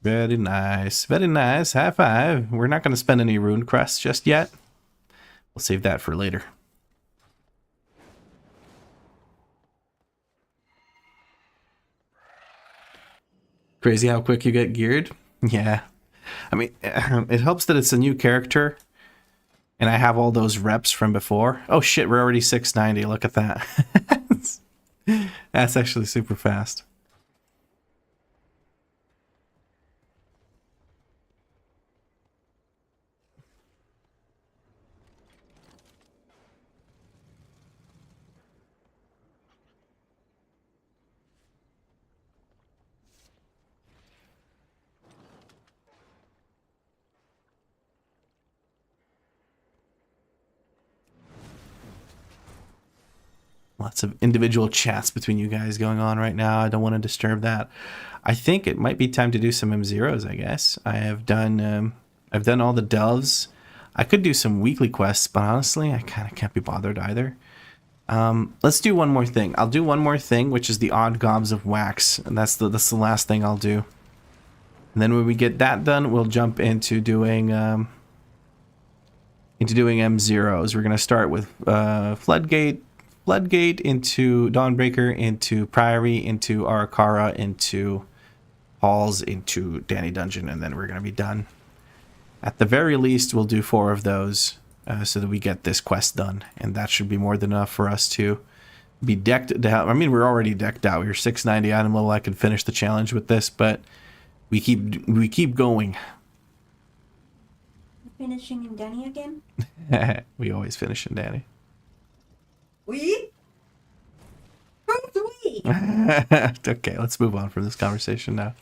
Very nice. Very nice. High five. We're not going to spend any rune crests just yet. We'll save that for later. Crazy how quick you get geared. Yeah. I mean, it helps that it's a new character. And I have all those reps from before. Oh shit, we're already 690. Look at that. That's actually super fast. Lots of individual chats between you guys going on right now. I don't want to disturb that. I think it might be time to do some M0s, I guess. I've done all the delves. I could do some weekly quests, but honestly, I kind of can't be bothered either. Let's do one more thing. I'll do one more thing, which is the odd gobs of wax, and that's the last thing I'll do. And then when we get that done, we'll jump into doing M0s. We're gonna start with Floodgate into Dawnbreaker, into Priory, into Arakara, into Halls, into Danny Dungeon, and then we're going to be done. At the very least, we'll do 4 of those so that we get this quest done, and that should be more than enough for us to be decked out. I mean, we're already decked out. We're 690 item level. I could finish the challenge with this, but we keep going. Finishing in Danny again? We always finish in Danny. We? Who's we? Okay, let's move on from this conversation now.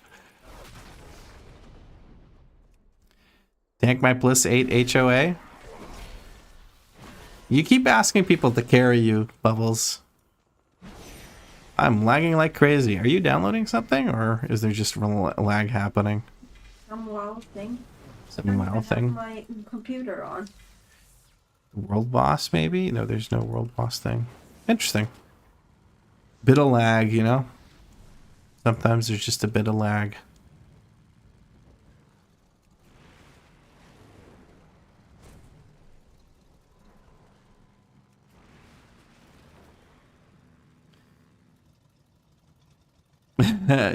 Tank my plus 8 HOA. You keep asking people to carry you, Bubbles. I'm lagging like crazy. Are you downloading something, or is there just lag happening? Some WoW thing. Some WoW thing? My computer on. World boss, maybe? No, there's no world boss thing. Interesting. Bit of lag, you know? Sometimes there's just a bit of lag.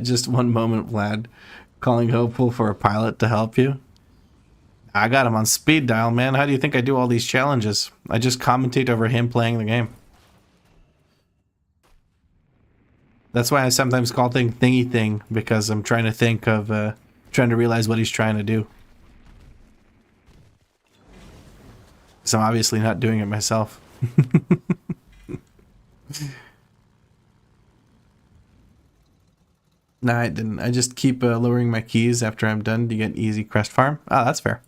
Just one moment, Vlad. Calling hopeful for a pilot to help you. I got him on speed dial, man. How do you think I do all these challenges? I just commentate over him playing the game. That's why I sometimes call things thingy thing, because I'm trying to think of, trying to realize what he's trying to do. So I'm obviously not doing it myself. No, I didn't. I just keep lowering my keys after I'm done to get easy crest farm. Oh, that's fair.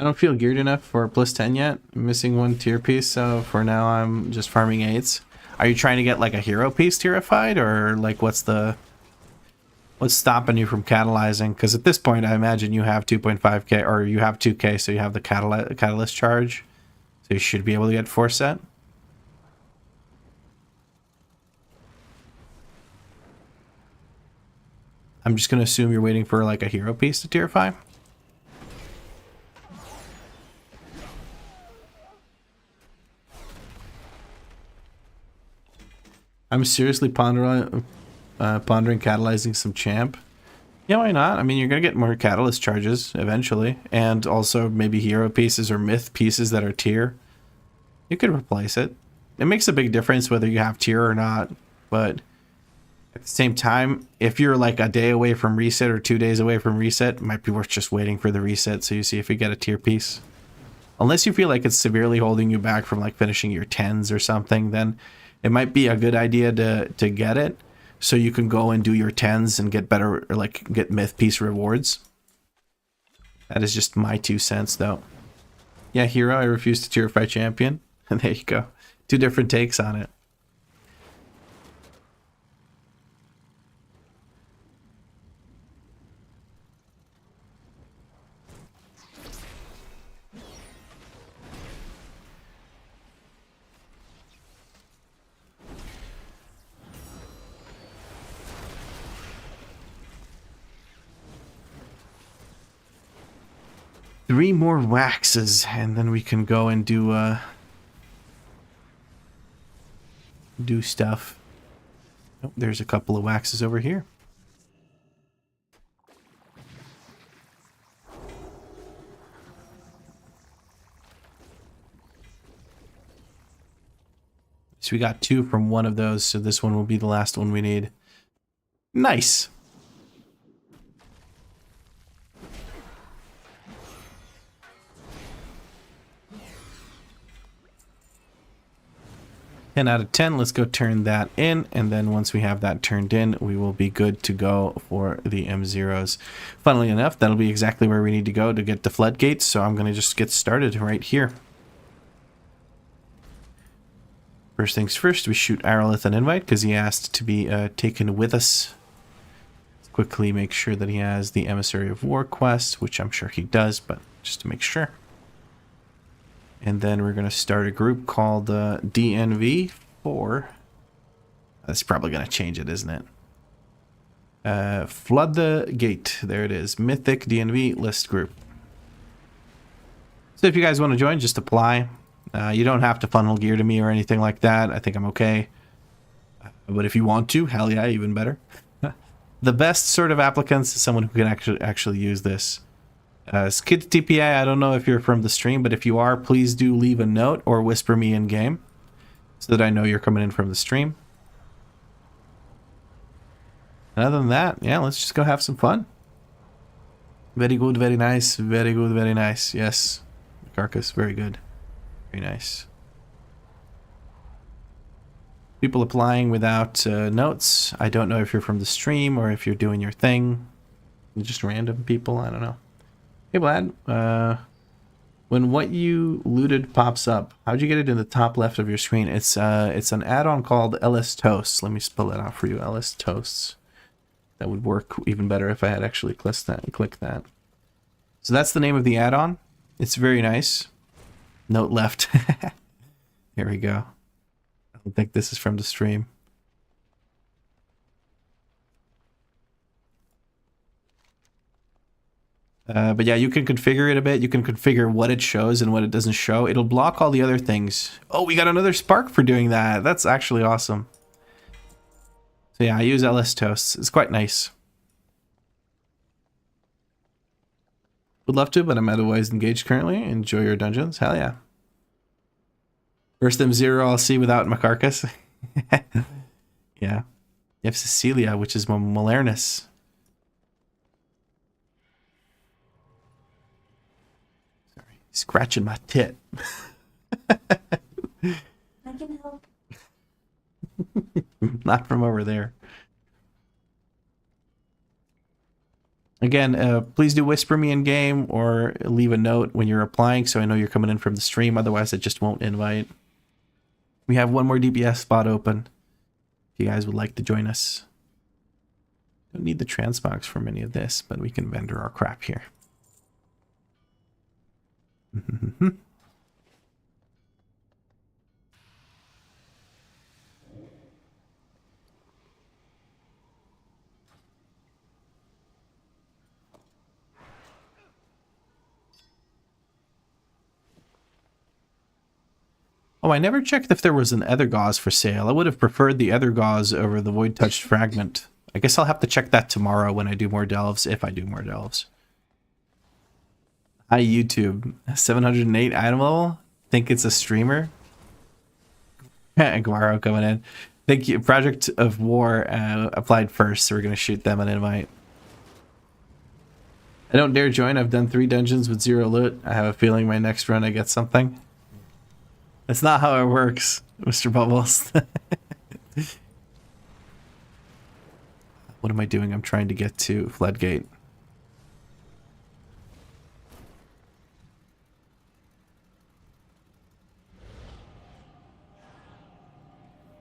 I don't feel geared enough for plus 10 yet. I'm missing one tier piece, so for now I'm just farming 8s. Are you trying to get like a hero piece tierified, or like what's stopping you from catalyzing? Because at this point I imagine you have 2.5k, or you have 2k, so you have the catalyst charge, so you should be able to get 4 set. I'm just gonna assume you're waiting for like a hero piece to tierify. I'm seriously pondering catalyzing some champ. Yeah, why not? I mean, you're gonna get more catalyst charges eventually, and also maybe hero pieces or myth pieces that are tier. You could replace it. It makes a big difference whether you have tier or not, but at the same time, if you're like a day away from reset or 2 days away from reset, it might be worth just waiting for the reset so you see if you get a tier piece. Unless you feel like it's severely holding you back from like finishing your 10s or something, then it might be a good idea to get it so you can go and do your 10s and get better, or like get myth piece rewards. That is just my 2 cents though. Yeah, hero, I refuse to tierify champion. And there you go. 2 different takes on it. Three more waxes, and then we can go and do stuff. Oh, there's a couple of waxes over here. So we got 2 from one of those, so this one will be the last one we need. Nice. Out of 10, let's go turn that in, and then once we have that turned in, we will be good to go for the M0s. Funnily enough, that'll be exactly where we need to go to get the floodgates, so I'm going to just get started right here. First things first, we shoot Aerolith an invite because he asked to be taken with us. Let's quickly make sure that he has the Emissary of War quest, which I'm sure he does, but just to make sure. And then we're going to start a group called DNV for... That's probably going to change it, isn't it? Flood the Gate. There it is. Mythic DNV list group. So if you guys want to join, just apply. You don't have to funnel gear to me or anything like that. I think I'm okay. But if you want to, hell yeah, even better. The best sort of applicants is someone who can actually use this. Skid TPI, I don't know if you're from the stream, but if you are, please do leave a note or whisper me in game so that I know you're coming in from the stream. And other than that, yeah, let's just go have some fun. Very good, very nice, very good, very nice. Yes, Carcass, very good, very nice. People applying without notes. I don't know if you're from the stream or if you're doing your thing. Just random people, I don't know. Hey Vlad, when what you looted pops up, how'd you get it in the top left of your screen? It's an add-on called LS Toasts. Let me spell that out for you, LS Toasts. That would work even better if I had actually clicked that. So that's the name of the add-on. It's very nice. Note left. Here we go. I don't think this is from the stream. But yeah, you can configure it a bit. You can configure what it shows and what it doesn't show. It'll block all the other things. Oh, we got another spark for doing that. That's actually awesome. So yeah, I use LS Toasts. It's quite nice. Would love to, but I'm otherwise engaged currently. Enjoy your dungeons. Hell yeah. First M0 I'll see without Macarcus. Yeah. You have Cecilia, which is Malernus. Scratching my tit. I can help. Not from over there. Again, please do whisper me in game or leave a note when you're applying so I know you're coming in from the stream. Otherwise, it just won't invite. We have one more DPS spot open if you guys would like to join us. Don't need the transmogs from any of this, but we can vendor our crap here. Oh, I never checked if there was an Ether Gauze for sale. I would have preferred the Ether Gauze over the Void Touched Fragment. I guess I'll have to check that tomorrow when I do more delves, if I do more delves. Hi, YouTube. 708 item level? Think it's a streamer? Guaro coming in. Thank you. Project of War applied first, so we're going to shoot them an invite. I don't dare join. I've done 3 dungeons with 0 loot. I have a feeling my next run I get something. That's not how it works, Mr. Bubbles. What am I doing? I'm trying to get to Floodgate.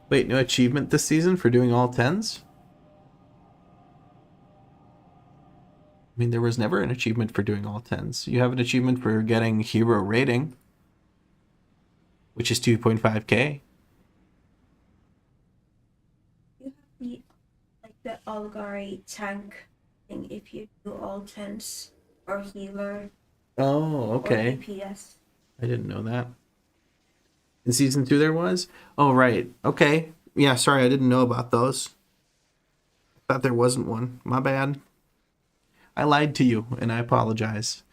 Wait, no achievement this season for doing all 10s? I mean, there was never an achievement for doing all 10s. You have an achievement for getting hero rating, which is 2.5k. You have the the Algari tank thing if you do all 10s or healer. Oh, okay. Or DPS. I didn't know that. In season 2 there was? Oh, right. Okay. Yeah, sorry, I didn't know about those. I thought there wasn't one. My bad. I lied to you, and I apologize.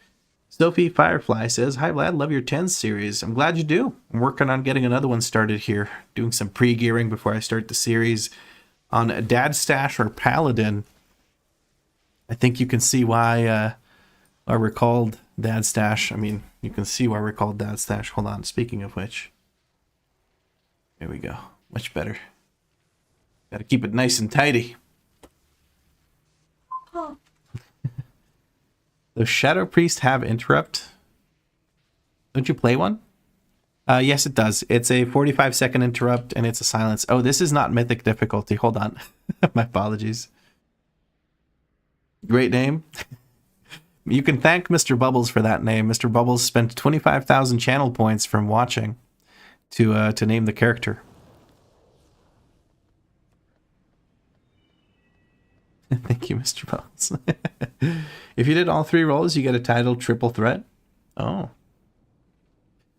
Sophie Firefly says, "Hi Vlad, love your 10 series. I'm glad you do. I'm working on getting another one started here. Doing some pre-gearing before I start the series on Dad Stash or Paladin. I think you can see why we're called Dad Stash. I mean, you can see why we're called Dad Stash. Hold on, speaking of which. There we go. Much better. Gotta keep it nice and tidy. Oh. Does Shadow Priest have interrupt? Don't you play one? Yes, it does. It's a 45-second interrupt, and it's a silence. Oh, this is not mythic difficulty. Hold on. My apologies. Great name. You can thank Mr. Bubbles for that name. Mr. Bubbles spent 25,000 channel points from watching to name the character. Thank you, Mr. Bubbles. If you did all 3 roles, you get a title triple threat. Oh.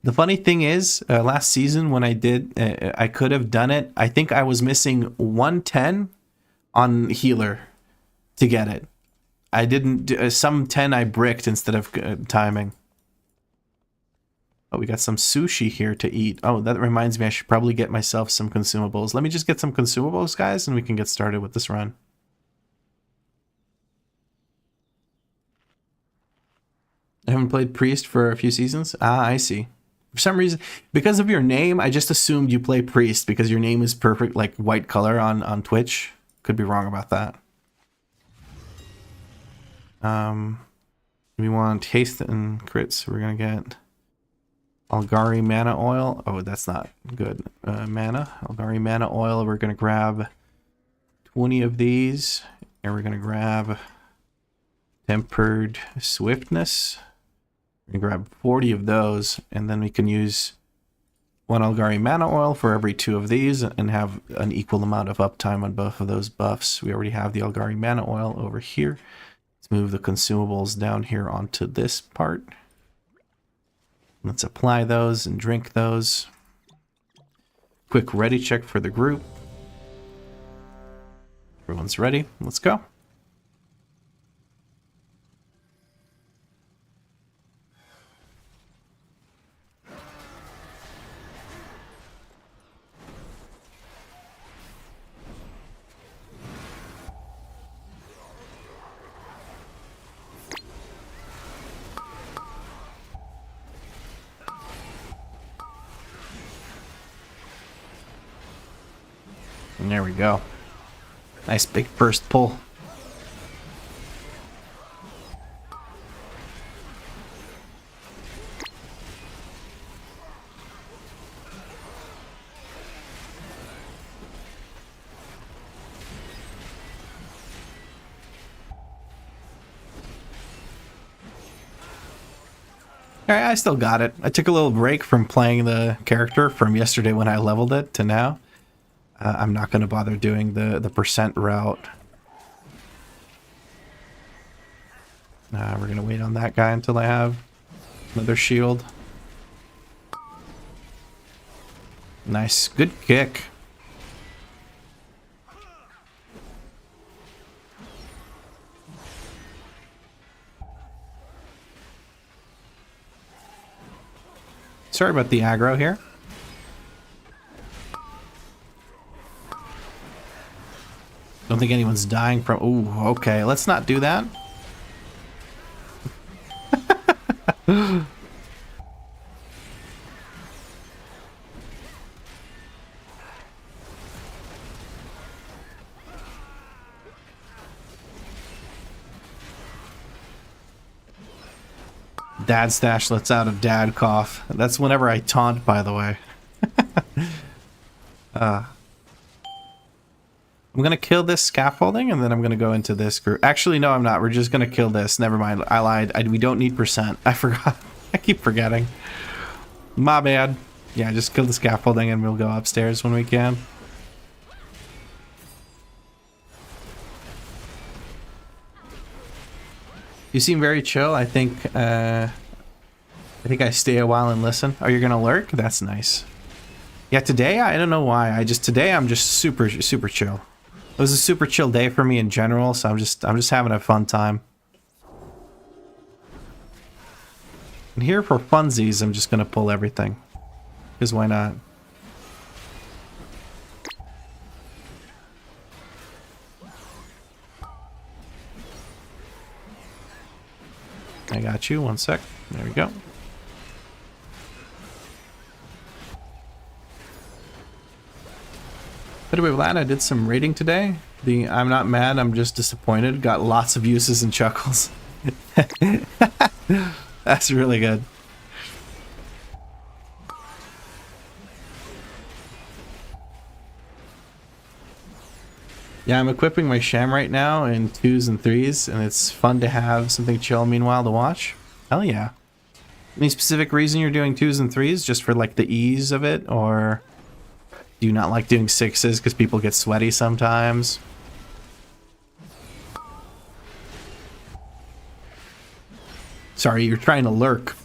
The funny thing is, last season when I did, I could have done it. I think I was missing 110 on healer to get it. I didn't do, some 10 I bricked instead of timing. Oh, we got some sushi here to eat. Oh, that reminds me, I should probably get myself some consumables. Let me just get some consumables, guys, and we can get started with this run. I haven't played Priest for a few seasons. Ah, I see. For some reason, because of your name, I just assumed you play Priest because your name is perfect, like white color on Twitch. Could be wrong about that. We want haste and crits. We're gonna get Algari mana oil. Oh, that's not good. Mana. Algari mana oil. We're gonna grab 20 of these, and we're gonna grab tempered swiftness. We grab 40 of those, and then we can use 1 Algari mana oil for every 2 of these and have an equal amount of uptime on both of those buffs. We already have the Algari mana oil over here. Let's move the consumables down here onto this part. Let's apply those and drink those. Quick ready check for the group. Everyone's ready. Let's go. And there we go. Nice big first pull. Alright, I still got it. I took a little break from playing the character from yesterday when I leveled it to now. I'm not going to bother doing the percent route. We're going to wait on that guy until I have another shield. Nice. Good kick. Sorry about the aggro here. Don't think anyone's dying from... Ooh, okay. Let's not do that. Dad stash lets out a dad cough. That's whenever I taunt, by the way. I'm gonna kill this scaffolding and then I'm gonna go into this group. Actually, no, I'm not. We're just gonna kill this. Never mind. I lied. We don't need percent. I forgot. I keep forgetting. My bad. Yeah, just kill the scaffolding and we'll go upstairs when we can. You seem very chill. I think I stay a while and listen. Oh, you're gonna lurk? That's nice. Yeah, today I don't know why. Today I'm just super chill. It was a super chill day for me in general, so I'm just having a fun time. And here for funsies, I'm just gonna pull everything. Because why not? I got you. 1 sec. There we go. By the way, Vlad, I did some rating today. I'm not mad, I'm just disappointed. Got lots of uses and chuckles. That's really good. Yeah, I'm equipping my sham right now in 2s and 3s, and it's fun to have something chill meanwhile to watch. Hell yeah. Any specific reason you're doing 2s and 3s? Just for like the ease of it, or do you not like doing 6s because people get sweaty sometimes? Sorry, you're trying to lurk.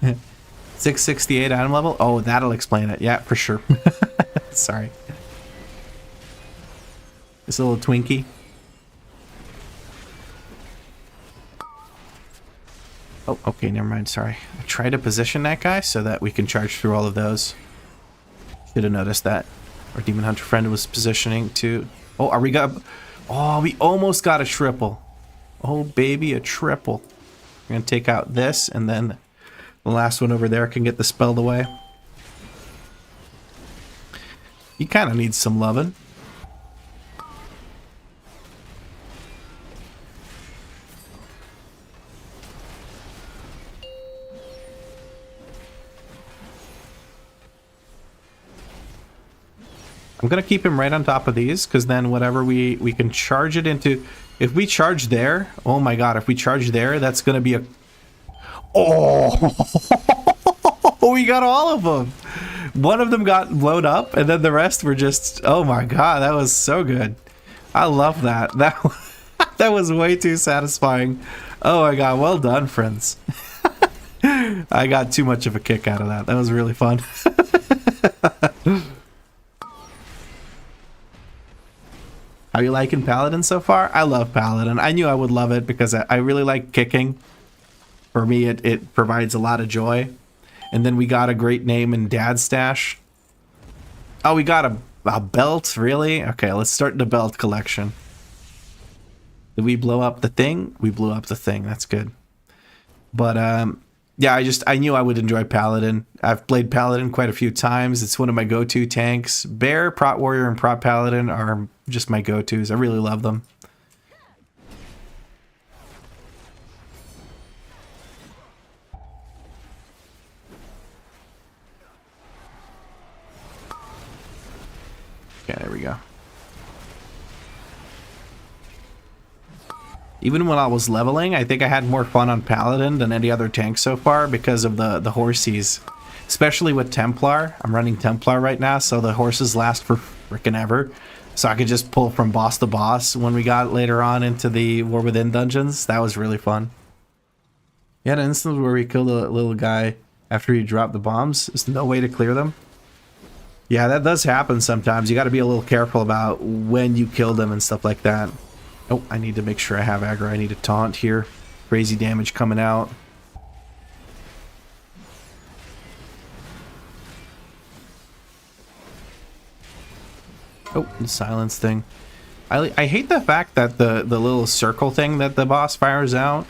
668 item level? Oh, that'll explain it. Yeah, for sure. Sorry. This little Twinkie. Oh, okay, never mind. Sorry. I tried to position that guy so that we can charge through all of those. Should have noticed that. Our Demon Hunter friend was positioning to... Oh, are we got... Oh, we almost got a triple. Oh, baby, a triple. We're going to take out this, and then the last one over there can get the spelled away. He kind of needs some loving. I'm going to keep him right on top of these, because then whatever we can charge it into... If we charge there... Oh my god, if we charge there, that's going to be a... Oh! We got all of them! One of them got blown up, and then the rest were just... Oh my god, that was so good. I love that. That was way too satisfying. Oh my god, well done, friends. I got too much of a kick out of that. That was really fun. How you liking Paladin so far? I love Paladin. I knew I would love it because I really like kicking. For me, it provides a lot of joy. And then we got a great name in Dad Stash. Oh, we got a belt? Really? Okay, let's start the belt collection. Did we blow up the thing? We blew up the thing. That's good. But, yeah, I knew I would enjoy Paladin. I've played Paladin quite a few times. It's one of my go-to tanks. Bear, Prot Warrior, and Prot Paladin are just my go-tos. I really love them. Okay, there we go. Even when I was leveling, I think I had more fun on Paladin than any other tank so far because of the horsies. Especially with Templar. I'm running Templar right now, so the horses last for frickin' ever. So I could just pull from boss to boss when we got later on into the War Within dungeons. That was really fun. You had an instance where we killed a little guy after he dropped the bombs. There's no way to clear them. Yeah, that does happen sometimes. You got to be a little careful about when you kill them and stuff like that. Oh, I need to make sure I have aggro. I need a taunt here. Crazy damage coming out. Oh, the silence thing. I hate the fact that the little circle thing that the boss fires out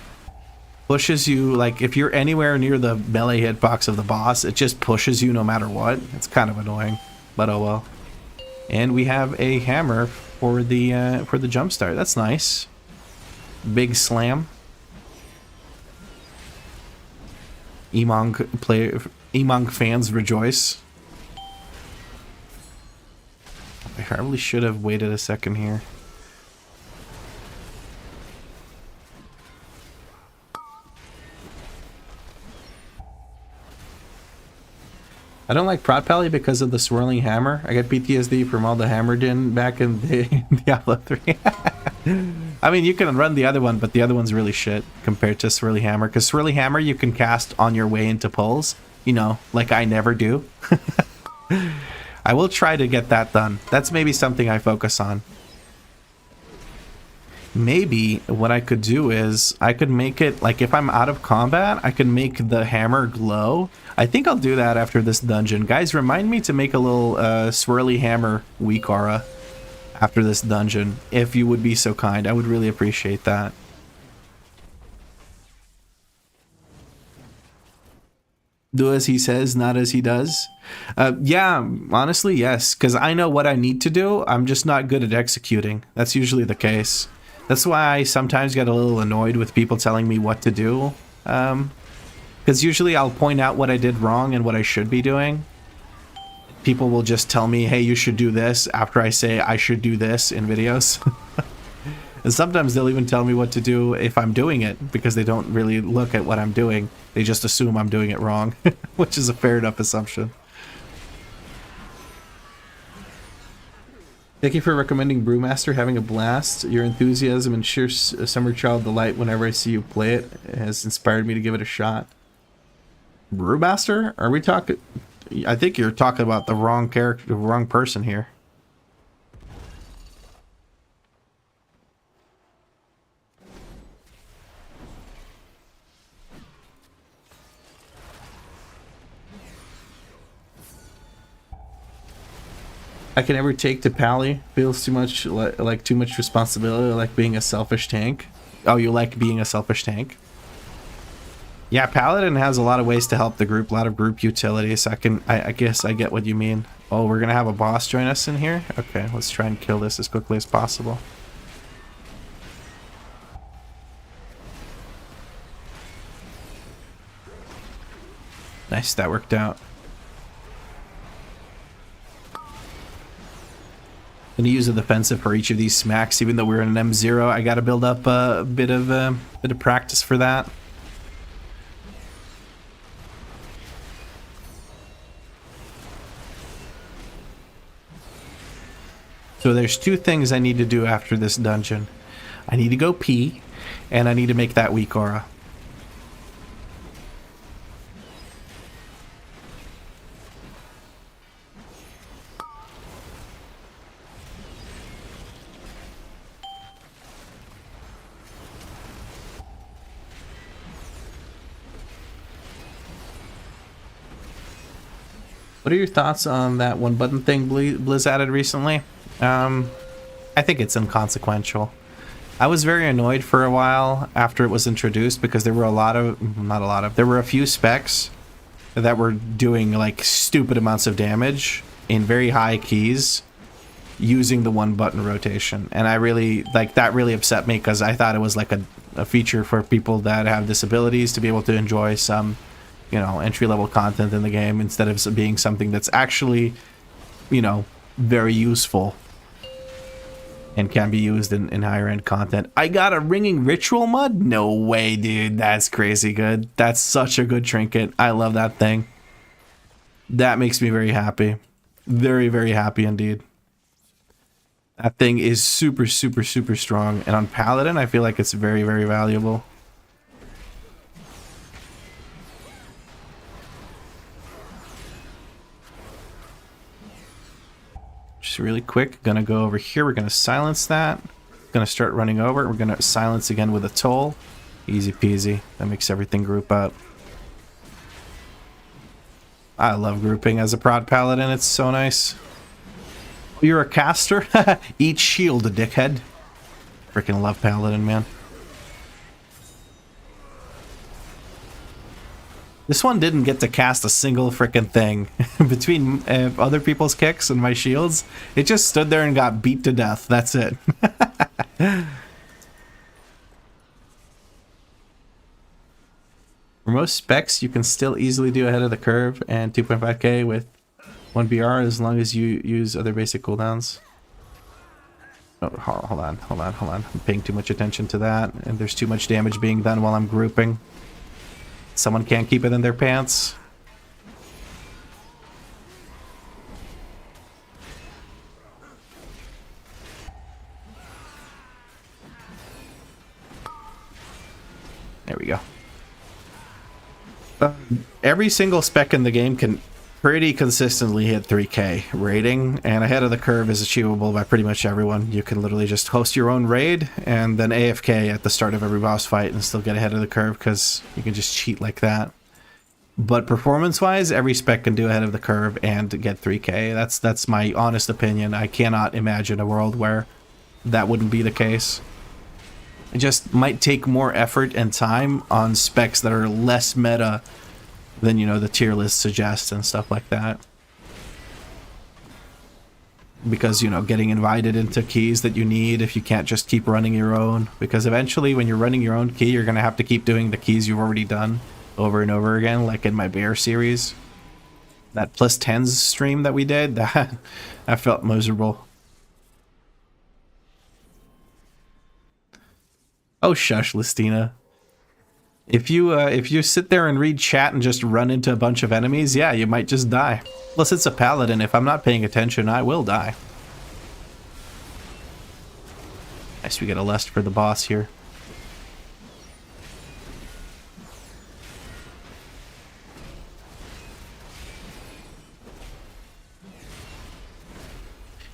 pushes you, like, if you're anywhere near the melee hitbox of the boss, it just pushes you no matter what. It's kind of annoying, but oh well. And we have a hammer for the jump start. That's nice. Big slam. Emong fans rejoice. I probably should have waited a second here. I don't like Prot Pally because of the swirling hammer. I got PTSD from all the hammered in back in the Diablo 3. I mean, you can run the other one, but the other one's really shit compared to Swirly Hammer. Because Swirly Hammer you can cast on your way into pulls. You know, like I never do. I will try to get that done. That's maybe something I focus on. Maybe what I could do is I could make it, like if I'm out of combat, I can make the hammer glow. I think I'll do that after this dungeon. Guys, remind me to make a little swirly hammer WeakAura after this dungeon, if you would be so kind. I would really appreciate that. Do as he says, not as he does. Yeah, honestly, yes, because I know what I need to do. I'm just not good at executing. That's usually the case. That's why I sometimes get a little annoyed with people telling me what to do. Because usually I'll point out what I did wrong and what I should be doing. People will just tell me, hey, you should do this, after I say I should do this in videos. And sometimes they'll even tell me what to do if I'm doing it, because they don't really look at what I'm doing. They just assume I'm doing it wrong, which is a fair enough assumption. Thank you for recommending Brewmaster. Having a blast. Your enthusiasm and sheer summer child delight whenever I see you play it has inspired me to give it a shot. Brewmaster? Are we talking... I think you're talking about the wrong character, the wrong person here. I can never take to Pally. Feels too much like too much responsibility, like being a selfish tank. Oh, you like being a selfish tank? Yeah, Paladin has a lot of ways to help the group, a lot of group utilities. I guess I get what you mean. Oh, we're gonna have a boss join us in here? Okay, let's try and kill this as quickly as possible. Nice, that worked out. Gonna use a defensive for each of these smacks, even though we're in an M0. I gotta build up a bit of practice for that. So there's two things I need to do after this dungeon. I need to go pee, and I need to make that WeakAura. What are your thoughts on that one button thing Blizz added recently? I think it's inconsequential. I was very annoyed for a while after it was introduced because there were there were a few specs that were doing like stupid amounts of damage in very high keys using the one button rotation. And I really, like, that really upset me because I thought it was like a feature for people that have disabilities to be able to enjoy some, you know, entry-level content in the game instead of being something that's actually, you know, very useful. and can be used in higher end content. I got a ringing ritual mud? No way, dude. That's crazy good. That's such a good trinket. I love that thing. That makes me very happy. Very, very happy indeed. That thing is super, super, super strong. And on Paladin, I feel like it's very, very valuable. Just really quick, gonna go over here. We're gonna silence that. Gonna start running over. We're gonna silence again with a toll. Easy peasy. That makes everything group up. I love grouping as a prod paladin. It's so nice. You're a caster? Eat shield, a dickhead. Freaking love paladin, man. This one didn't get to cast a single freaking thing. Between other people's kicks and my shields, it just stood there and got beat to death. That's it. For most specs, you can still easily do ahead of the curve and 2.5k with 1 BR as long as you use other basic cooldowns. Oh, hold on. I'm paying too much attention to that, and there's too much damage being done while I'm grouping. Someone can't keep it in their pants. There we go. Every single spec in the game can pretty consistently hit 3k rating, and ahead of the curve is achievable by pretty much everyone. You can literally just host your own raid and then AFK at the start of every boss fight and still get ahead of the curve because you can just cheat like that. But performance-wise, every spec can do ahead of the curve and get 3k. That's my honest opinion. I cannot imagine a world where that wouldn't be the case. It just might take more effort and time on specs that are less meta than, you know, the tier list suggests and stuff like that. Because, you know, getting invited into keys that you need if you can't just keep running your own. Because eventually when you're running your own key, you're going to have to keep doing the keys you've already done over and over again, like in my Bear series. That plus 10s stream that we did, that I felt miserable. Oh, shush, Listina. If you sit there and read chat and just run into a bunch of enemies, yeah, you might just die. Plus, it's a paladin. If I'm not paying attention, I will die. Nice, we get a lust for the boss here.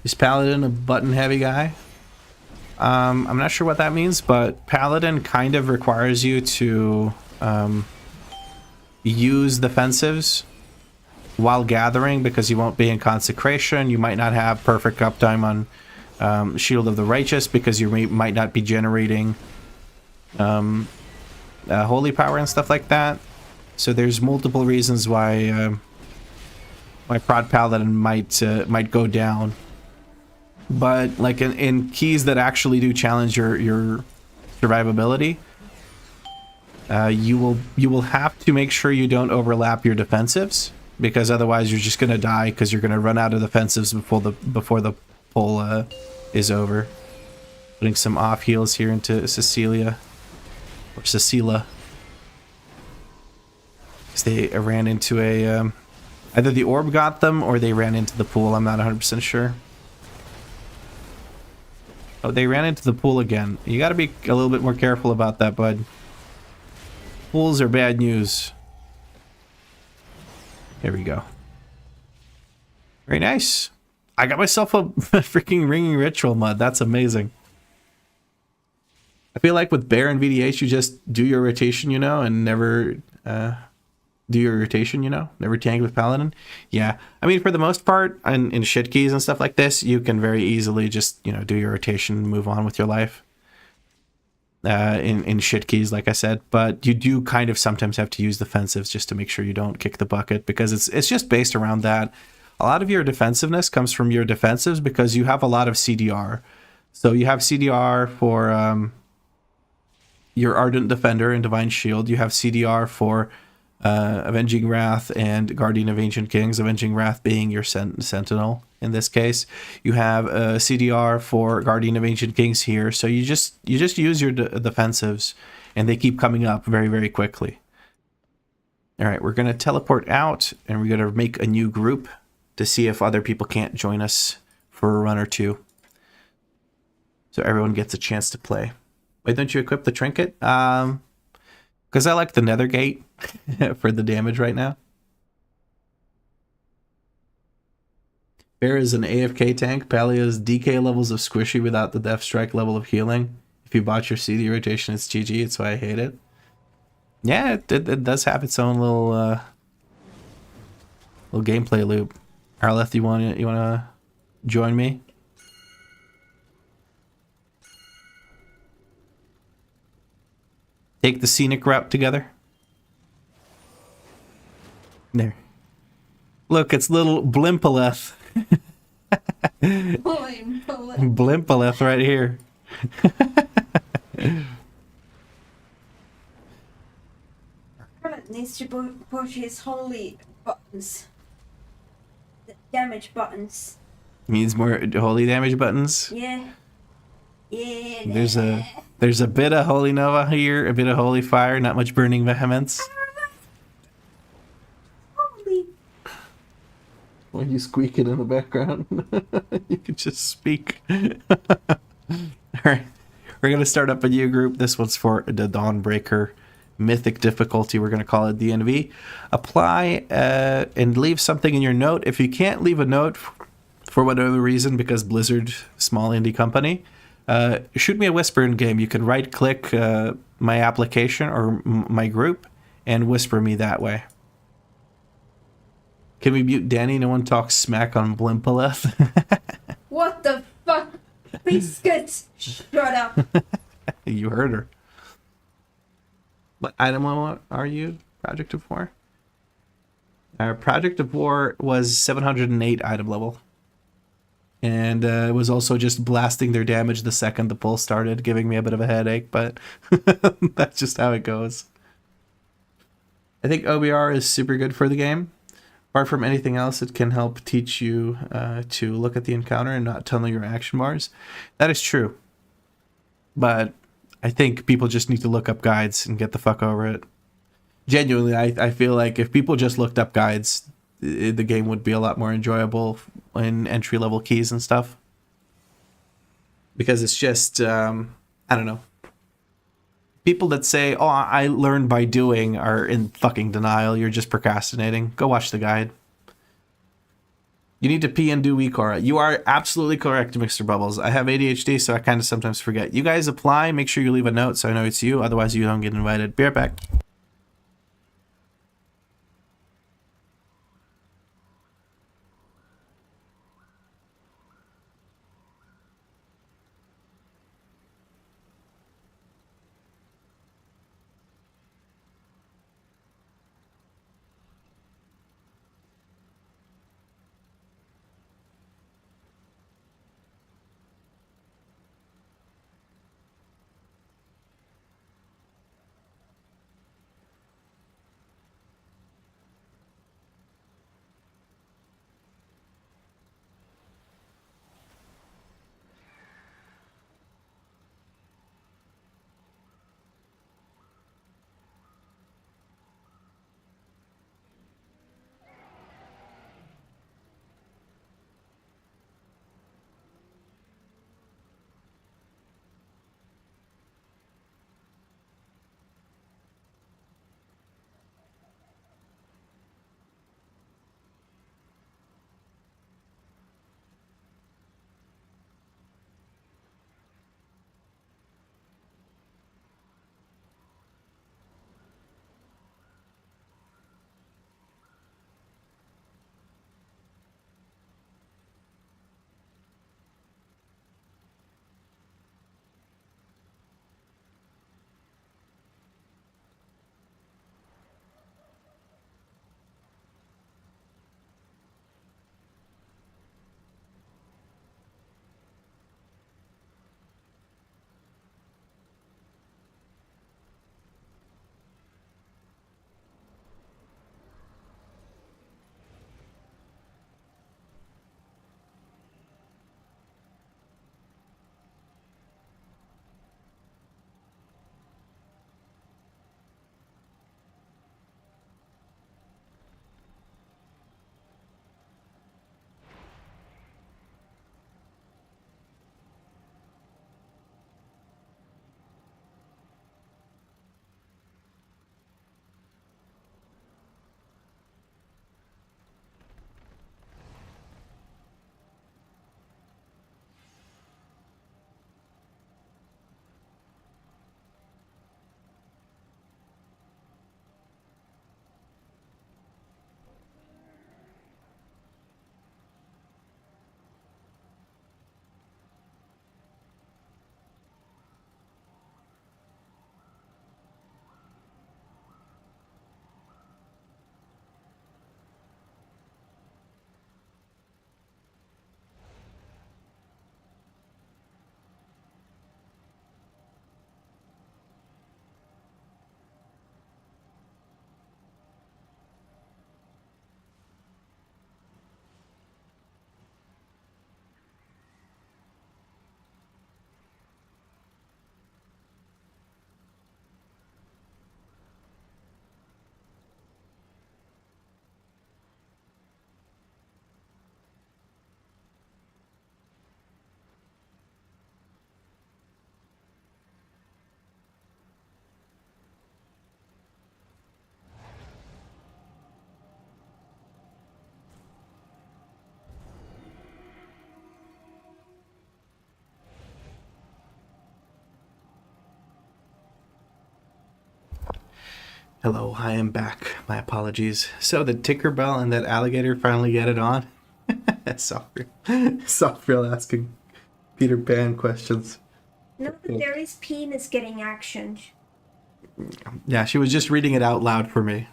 Is Paladin a button-heavy guy? I'm not sure what that means, but Paladin kind of requires you to use defensives while gathering because you won't be in consecration. You might not have perfect uptime on Shield of the Righteous because you might not be generating holy power and stuff like that. So there's multiple reasons why Prot Paladin might go down. But like in keys that actually do challenge your survivability, you will have to make sure you don't overlap your defensives, because otherwise you're just gonna die because you're gonna run out of defensives before the pull is over. Putting some off heals here into Cecilia or Cecilia, because they ran into a either the orb got them or they ran into the pool. I'm not 100% sure. Oh, they ran into the pool again. You gotta be a little bit more careful about that, bud. Pools are bad news. Here we go. Very nice. I got myself a freaking ringing ritual mud. That's amazing. I feel like with Bear and VDH, you just do your rotation, you know, and never do your rotation, you know, never tank with Paladin. Yeah, I mean, for the most part, in shit keys and stuff like this, you can very easily just, you know, do your rotation and move on with your life. In shit keys, like I said, but you do kind of sometimes have to use defensives just to make sure you don't kick the bucket, because it's just based around that. A lot of your defensiveness comes from your defensives because you have a lot of CDR. So you have CDR for your Ardent Defender and Divine Shield. You have CDR for Avenging Wrath and Guardian of Ancient Kings, Avenging Wrath being your Sentinel. in this case. You have a CDR for Guardian of Ancient Kings here, so you just use your defensives, and they keep coming up very, very quickly. All right, we're going to teleport out, and we're going to make a new group to see if other people can't join us for a run or two. So everyone gets a chance to play. Why don't you equip the trinket? Because I like the nether gate for the damage right now. Bear is an AFK tank. Palia's DK levels of squishy without the death strike level of healing. If you bought your CD rotation, it's GG. It's why I hate it. Yeah, it does have its own little gameplay loop. Arleth, you wanna join me? Take the scenic route together. There. Look, it's little Blimpaleth. Blimpaleth right here. Prot needs to push his holy buttons. The damage buttons. Needs more holy damage buttons. Yeah. Yeah. There's a bit of holy nova here, a bit of holy fire, not much burning vehemence. Holy. Why are you squeaking in the background? You could just speak. Alright. We're gonna start up a new group. This one's for the Dawnbreaker mythic difficulty. We're gonna call it DNV. Apply and leave something in your note. If you can't leave a note for whatever reason, because Blizzard, small indie company, shoot me a whisper in game. You can right click my application or my group and whisper me that way. Can we mute Danny? No one talks smack on Blimpaleth. What the fuck? Biscuit! Shut up. You heard her. What item level are you? Project of War? Our Project of War was 708 item level. And it was also just blasting their damage the second the pull started, giving me a bit of a headache, but that's just how it goes. I think OBR is super good for the game. Apart from anything else, it can help teach you to look at the encounter and not tunnel your action bars. That is true. But I think people just need to look up guides and get the fuck over it. Genuinely, I feel like if people just looked up guides, the game would be a lot more enjoyable in entry-level keys and stuff. Because it's just, I don't know. People that say, oh, I learned by doing are in fucking denial. You're just procrastinating. Go watch the guide. You need to pee and do WeakAuras. You are absolutely correct, Mr. Bubbles. I have ADHD, so I kind of sometimes forget. You guys apply. Make sure you leave a note so I know it's you. Otherwise, you don't get invited. Be right back. Hello, I am back. My apologies. So the Tinkerbell and that alligator finally get it on? Softreal asking Peter Pan questions. No, but there is penis getting action. Yeah, she was just reading it out loud for me.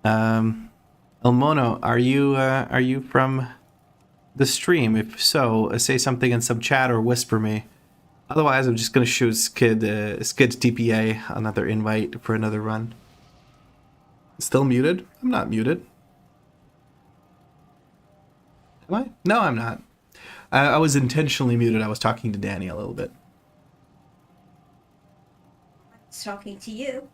El Mono, are you from the stream? If so, say something in some chat or whisper me. Otherwise, I'm just gonna shoot Skid's DPA another invite for another run. Still muted? I'm not muted. Am I? No, I'm not. I was intentionally muted. I was talking to Danny a little bit. I was talking to you.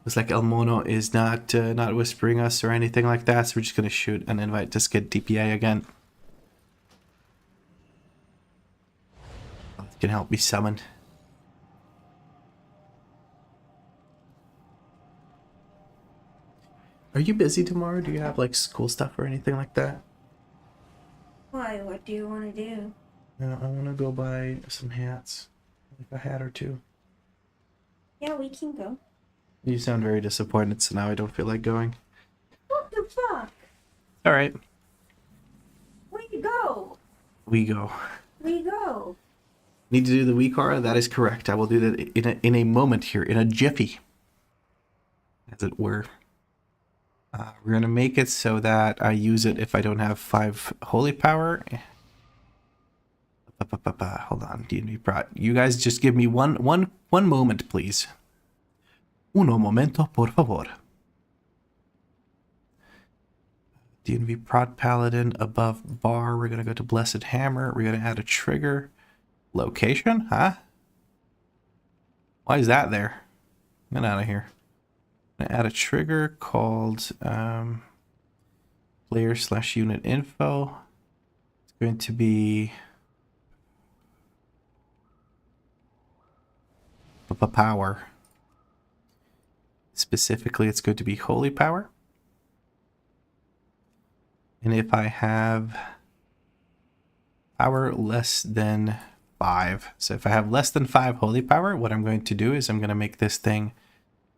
Looks like El Mono is not whispering us or anything like that, so we're just gonna shoot an invite to Skid DPA again. Can help me summon. Are you busy tomorrow? Do you have like school stuff or anything like that? Why? What do you want to do? I want to go buy some hats, like a hat or two. Yeah, we can go. You sound very disappointed, so now I don't feel like going. What the fuck? All right. We go. We go. We go. Need to do the WeakAuras? That is correct. I will do that in a moment here, in a jiffy, as it were. We're gonna make it so that I use it if I don't have 5 holy power. Hold on, DNV Prot. You guys just give me one moment, please. Uno momento, por favor. DNV Prot Paladin above bar. We're gonna go to Blessed Hammer. We're gonna add a trigger. Location? Huh? Why is that there? Get out of here. I'm gonna add a trigger called player/unit info. It's going to be power. Specifically, it's going to be holy power. And if I have power less than 5, so if I have less than 5 holy power, what I'm going to do is I'm going to make this thing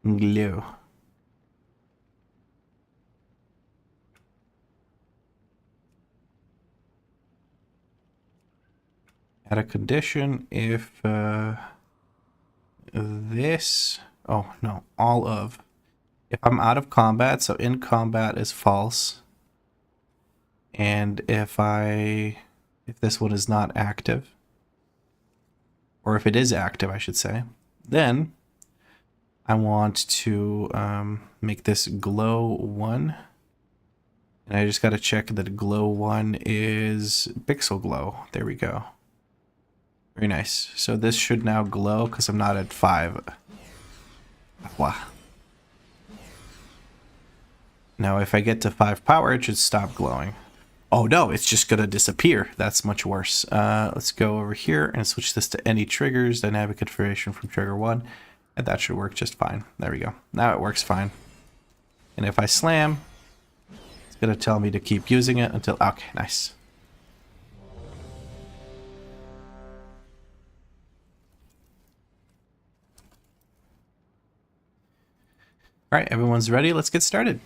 glow. Add a condition if this, oh no, all of, if I'm out of combat, so in combat is false, and if this one is not active, or if it is active I should say, then I want to make this glow 1, and I just got to check that glow 1 is pixel glow. There we go. Very nice. So this should now glow because I'm not at 5. Wow. Now if I get to 5 power, it should stop glowing. Oh no, it's just gonna disappear. That's much worse. Let's go over here and switch this to any triggers, dynamic configuration from trigger 1, and that should work just fine. There we go. Now it works fine. And if I slam, it's gonna tell me to keep using it until, okay, nice. All right, everyone's ready. Let's get started.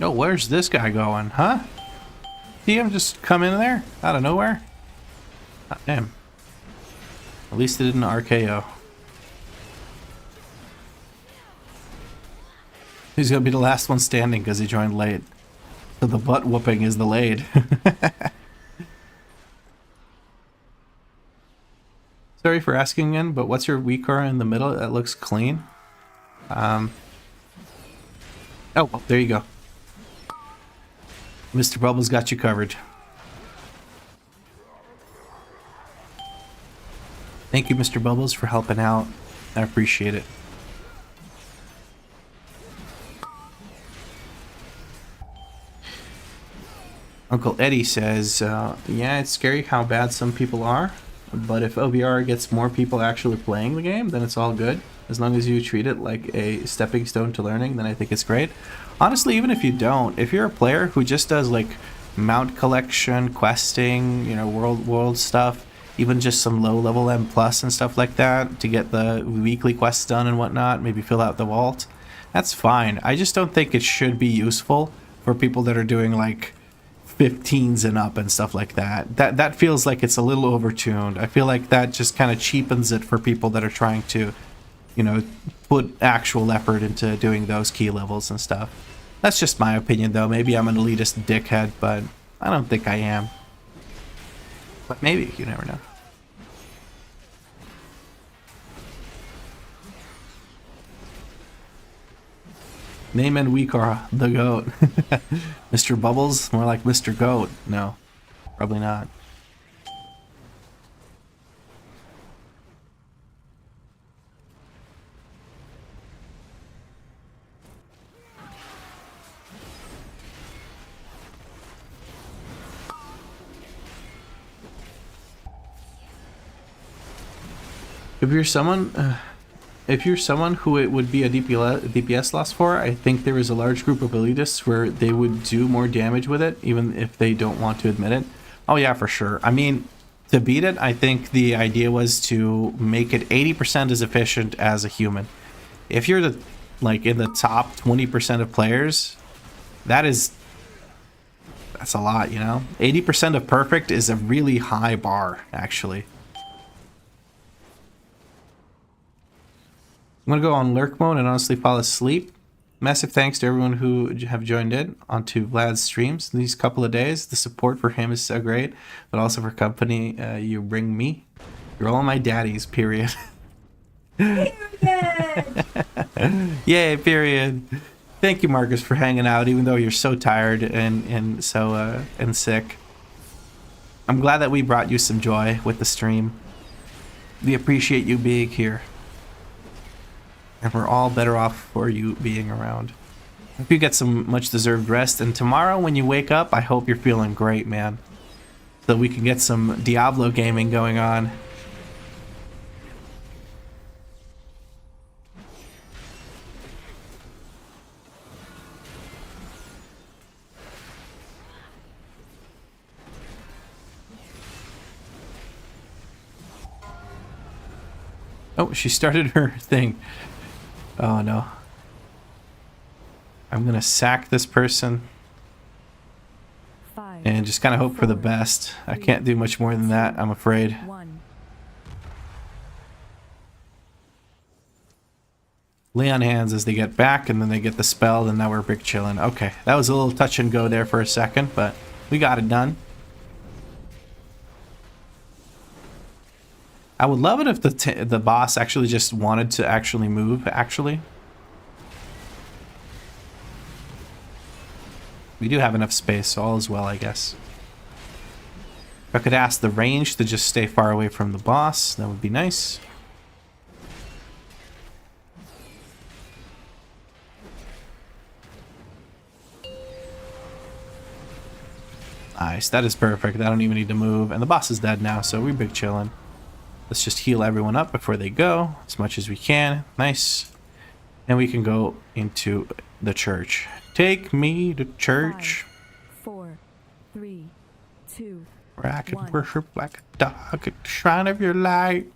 Oh, where's this guy going, huh? See him just come in there out of nowhere? Oh, damn. At least it didn't RKO. He's gonna be the last one standing because he joined late. So the butt whooping is delayed. Sorry for asking again, but what's your WeakAuras in the middle? That looks clean. Oh, well, there you go. Mr. Bubbles got you covered. Thank you, Mr. Bubbles, for helping out. I appreciate it. Uncle Eddie says, yeah, it's scary how bad some people are, but if OBR gets more people actually playing the game, then it's all good. As long as you treat it like a stepping stone to learning, then I think it's great. Honestly, even if you don't, if you're a player who just does like mount collection, questing, you know, world stuff, even just some low-level M+ and stuff like that to get the weekly quests done and whatnot, maybe fill out the vault, that's fine. I just don't think it should be useful for people that are doing like 15s and up and stuff like that. That feels like it's a little overtuned. I feel like that just kind of cheapens it for people that are trying to, you know, put actual effort into doing those key levels and stuff. That's just my opinion, though. Maybe I'm an elitist dickhead, but I don't think I am. But maybe, you never know. Name and WeakAuras, the goat. Mr. Bubbles, more like Mr. Goat. No, probably not. If you're someone who it would be a DPS loss for, I think there is a large group of elitists where they would do more damage with it, even if they don't want to admit it. Oh yeah, for sure. I mean, to beat it, I think the idea was to make it 80% as efficient as a human. If you're the like in the top 20% of players, that's a lot, you know? 80% of perfect is a really high bar, actually. I'm going to go on lurk mode and honestly fall asleep. Massive thanks to everyone who have joined in onto Vlad's streams these couple of days. The support for him is so great, but also for company you bring me. You're all my daddies, period. Period. Yay, period. Thank you, Marcus, for hanging out, even though you're so tired and so and sick. I'm glad that we brought you some joy with the stream. We appreciate you being here. And we're all better off for you being around. Hope you get some much-deserved rest. And tomorrow when you wake up, I hope you're feeling great, man. So we can get some Diablo gaming going on. Oh, she started her thing. Oh no. I'm gonna sack this person and just kind of hope for the best. I can't do much more than that, I'm afraid. Lay on hands as they get back, and then they get the spell, and now we're big chillin'. Okay, that was a little touch and go there for a second, but we got it done. I would love it if the boss actually just wanted to actually move, actually. We do have enough space, so all is well, I guess. If I could ask the range to just stay far away from the boss, that would be nice. Nice, that is perfect. I don't even need to move. And the boss is dead now, so we're big chillin'. Let's just heal everyone up before they go, as much as we can. Nice. And we can go into the church. Take me to church. 5, 4, 3, 2, where I can 1. worship like a dog at the shrine of your light.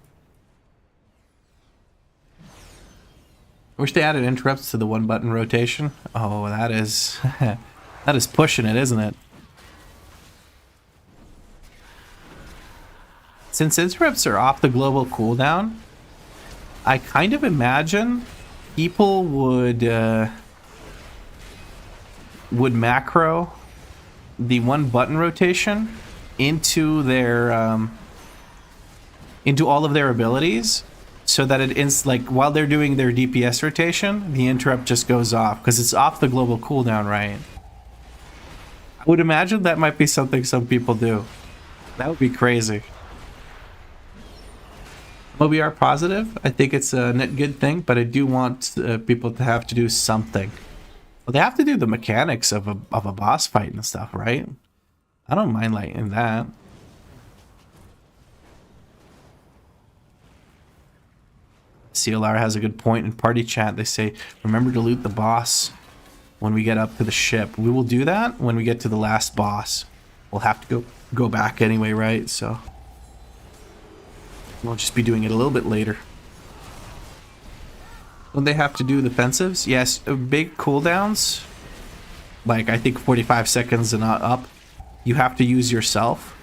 I wish they added interrupts to the one-button rotation. Oh, that is... that is pushing it, isn't it? Since interrupts are off the global cooldown, I kind of imagine people would macro the one-button rotation into their into all of their abilities, so that it's like while they're doing their DPS rotation, the interrupt just goes off because it's off the global cooldown, right? I would imagine that might be something some people do. That would be crazy. OBR positive. I think it's a net good thing, but I do want people to have to do something. Well, they have to do the mechanics of a boss fight and stuff, right? I don't mind lighting that. CLR has a good point in party chat. They say, remember to loot the boss when we get up to the ship. We will do that when we get to the last boss. We'll have to go back anyway, right? So we'll just be doing it a little bit later. Don't they have to do defensives? Yes, big cooldowns. Like, I think 45 seconds and up. You have to use yourself.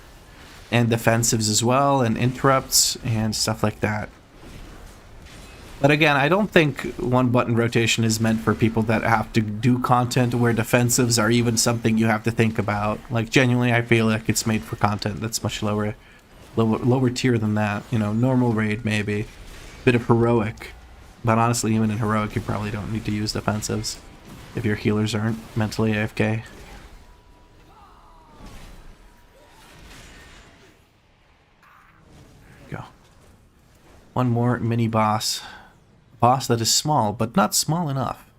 And defensives as well, and interrupts, and stuff like that. But again, I don't think one button rotation is meant for people that have to do content where defensives are even something you have to think about. Like, genuinely, I feel like it's made for content that's much lower tier than that. You know, normal raid maybe, bit of heroic, but honestly, even in heroic, you probably don't need to use defensives if your healers aren't mentally AFK. Go. One more mini boss. Boss that is small, but not small enough.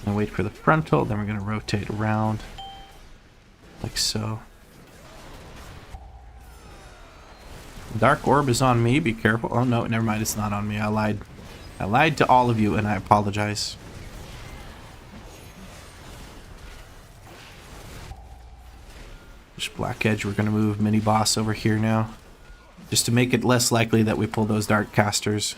Gonna wait for the frontal, then we're gonna rotate around like so. Dark orb is on me, be careful. Oh no, never mind, it's not on me. I lied to all of you and I apologize. Just Black Edge, we're going to move mini boss over here now. Just to make it less likely that we pull those dark casters.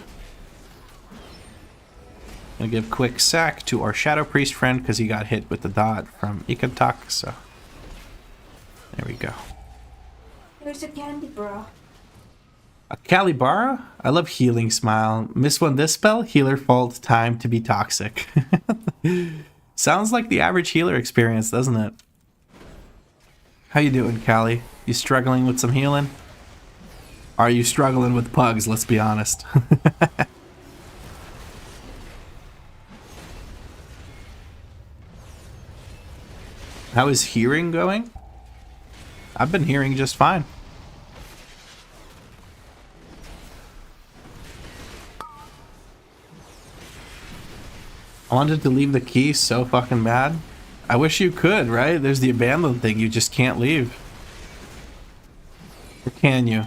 Gonna give quick sack to our Shadow Priest friend because he got hit with the dot from Ikantak, so there we go. There's a candy bra. A Calibara? I love healing smile. Miss one this spell? Healer fault, time to be toxic. Sounds like the average healer experience, doesn't it? How you doing, Callie? You struggling with some healing? Are you struggling with pugs? Let's be honest. How is hearing going? I've been hearing just fine. I wanted to leave the key so fucking bad. I wish you could, right? There's the abandoned thing. You just can't leave. Or can you?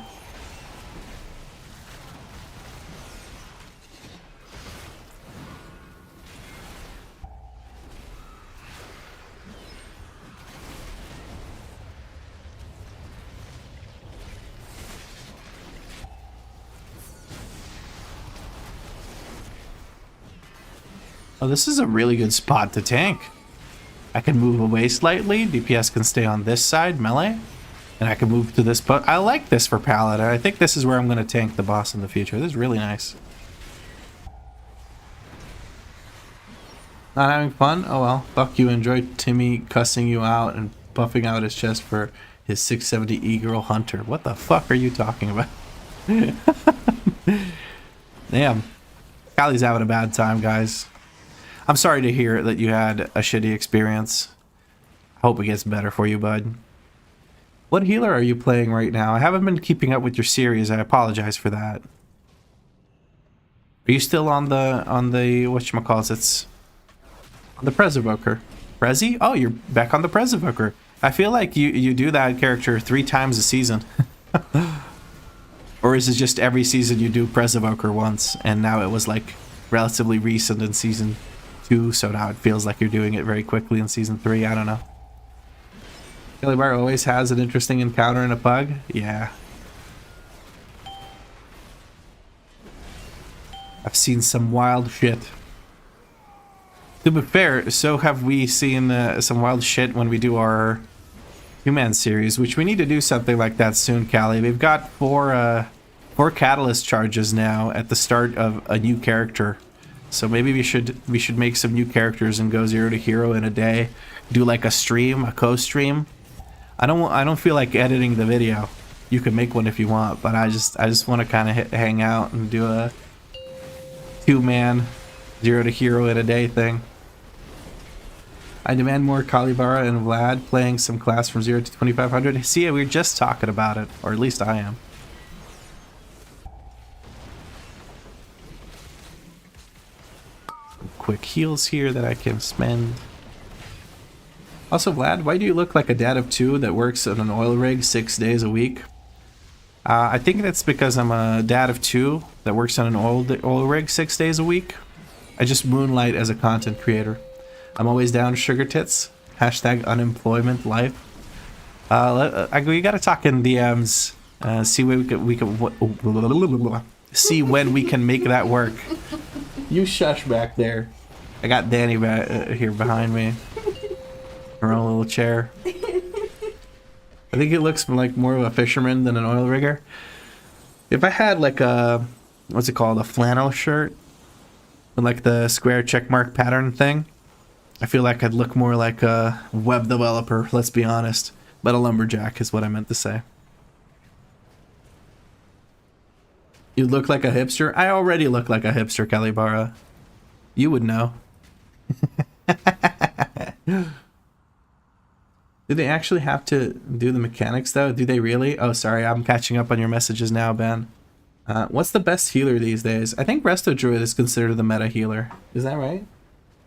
Oh, this is a really good spot to tank. I can move away slightly. DPS can stay on this side, melee. And I can move to this, but I like this for Paladin. I think this is where I'm going to tank the boss in the future. This is really nice. Not having fun? Oh well. Fuck you. Enjoyed Timmy cussing you out and puffing out his chest for his 670 E-Girl Hunter. What the fuck are you talking about? Damn. Callie's having a bad time, guys. I'm sorry to hear that you had a shitty experience. Hope it gets better for you, bud. What healer are you playing right now? I haven't been keeping up with your series. I apologize for that. Are you still on the whatchamacallit? On the Preservoker. Prezi? Oh, you're back on the Preservoker. I feel like you do that character 3 times a season. Or is it just every season you do Preservoker once, and now it was like relatively recent in season 2, so now it feels like you're doing it very quickly in season 3. I don't know. Calibar always has an interesting encounter in a pug. Yeah. I've seen some wild shit. To be fair, so have we seen some wild shit when we do our 2-man series, which we need to do something like that soon, Callie. We've got 4 catalyst charges now at the start of a new character. So maybe we should make some new characters and go 0 to hero in a day. Do like a stream, a co-stream. I don't feel like editing the video. You can make one if you want, but I just want to kind of hang out and do a 2-man 0 to hero in a day thing. I demand more Kalibara and Vlad playing some class from 0 to 2500. See, we were just talking about it, or at least I am. quick heals here that I can spend. Also, Vlad, why do you look like a dad of two that works on an oil rig 6 days a week? I think that's because I'm a dad of two that works on an oil rig 6 days a week. I just moonlight as a content creator. I'm always down sugar tits. Hashtag unemployment life. We gotta talk in DMs. See see when we can make that work. You shush back there. I got Danny back here behind me. Her own little chair. I think it looks like more of a fisherman than an oil rigger. If I had like a, what's it called, a flannel shirt with like the square checkmark pattern thing, I feel like I'd look more like a web developer, let's be honest. But a lumberjack is what I meant to say. You look like a hipster? I already look like a hipster, Calibara. You would know. Do they actually have to do the mechanics though? Do they really? Oh, sorry, I'm catching up on your messages now, Ben. What's the best healer these days? I think Resto Druid is considered the meta healer. Is that right?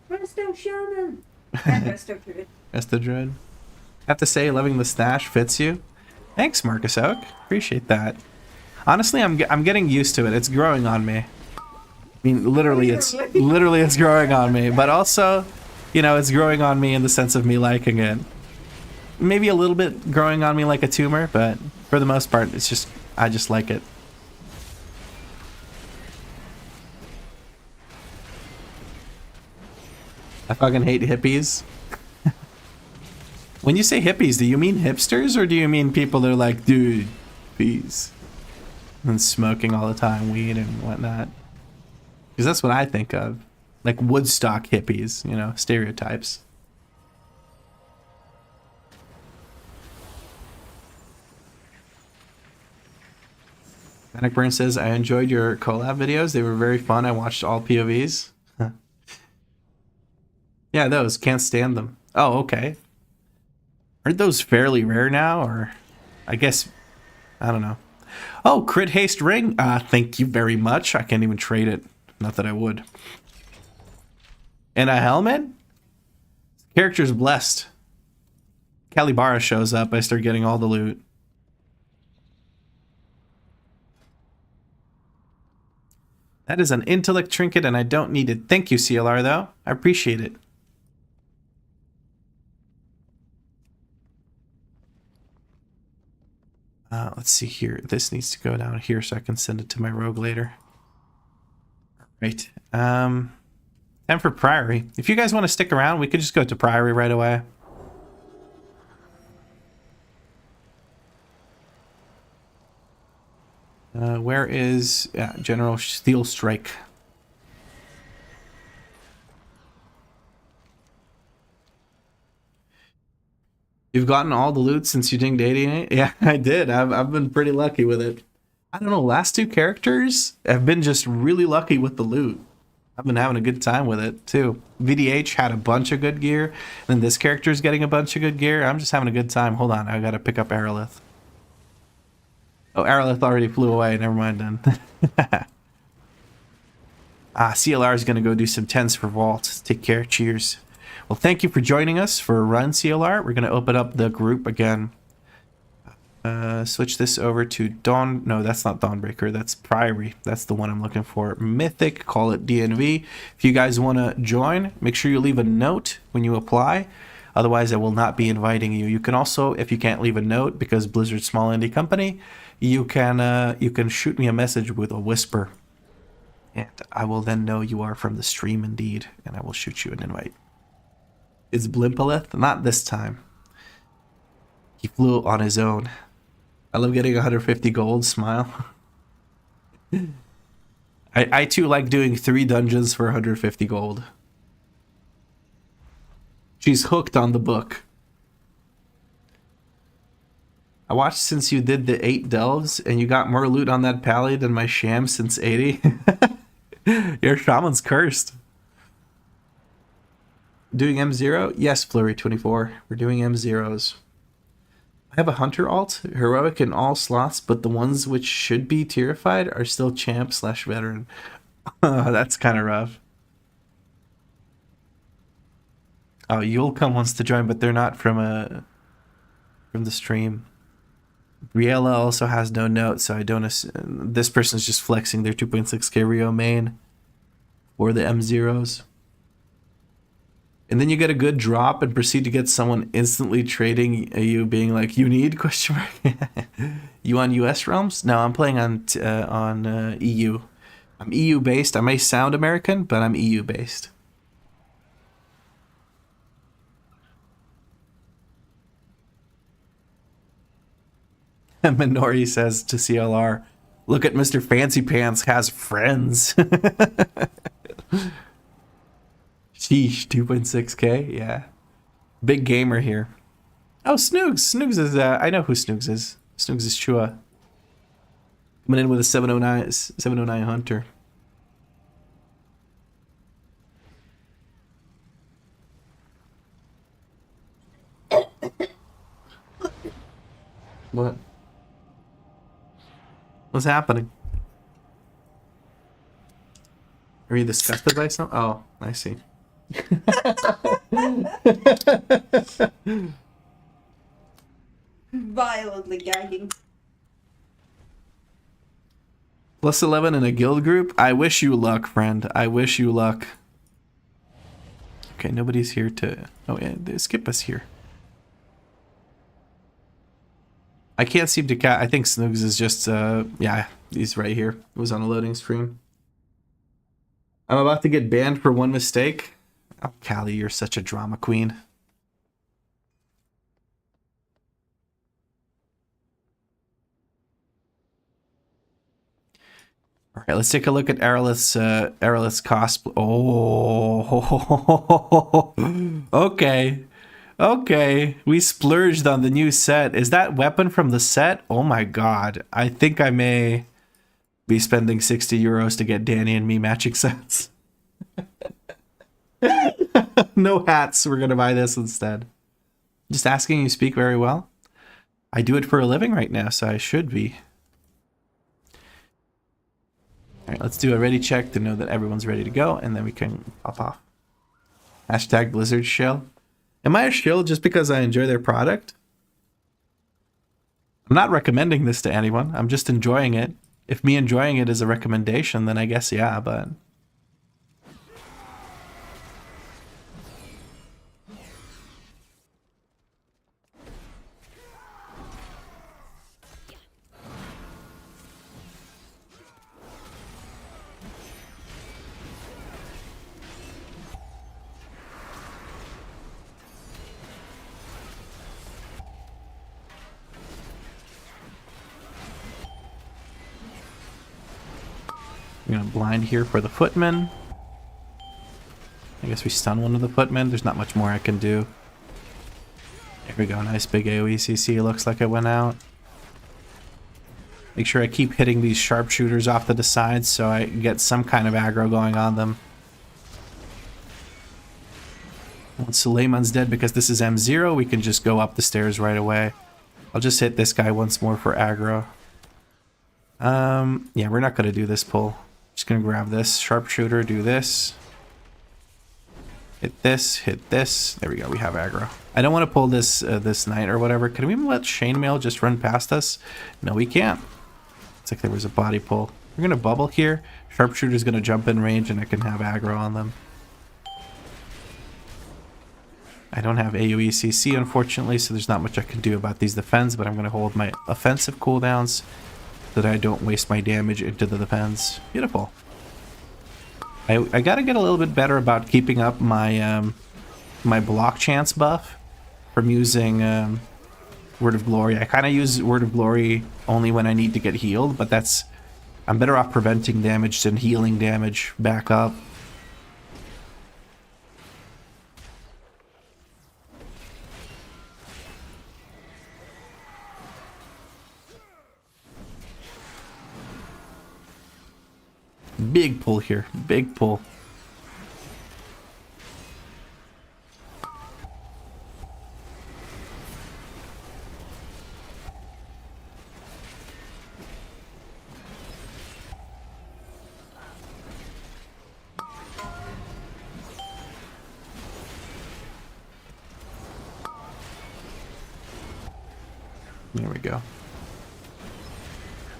Resto Shaman. And Resto Druid. Resto Druid. I have to say, loving the stash fits you. Thanks, Marcus Oak. Appreciate that. Honestly, I'm getting used to it. It's growing on me. I mean, literally, it's growing on me. But also, you know, it's growing on me in the sense of me liking it. Maybe a little bit growing on me like a tumor, but for the most part, it's just, I just like it. I fucking hate hippies. When you say hippies, do you mean hipsters or do you mean people that are like, dude, peace, and smoking all the time, weed and whatnot? Because that's what I think of. Like Woodstock hippies, you know, stereotypes. Manic Burn says, I enjoyed your collab videos. They were very fun. I watched all POVs. Yeah, those. Can't stand them. Oh, okay. Aren't those fairly rare now? Or I guess, I don't know. Oh, Crit Haste Ring. Thank you very much. I can't even trade it. Not that I would. And a helmet? Character's blessed. Calibara shows up. I start getting all the loot. That is an intellect trinket and I don't need it. Thank you, CLR, though. I appreciate it. Let's see here. This needs to go down here so I can send it to my rogue later. Right. And for Priory. If you guys want to stick around, we could just go to Priory right away. Where is General Steel Strike? You've gotten all the loot since you dinged 88? Yeah, I did. I've been pretty lucky with it. I don't know, last two characters have been just really lucky with the loot. I've been having a good time with it, too. VDH had a bunch of good gear, and this character is getting a bunch of good gear. I'm just having a good time. Hold on, I gotta pick up Aerolith. Oh, Aerolith already flew away. Never mind then. CLR is gonna go do some 10s for Vault. Take care. Cheers. Well, thank you for joining us for a run, CLR. We're going to open up the group again. Switch this over to Dawn. No, that's not Dawnbreaker. That's Priory. That's the one I'm looking for. Mythic. Call it DNV. If you guys want to join, make sure you leave a note when you apply. Otherwise, I will not be inviting you. You can also, if you can't leave a note because Blizzard's small indie company, you can shoot me a message with a whisper. And I will then know you are from the stream indeed. And I will shoot you an invite. Is Blimpaleth? Not this time. He flew on his own. I love getting 150 gold. Smile. I too like doing 3 dungeons for 150 gold. She's hooked on the book. I watched since you did the 8 delves and you got more loot on that pally than my sham since 80. Your shaman's cursed. Doing M0? Yes, Flurry24. We're doing M0s. I have a Hunter alt, heroic in all slots, but the ones which should be tierified are still champ/veteran. That's kind of rough. Oh, Yulcom wants to join, but they're not from the stream. Briella also has no note, so I don't assume this person's just flexing their 2.6k Rio main or the M0s. And then you get a good drop and proceed to get someone instantly trading you, being like, "You need?" question mark. You on US realms? No, I'm playing on EU. I'm EU based. I may sound American, but I'm EU based. Minori says to CLR, "Look at Mr. Fancy Pants has friends." Sheesh, 2.6k, yeah. Big gamer here. Oh, Snoogs. Snoogs is, I know who Snoogs is. Snoogs is Chua. Coming in with a 709 Hunter. What? What's happening? Are you disgusted by something? Oh, I see. Violently gagging. Plus 11 in a guild group? I wish you luck, friend. I wish you luck. Okay, nobody's here to... Oh, yeah, they skip us here. I can't seem to I think Snoogs is just, yeah, he's right here. It was on a loading screen. I'm about to get banned for one mistake. Oh, Callie, you're such a drama queen. All right, let's take a look at Aerolith's cosplay. Oh, okay. Okay, we splurged on the new set. Is that weapon from the set? Oh my god. I think I may be spending 60 euros to get Danny and me matching sets. No hats. We're going to buy this instead. Just asking, you speak very well. I do it for a living right now, so I should be. All right, let's do a ready check to know that everyone's ready to go, and then we can pop off. Hashtag Blizzard shill. Am I a shill just because I enjoy their product? I'm not recommending this to anyone. I'm just enjoying it. If me enjoying it is a recommendation, then I guess yeah, but... We're gonna blind here for the footmen. I guess we stun one of the footmen. There's not much more I can do. There we go. Nice big AoE CC. Looks like it went out. Make sure I keep hitting these sharpshooters off to the sides so I get some kind of aggro going on them. Once Suleiman's dead, because this is M0, we can just go up the stairs right away. I'll just hit this guy once more for aggro. Yeah, we're not gonna do this pull. Just gonna grab this sharpshooter, do this. Hit this. There we go, we have aggro. I don't want to pull this this knight or whatever. Can we let chainmail just run past us? No, we can't. It's like there was a body pull. We're gonna bubble here. Sharpshooter's gonna jump in range and I can have aggro on them. I don't have AoE CC, unfortunately, so there's not much I can do about these defense, but I'm gonna hold my offensive cooldowns so that I don't waste my damage into the defense. Beautiful. I gotta get a little bit better about keeping up my my block chance buff from using Word of Glory. I kind of use Word of Glory only when I need to get healed, but I'm better off preventing damage than healing damage back up. Big pull here. Big pull. There we go.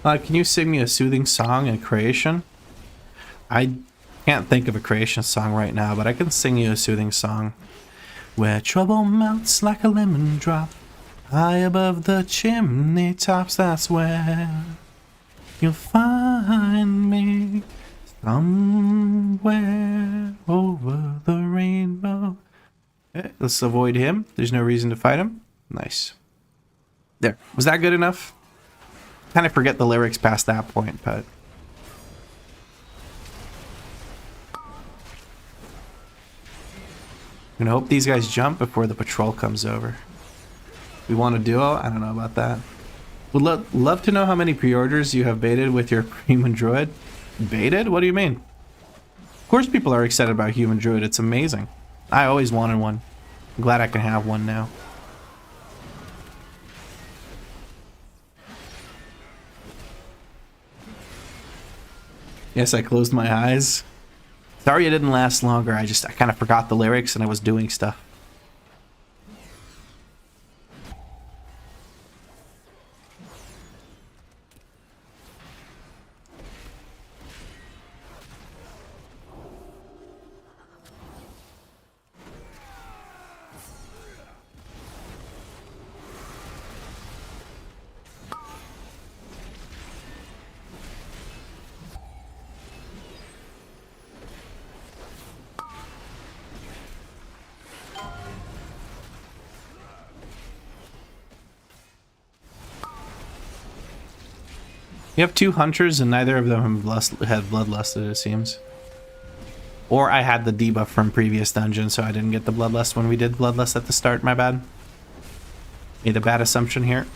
Can you sing me a soothing song in creation? I can't think of a creation song right now, but I can sing you a soothing song. Where trouble melts like a lemon drop, high above the chimney tops, that's where you'll find me. Somewhere over the rainbow. Okay, let's avoid him. There's no reason to fight him. Nice. There. Was that good enough? Kind of forget the lyrics past that point, but... I'm gonna hope these guys jump before the patrol comes over. We want a duo? I don't know about that. Would love to know how many pre-orders you have baited with your human druid. Baited? What do you mean? Of course people are excited about human druid. It's amazing. I always wanted one. I'm glad I can have one now. Yes, I closed my eyes. Sorry it didn't last longer. I kind of forgot the lyrics and I was doing stuff. You have two hunters and neither of them had bloodlusted, it seems. Or I had the debuff from previous dungeon, so I didn't get the bloodlust when we did bloodlust at the start, my bad. Made a bad assumption here.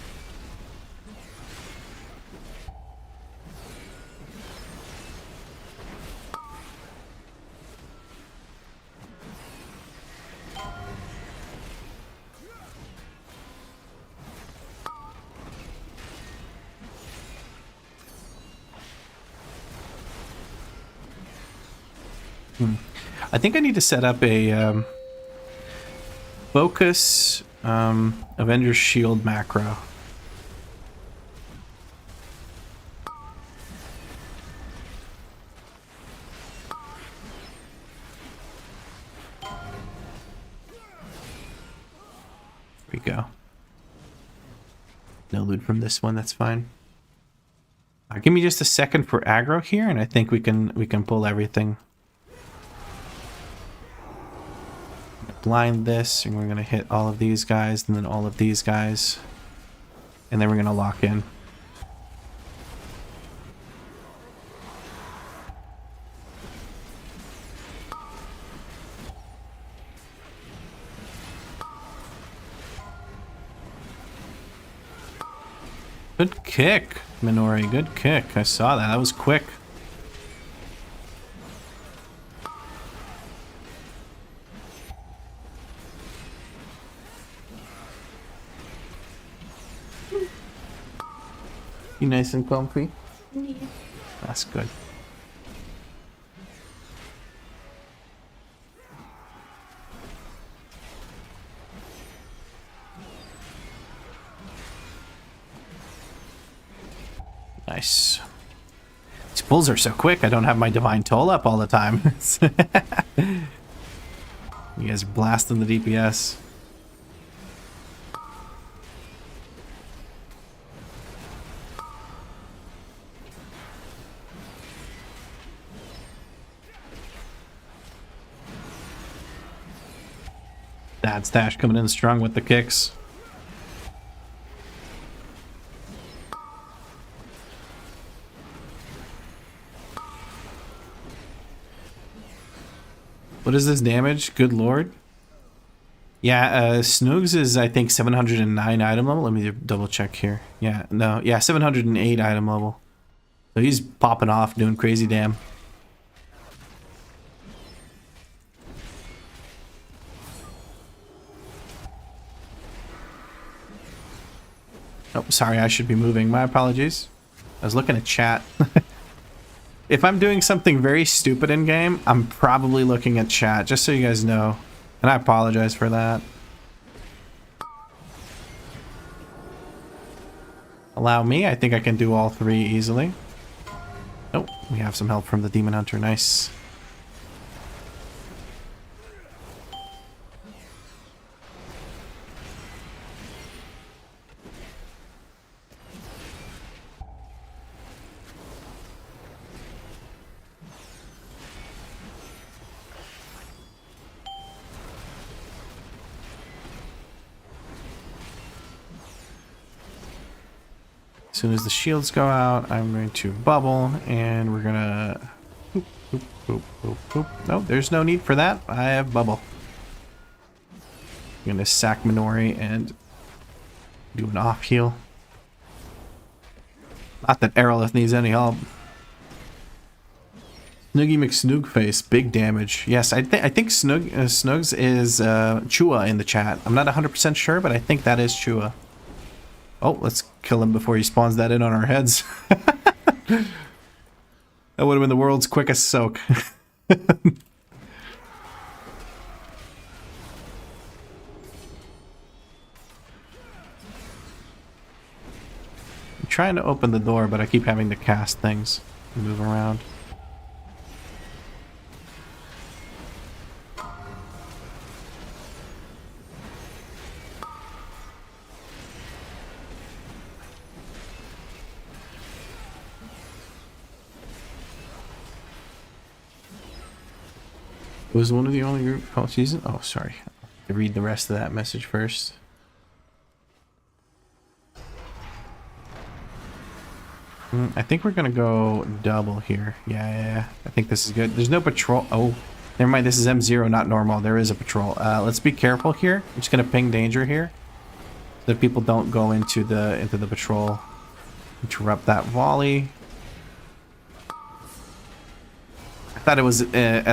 I think I need to set up a focus Avengers Shield macro. There we go. No loot from this one, that's fine. Give me just a second for aggro here, and I think we can pull everything. Blind this, and we're gonna hit all of these guys, and then all of these guys, and then we're gonna lock in. Good kick, Minori. Good kick. I saw that. That was quick. You nice and comfy? Yeah. That's good. Nice. These pulls are so quick, I don't have my Divine Toll up all the time. You guys are blasting the DPS. Dad Stash coming in strong with the kicks. What is this damage? Good lord. Yeah, Snoogs is, I think, 709 item level. Let me double check here. Yeah, no, yeah, 708 item level. So he's popping off, doing crazy damn. Oh, sorry, I should be moving. My apologies. I was looking at chat. If I'm doing something very stupid in game, I'm probably looking at chat, just so you guys know. And I apologize for that. Allow me. I think I can do all three easily. Oh, we have some help from the Demon Hunter. Nice. As soon as the shields go out, I'm going to bubble, and we're gonna... Boop, boop, boop, boop, boop. No, there's no need for that. I have bubble. I'm gonna sack Minori and do an off heal. Not that Aerolith needs any help. Snoogie McSnoogface, big damage. Yes, I think Snoogs is Chua in the chat. I'm not 100% sure, but I think that is Chua. Oh, let's kill him before he spawns that in on our heads. That would have been the world's quickest soak. I'm trying to open the door, but I keep having to cast things and move around. It was one of the only group called season. Oh, sorry. To read the rest of that message first. I think we're gonna go double here. Yeah. I think this is good. There's no patrol. Oh, never mind. This is M0, not normal. There is a patrol. Let's be careful here. I'm just gonna ping danger here, so that people don't go into the patrol. Interrupt that volley. I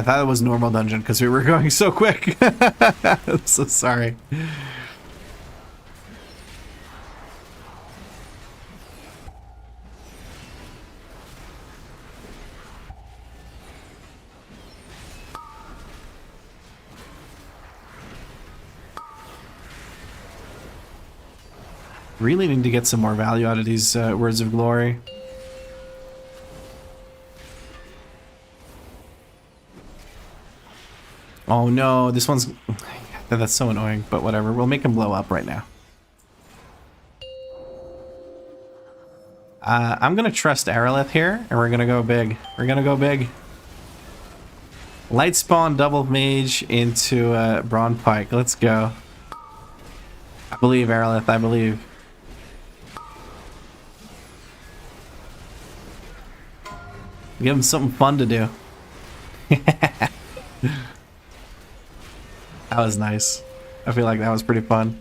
thought it was normal dungeon because we were going so quick. I'm so sorry. Really need to get some more value out of these words of glory. Oh no, this one's... That's so annoying, but whatever. We'll make him blow up right now. I'm gonna trust Aerolith here, and we're gonna go big. We're gonna go big. Light spawn double mage into Brawn Pike. Let's go. I believe, Aerolith, I believe. Give him something fun to do. That was nice. I feel like that was pretty fun.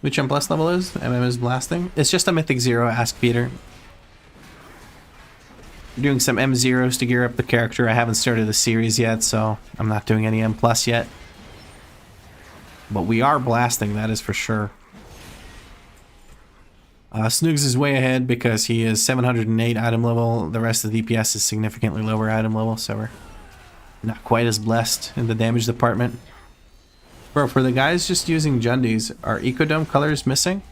Which blast level is? MM is blasting. It's just a Mythic 0, ask Peter. I'm doing some M0s to gear up the character. I haven't started the series yet, so I'm not doing any M+ yet. But we are blasting, that is for sure. Snoogs is way ahead because he is 708 item level. The rest of the DPS is significantly lower item level, so we're not quite as blessed in the damage department. Bro, for the guys just using Jundies, are Ecodome colors missing?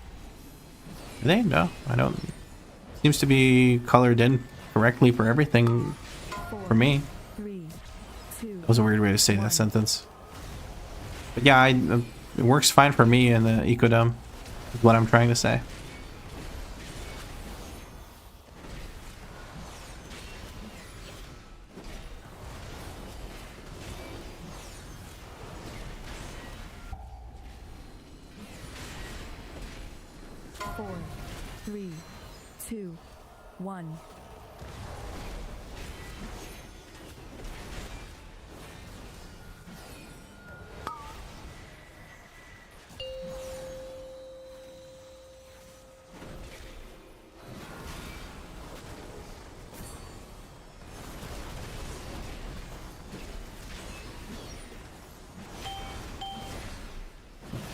Are they? No, I don't. Seems to be colored in correctly for everything for me. 3, 2, That was a weird way to say that sentence. But yeah, it works fine for me in the Ecodome, is what I'm trying to say. Four, 3, 2, 1.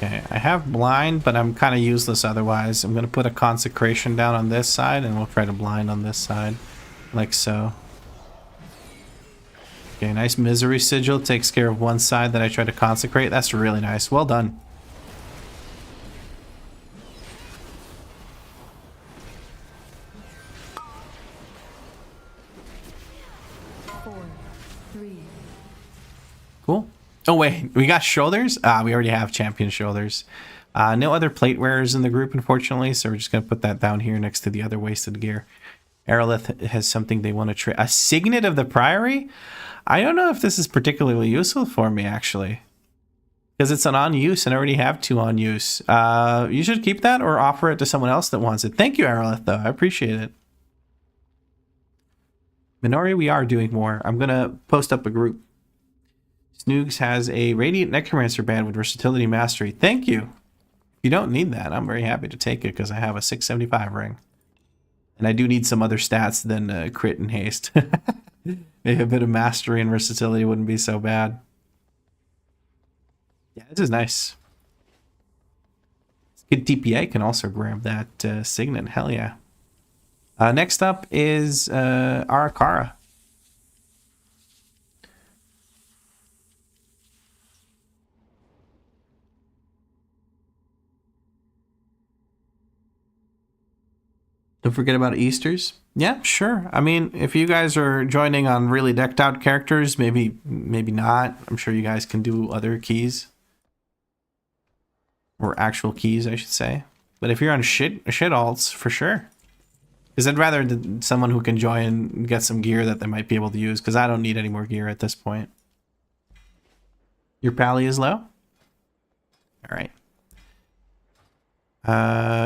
Okay, I have blind, but I'm kind of useless otherwise. I'm going to put a consecration down on this side, and we'll try to blind on this side, like so. Okay, nice misery sigil takes care of one side that I tried to consecrate. That's really nice. Well done. Cool. Oh wait, we got shoulders? We already have champion shoulders. No other plate wearers in the group, unfortunately, so we're just going to put that down here next to the other wasted gear. Aerolith has something they want to trade. A signet of the Priory? I don't know if this is particularly useful for me, actually. Because it's an on-use, and I already have 2 on-use. You should keep that or offer it to someone else that wants it. Thank you, Aerolith, though. I appreciate it. Minori, we are doing more. I'm going to post up a group. Snoogs has a Radiant Necromancer band with Versatility Mastery. Thank you. If you don't need that, I'm very happy to take it because I have a 675 ring. And I do need some other stats than crit and haste. Maybe a bit of mastery and versatility wouldn't be so bad. Yeah, this is nice. Good DPA can also grab that signet. Hell yeah. Next up is Arakara. Don't forget about Easters. Yeah, sure. I mean, if you guys are joining on really decked out characters, maybe not. I'm sure you guys can do other keys. Or actual keys, I should say. But if you're on shit alts, for sure. Because I'd rather someone who can join and get some gear that they might be able to use, because I don't need any more gear at this point. Your pally is low? Alright.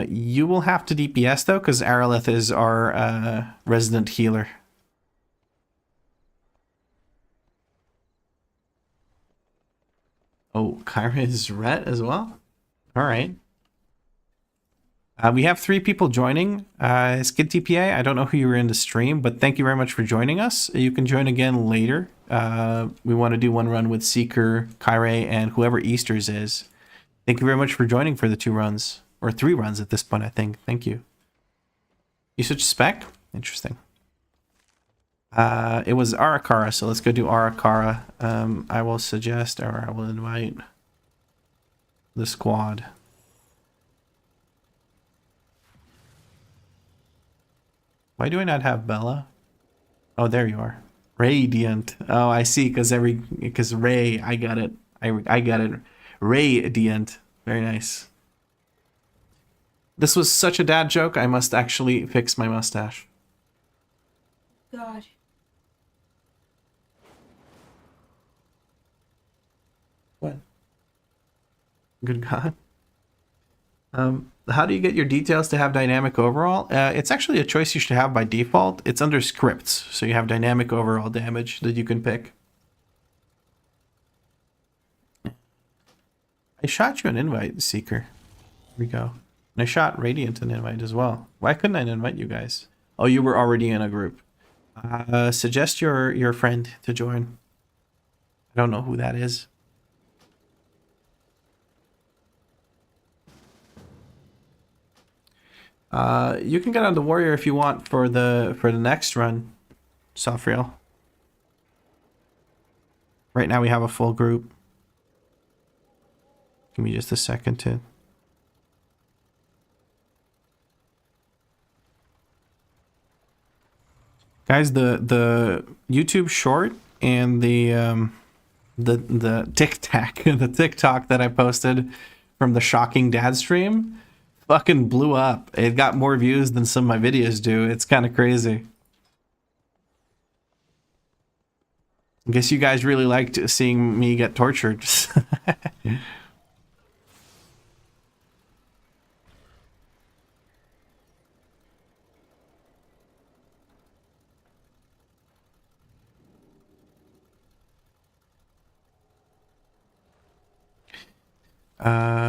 You will have to DPS though, because Aerolith is our resident healer. Oh, Kyra is ret as well? Alright. We have 3 people joining. Skid TPA, I don't know who you were in the stream, but thank you very much for joining us. You can join again later. We want to do one run with Seeker, Kyra, and whoever Easters is. Thank you very much for joining for the 2 runs. Or 3 runs at this point, I think. Thank you. You switch spec? Interesting. It was Arakara, so let's go do Arakara. I will suggest, or I will invite the squad. Why do I not have Bella? Oh, there you are. Radiant. Oh, I see, because Ray, I got it. I got it. Radiant. Very nice. This was such a dad joke, I must actually fix my mustache. God. What? Good God. How do you get your details to have dynamic overall? It's actually a choice you should have by default. It's under scripts, so you have dynamic overall damage that you can pick. I shot you an invite, Seeker. Here we go. And I shot Radiant an invite as well. Why couldn't I invite you guys? Oh, you were already in a group. Suggest your friend to join. I don't know who that is. You can get on the warrior if you want for the next run, Sofriel. Right now we have a full group. Give me just a second to. Guys, the YouTube short and the TikTok that I posted from the Shocking Dad stream fucking blew up. It got more views than some of my videos do. It's kind of crazy. I guess you guys really liked seeing me get tortured.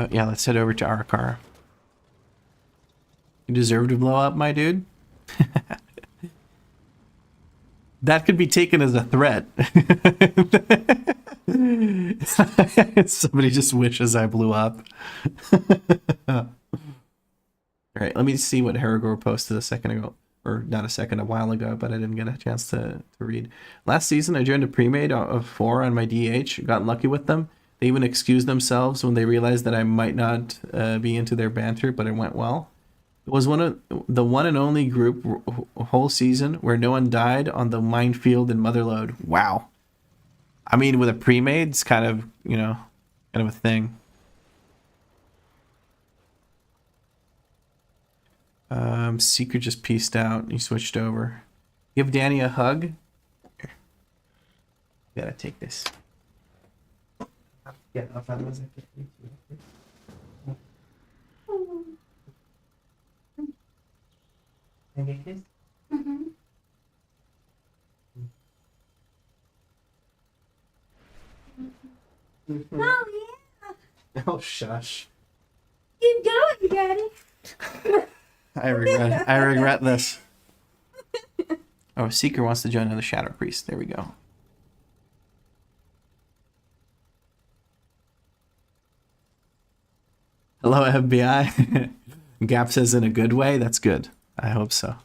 Yeah, let's head over to Arakara. You deserve to blow up, my dude. That could be taken as a threat. Somebody just wishes I blew up. All right, let me see what Harrogor posted a second ago. Or not a second, a while ago, but I didn't get a chance to read. Last season, I joined a pre-made of 4 on my DH. Got lucky with them. They even excused themselves when they realized that I might not be into their banter, but it went well. It was one and only group whole season where no one died on the minefield in Motherlode. Wow. I mean, with a pre-made, it's kind of, kind of a thing. Seeker just pieced out. He switched over. Give Danny a hug. Here. Gotta take this. Yeah, I'll find one second. Can I get this? Mm-hmm. Oh yeah. Oh shush. Keep going, Daddy. I regret this. Oh, Seeker wants to join another Shadow Priest. There we go. Hello, FBI. Gap says in a good way. That's good. I hope so.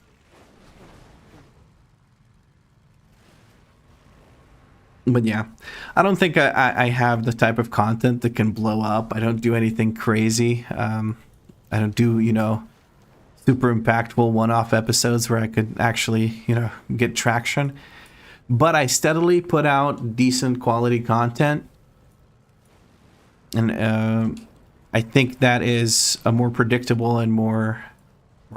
But yeah, I don't think I have the type of content that can blow up. I don't do anything crazy. I don't do, super impactful one-off episodes where I could actually, get traction. But I steadily put out decent quality content. And I think that is a more predictable and more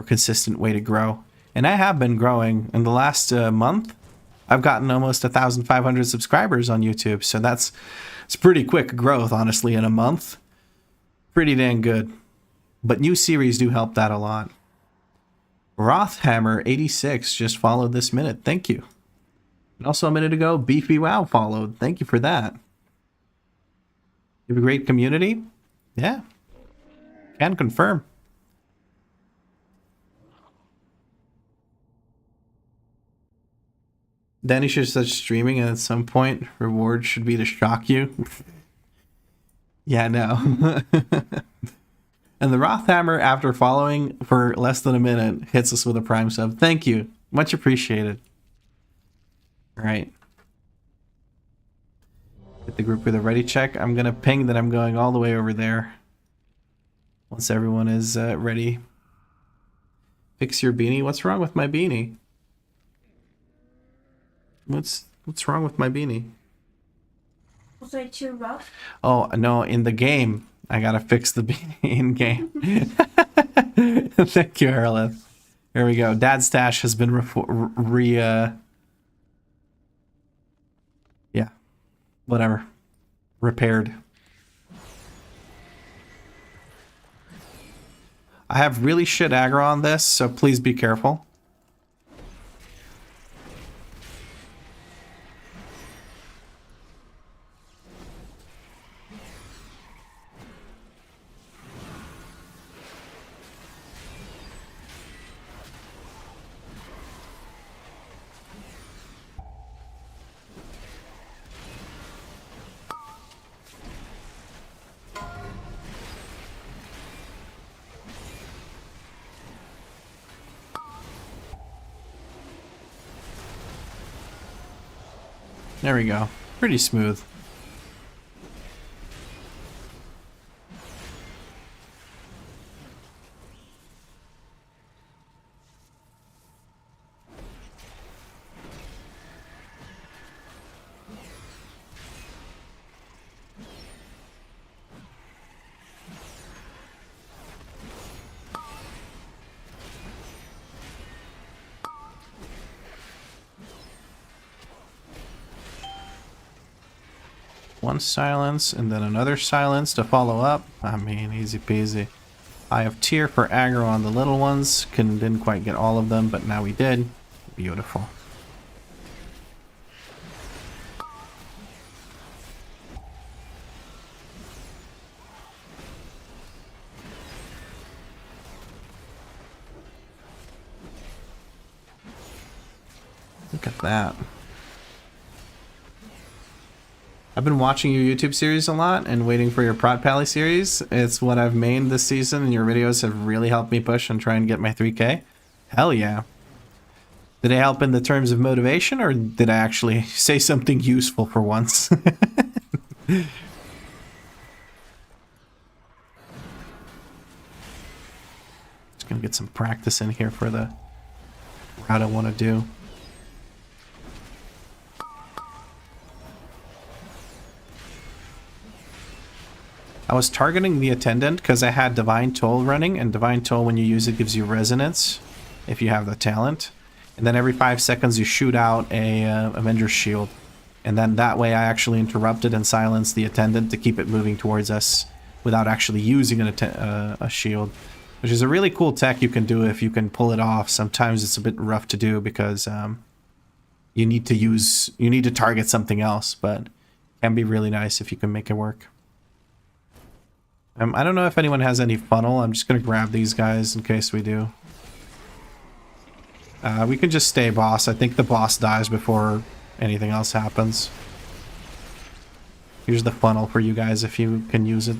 consistent way to grow. And I have been growing. In the last month, I've gotten almost 1,500 subscribers on YouTube. So it's pretty quick growth, honestly, in a month. Pretty dang good. But new series do help that a lot. Rothhammer86 just followed this minute. Thank you. And also a minute ago, Beefy Wow followed. Thank you for that. You have a great community? Yeah. Can confirm. Danny should start streaming, and at some point, reward should be to shock you. Yeah, no. And the Rothhammer, after following for less than a minute, hits us with a Prime sub. Thank you. Much appreciated. All right. Get the group with a ready check. I'm going to ping that I'm going all the way over there. Once everyone is ready. Fix your beanie. What's wrong with my beanie? What's wrong with my beanie? Was I too rough? Oh, no, in the game. I gotta fix the beanie in game. Thank you, Harleth. Here we go. Dad's stash has been yeah. Whatever. Repaired. I have really shit aggro on this, so please be careful. There we go. Pretty smooth. One silence and then another silence to follow up. I mean, easy peasy. I have tier for aggro on the little ones. Didn't quite get all of them, but now we did. Beautiful. Look at that. I've been watching your YouTube series a lot and waiting for your Prot Pally series. It's what I've mained this season, and your videos have really helped me push and try and get my 3K. Hell yeah. Did it help in the terms of motivation, or did I actually say something useful for once? Just gonna get some practice in here for the route I want to do. I was targeting the attendant because I had Divine Toll running, and Divine Toll, when you use it, gives you resonance if you have the talent. And then every 5 seconds you shoot out a Avenger's Shield. And then that way I actually interrupted and silenced the attendant to keep it moving towards us without actually using a shield. Which is a really cool tech you can do if you can pull it off. Sometimes it's a bit rough to do because you need to target something else, but it can be really nice if you can make it work. I don't know if anyone has any funnel. I'm just going to grab these guys in case we do. We can just stay boss. I think the boss dies before anything else happens. Here's the funnel for you guys if you can use it.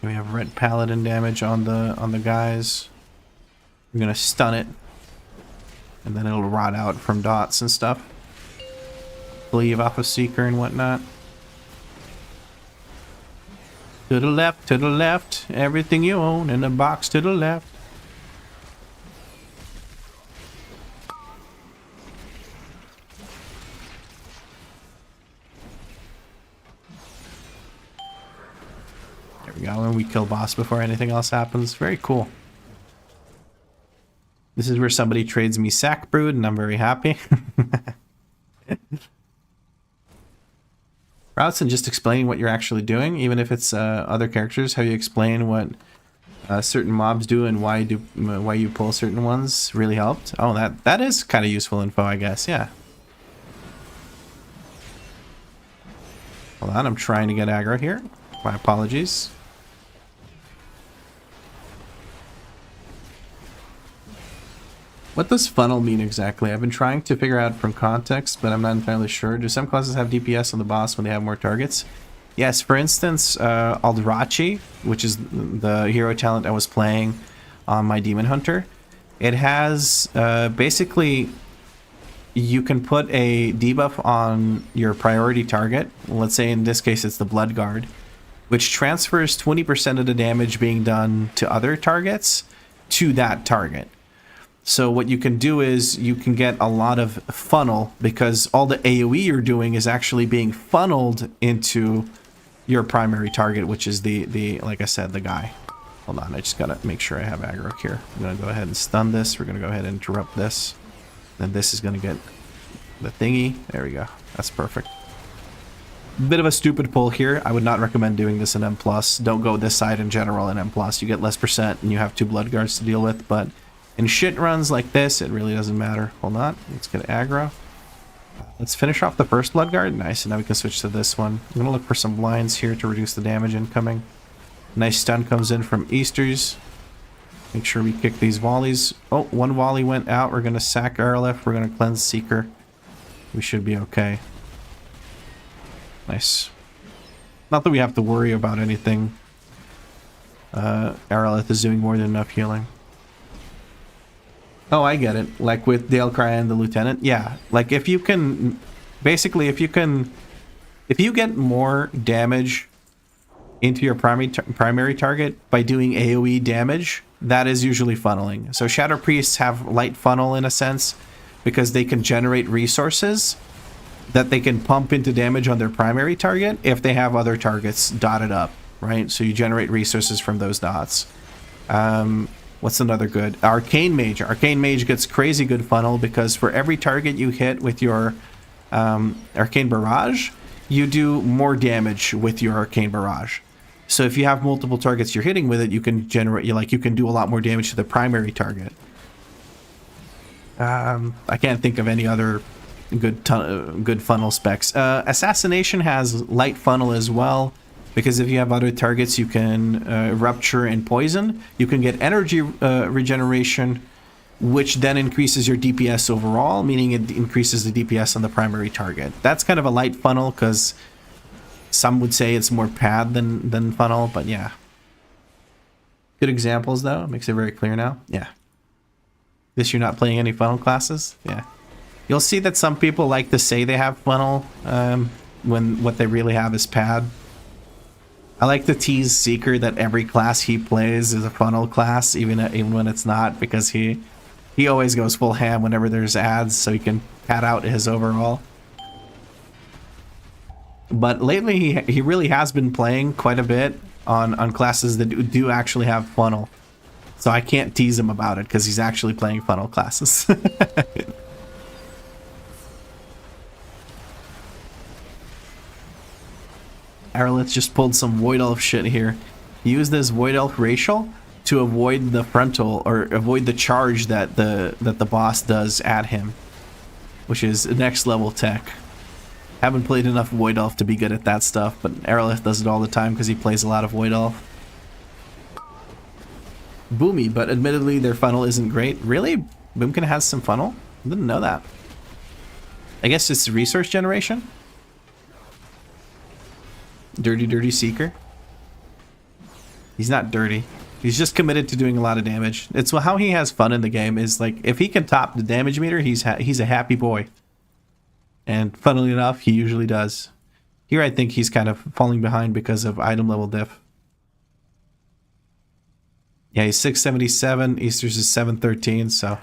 We have red Paladin damage on the guys. We're gonna stun it, and then it'll rot out from dots and stuff. Leave off a seeker and whatnot. To the left, everything you own in the box to the left. There we go, and we kill boss before anything else happens. Very cool. This is where somebody trades me Sack Brood, and I'm very happy. Routes and just explaining what you're actually doing, even if it's other characters, how you explain what certain mobs do and why you pull certain ones really helped. Oh, that is kind of useful info, I guess. Yeah. Hold on, I'm trying to get aggro here. My apologies. What does funnel mean exactly? I've been trying to figure out from context, but I'm not entirely sure. Do some classes have DPS on the boss when they have more targets? Yes, for instance, Aldrachi, which is the hero talent I was playing on my Demon Hunter, it has basically you can put a debuff on your priority target. Let's say in this case it's the Blood Guard, which transfers 20% of the damage being done to other targets to that target. So what you can do is you can get a lot of funnel because all the AoE you're doing is actually being funneled into your primary target, which is the like I said, the guy. Hold on, I just gotta make sure I have aggro here. I'm gonna go ahead and stun this. We're gonna go ahead and interrupt this. Then this is gonna get the thingy. There we go. That's perfect. Bit of a stupid pull here. I would not recommend doing this in M+. Don't go this side in general in M+. You get less percent and you have 2 Blood Guards to deal with, but in shit runs like this, it really doesn't matter. Hold on, let's get aggro. Let's finish off the first Blood Guard. Nice, and now we can switch to this one. I'm gonna look for some blinds here to reduce the damage incoming. Nice stun comes in from Easters. Make sure we kick these volleys. Oh, one volley went out. We're gonna sack Aralef. We're gonna cleanse Seeker. We should be okay. Nice. Not that we have to worry about anything. Aralef is doing more than enough healing. Oh, I get it. Like with Dalecry and the Lieutenant. Yeah, like if you can... Basically, if you get more damage into your primary target by doing AoE damage, that is usually funneling. So Shadow Priests have light funnel in a sense because they can generate resources that they can pump into damage on their primary target if they have other targets dotted up, right? So you generate resources from those dots. What's another good? Arcane Mage. Arcane Mage gets crazy good funnel because for every target you hit with your Arcane Barrage, you do more damage with your Arcane Barrage. So if you have multiple targets you're hitting with it, you can generate, you can do a lot more damage to the primary target. I can't think of any other good funnel specs. Assassination has light funnel as well. because if you have other targets, you can rupture and poison. You can get energy regeneration, which then increases your DPS overall, meaning it increases the DPS on the primary target. That's kind of a light funnel, because some would say it's more pad than funnel, but yeah. Good examples, though. Makes it very clear now. Yeah. Guess you're not playing any funnel classes? Yeah. You'll see that some people like to say they have funnel when what they really have is pad. I like to tease Seeker that every class he plays is a funnel class, even when it's not, because he always goes full ham whenever there's ads, so he can pad out his overall. But lately, he really has been playing quite a bit on classes that do actually have funnel. So I can't tease him about it, because he's actually playing funnel classes. Arlith just pulled some Void Elf shit here. He used this Void Elf racial to avoid the frontal, or avoid the charge that the boss does at him, which is next level tech. Haven't played enough Void Elf to be good at that stuff, but Arlith does it all the time because he plays a lot of Void Elf. Boomy, but admittedly their funnel isn't great. Really? Boomkin has some funnel? Didn't know that. I guess it's resource generation? Dirty Seeker. He's not dirty. He's just committed to doing a lot of damage. It's how he has fun in the game, is like, if he can top the damage meter, he's a happy boy. And funnily enough, he usually does. Here I think he's kind of falling behind because of item level diff. Yeah, he's 677, Easter's is 713, so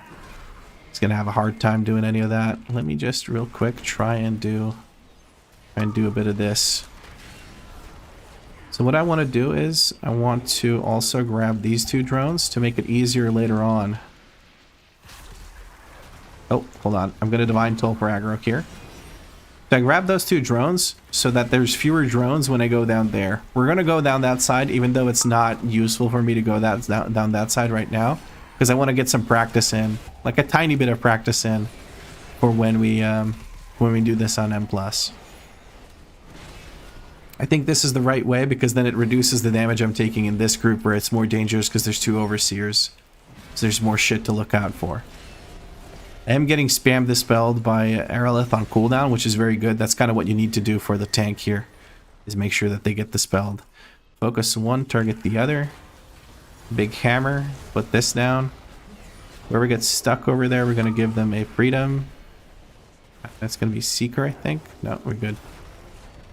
he's gonna have a hard time doing any of that. Let me just real quick try and do a bit of this. So what I want to do is, I want to also grab these two drones to make it easier later on. Oh, hold on. I'm going to Divine Toll for aggro here. So I grab those two drones so that there's fewer drones when I go down there. We're going to go down that side, even though it's not useful for me to go down that side right now, because I want to get some practice in, like a tiny bit of practice in, for when we do this on M+. I think this is the right way, because then it reduces the damage I'm taking in this group where it's more dangerous because there's two overseers. So there's more shit to look out for. I am getting spam dispelled by Aralith on cooldown, which is very good. That's kind of what you need to do for the tank here, is make sure that they get dispelled. Focus one, target the other. Big hammer, put this down. Whoever gets stuck over there, we're going to give them a freedom. That's going to be Seeker, I think. No, we're good.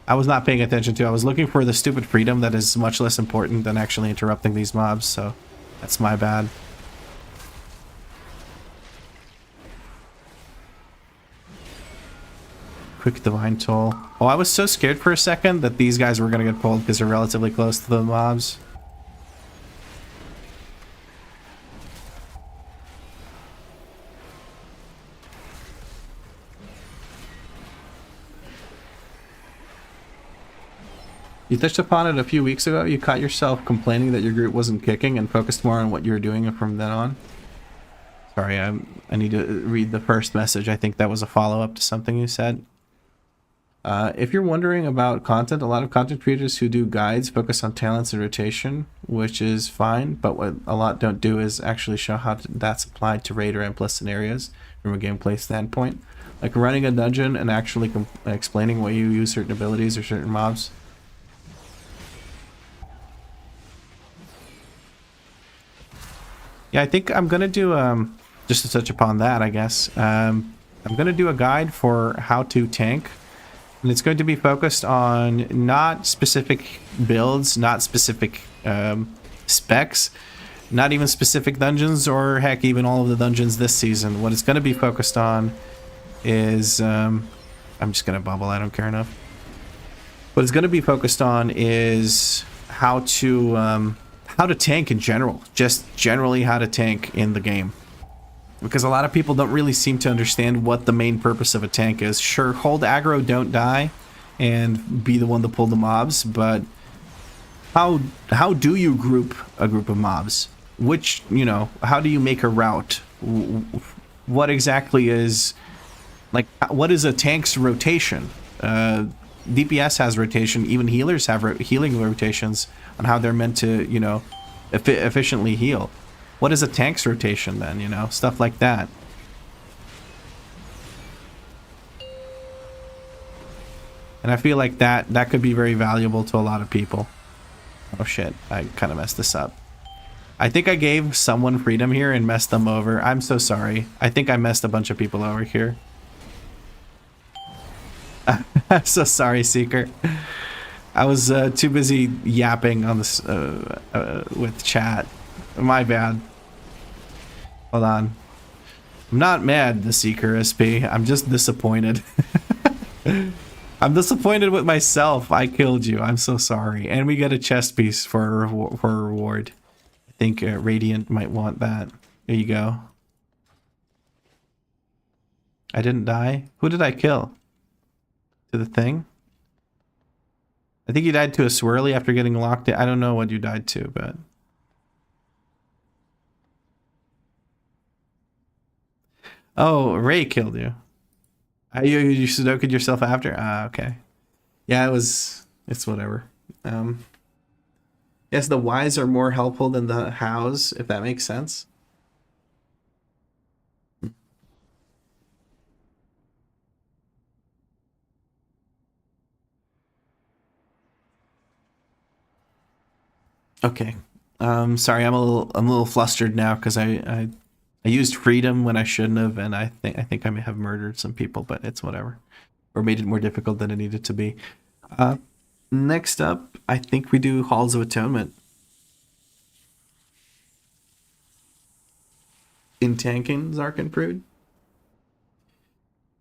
I was not paying attention to. I was looking for the stupid freedom that is much less important than actually interrupting these mobs, so that's my bad. Quick Divine Toll. Oh, I was so scared for a second that these guys were going to get pulled because they're relatively close to the mobs. You touched upon it a few weeks ago. You caught yourself complaining that your group wasn't kicking and focused more on what you were doing from then on. Sorry, I need to read the first message. I think that was a follow-up to something you said. If you're wondering about content, a lot of content creators who do guides focus on talents and rotation, which is fine, but what a lot don't do is actually show how that's applied to raid or M+ scenarios from a gameplay standpoint. Like running a dungeon and actually explaining why you use certain abilities or certain mobs. Yeah, I think I'm going to do, just to touch upon that, I guess, I'm going to do a guide for how to tank. And it's going to be focused on not specific builds, not specific specs, not even specific dungeons, or heck, even all of the dungeons this season. What it's going to be focused on is, I'm just going to bubble, I don't care enough. What it's going to be focused on is how to tank in general, just generally how to tank in the game. Because a lot of people don't really seem to understand what the main purpose of a tank is. Sure, hold aggro, don't die, and be the one to pull the mobs, but how do you group a group of mobs? Which, you know, how do you make a route? What exactly is, like, what is a tank's rotation? DPS has rotation. Even healers have healing rotations on how they're meant to, you know, efficiently heal. What is a tank's rotation then, you know? Stuff like that. And I feel like that could be very valuable to a lot of people. Oh shit, I kind of messed this up. I think I gave someone freedom here and messed them over. I'm so sorry. I think I messed a bunch of people over here. I'm so sorry, Seeker. I was too busy yapping on this with chat. My bad. Hold on. I'm not mad, the Seeker SP. I'm just disappointed. I'm disappointed with myself. I killed you. I'm so sorry. And we get a chest piece for a reward. I think Radiant might want that. There you go. I didn't die. Who did I kill? To the thing? I think you died to a swirly after getting locked in. I don't know what you died to, but... Oh, Ray killed you. You Sudoku'd yourself after? Ah, okay. Yeah, it's whatever. Yes, the whys are more helpful than the hows, if that makes sense. Okay. Sorry, I'm a little flustered now because I used freedom when I shouldn't have, and I think I may have murdered some people, but it's whatever. Or made it more difficult than it needed to be. Next up, I think we do Halls of Atonement. In tanking Zark and Prude.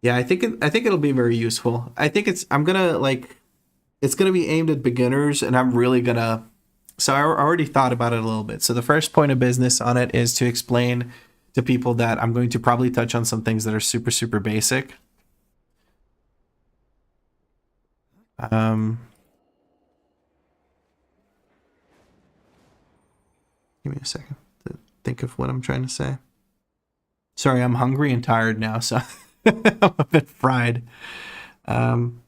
Yeah, I think it'll be very useful. I think it's gonna be aimed at beginners, and I'm really gonna. So I already thought about it a little bit. So the first point of business on it is to explain to people that I'm going to probably touch on some things that are super, super basic. Give me a second to think of what I'm trying to say. Sorry, I'm hungry and tired now, so I'm a bit fried. I'm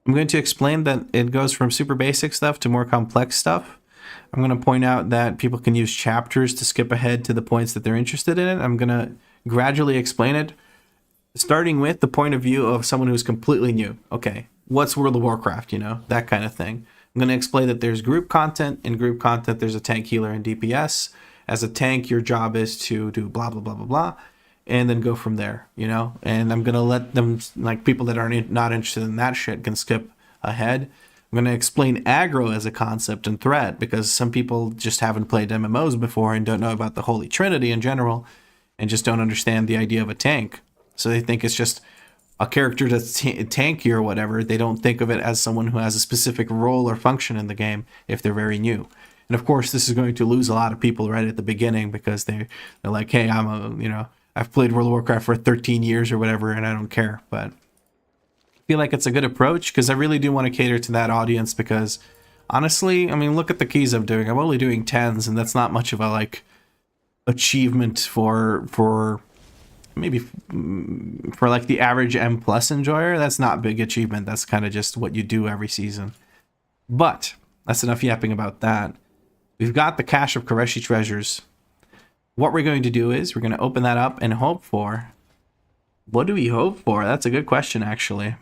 going to explain that it goes from super basic stuff to more complex stuff. I'm going to point out that people can use chapters to skip ahead to the points that they're interested in. I'm going to gradually explain it, starting with the point of view of someone who's completely new. Okay, what's World of Warcraft, you know, that kind of thing. I'm going to explain that there's group content. In group content, there's a tank, healer, and DPS. As a tank, your job is to do blah, blah, blah, blah, blah, and then go from there, you know? And I'm going to let them, like people that are not interested in that shit can skip ahead. I'm going to explain aggro as a concept and threat, because some people just haven't played MMOs before and don't know about the Holy Trinity in general, and just don't understand the idea of a tank. So they think it's just a character that's tanky or whatever. They don't think of it as someone who has a specific role or function in the game if they're very new. And of course, this is going to lose a lot of people right at the beginning, because they're like, hey, I've played World of Warcraft for 13 years or whatever, and I don't care. But I feel like it's a good approach, because I really do want to cater to that audience, because honestly, I mean, look at the keys I'm doing. I'm only doing 10s, and that's not much of a like achievement for maybe for like the average M+ enjoyer. That's not big achievement. That's kind of just what you do every season. But that's enough yapping about that. We've got the cache of Koreshi treasures. What we're going to do is we're going to open that up and hope for... What do we hope for? That's a good question, actually.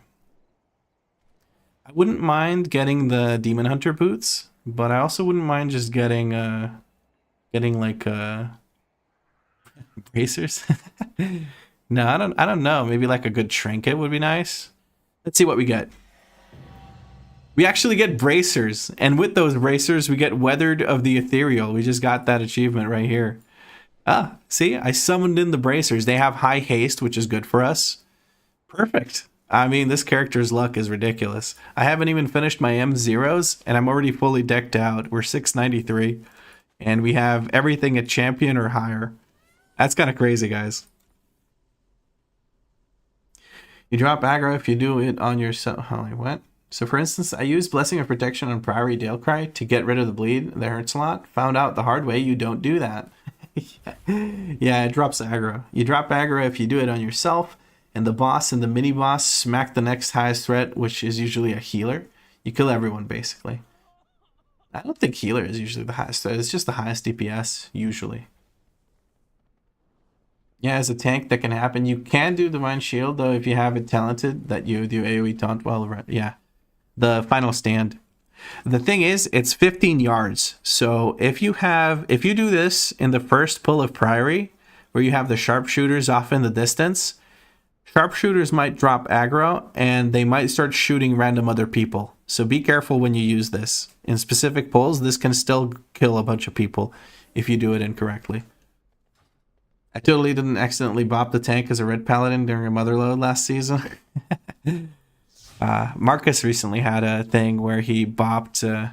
I wouldn't mind getting the Demon Hunter boots, but I also wouldn't mind just getting like bracers. No, I don't know. Maybe like a good trinket would be nice. Let's see what we get. We actually get bracers, and with those bracers, we get Weathered of the Ethereal. We just got that achievement right here. Ah, see, I summoned in the bracers. They have high haste, which is good for us. Perfect. I mean, this character's luck is ridiculous. I haven't even finished my M0s, and I'm already fully decked out. We're 693, and we have everything at champion or higher. That's kind of crazy, guys. You drop aggro if you do it on yourself. Holy, what? So for instance, I used Blessing of Protection on Priory Dalecry to get rid of the bleed. That hurts a lot. Found out the hard way you don't do that. Yeah, it drops aggro. You drop aggro if you do it on yourself. and the boss and the mini boss smack the next highest threat, which is usually a healer. You kill everyone basically. I don't think healer is usually the highest threat. It's just the highest DPS usually. Yeah, as a tank that can happen. You can do Divine Shield though if you have it talented that you do AoE taunt while yeah. The final stand. The thing is, it's 15 yards. So if you do this in the first pull of Priory, where you have the sharpshooters off in the distance, sharpshooters might drop aggro and they might start shooting random other people. So be careful when you use this. In specific pulls, this can still kill a bunch of people if you do it incorrectly. I totally didn't accidentally bop the tank as a red paladin during a motherload last season. Marcus recently had a thing where he bopped. Did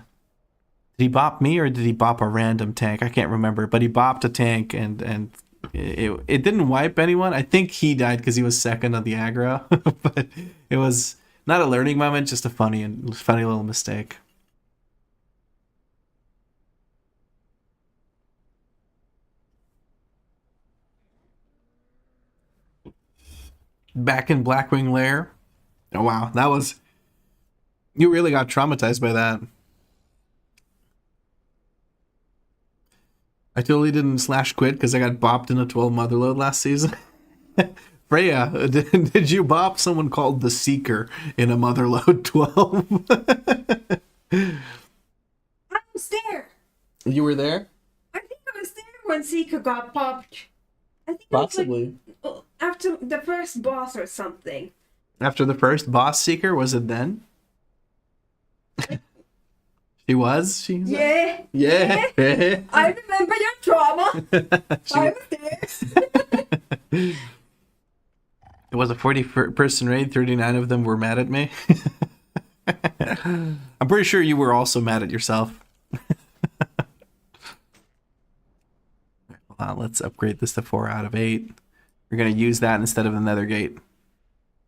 he bop me or did he bop a random tank? I can't remember, but he bopped a tank and it didn't wipe anyone. I think he died because he was second on the aggro, but it was not a learning moment, just a funny little mistake. Back in Blackwing Lair. Oh wow, that was... You really got traumatized by that. I totally didn't slash quit because I got bopped in a 12 motherload last season. Freya, did you bop someone called the Seeker in a motherload 12? I was there. You were there? I think I was there when Seeker got popped. I think Possibly. it was like after the first boss or something. After the first boss Seeker, was it then? She was? Yeah. Yeah. I remember your trauma. I was there. It was a 40-person raid. 39 of them were mad at me. I'm pretty sure you were also mad at yourself. Hold on, let's upgrade this to 4 out of 8. We're going to use that instead of the nether gate.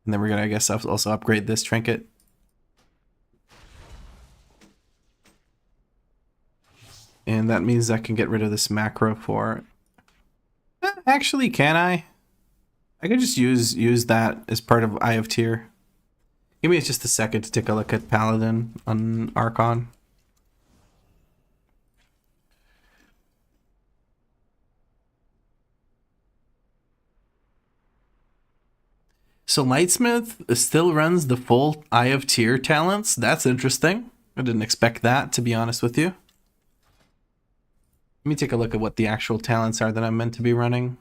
And then we're going to, I guess, also upgrade this trinket. And that means I can get rid of this macro for... Actually, can I? I could just use that as part of Eye of Tyr. Give me just a second to take a look at Paladin on Archon. So Lightsmith still runs the full Eye of Tyr talents. That's interesting. I didn't expect that, to be honest with you. Let me take a look at what the actual talents are that I'm meant to be running.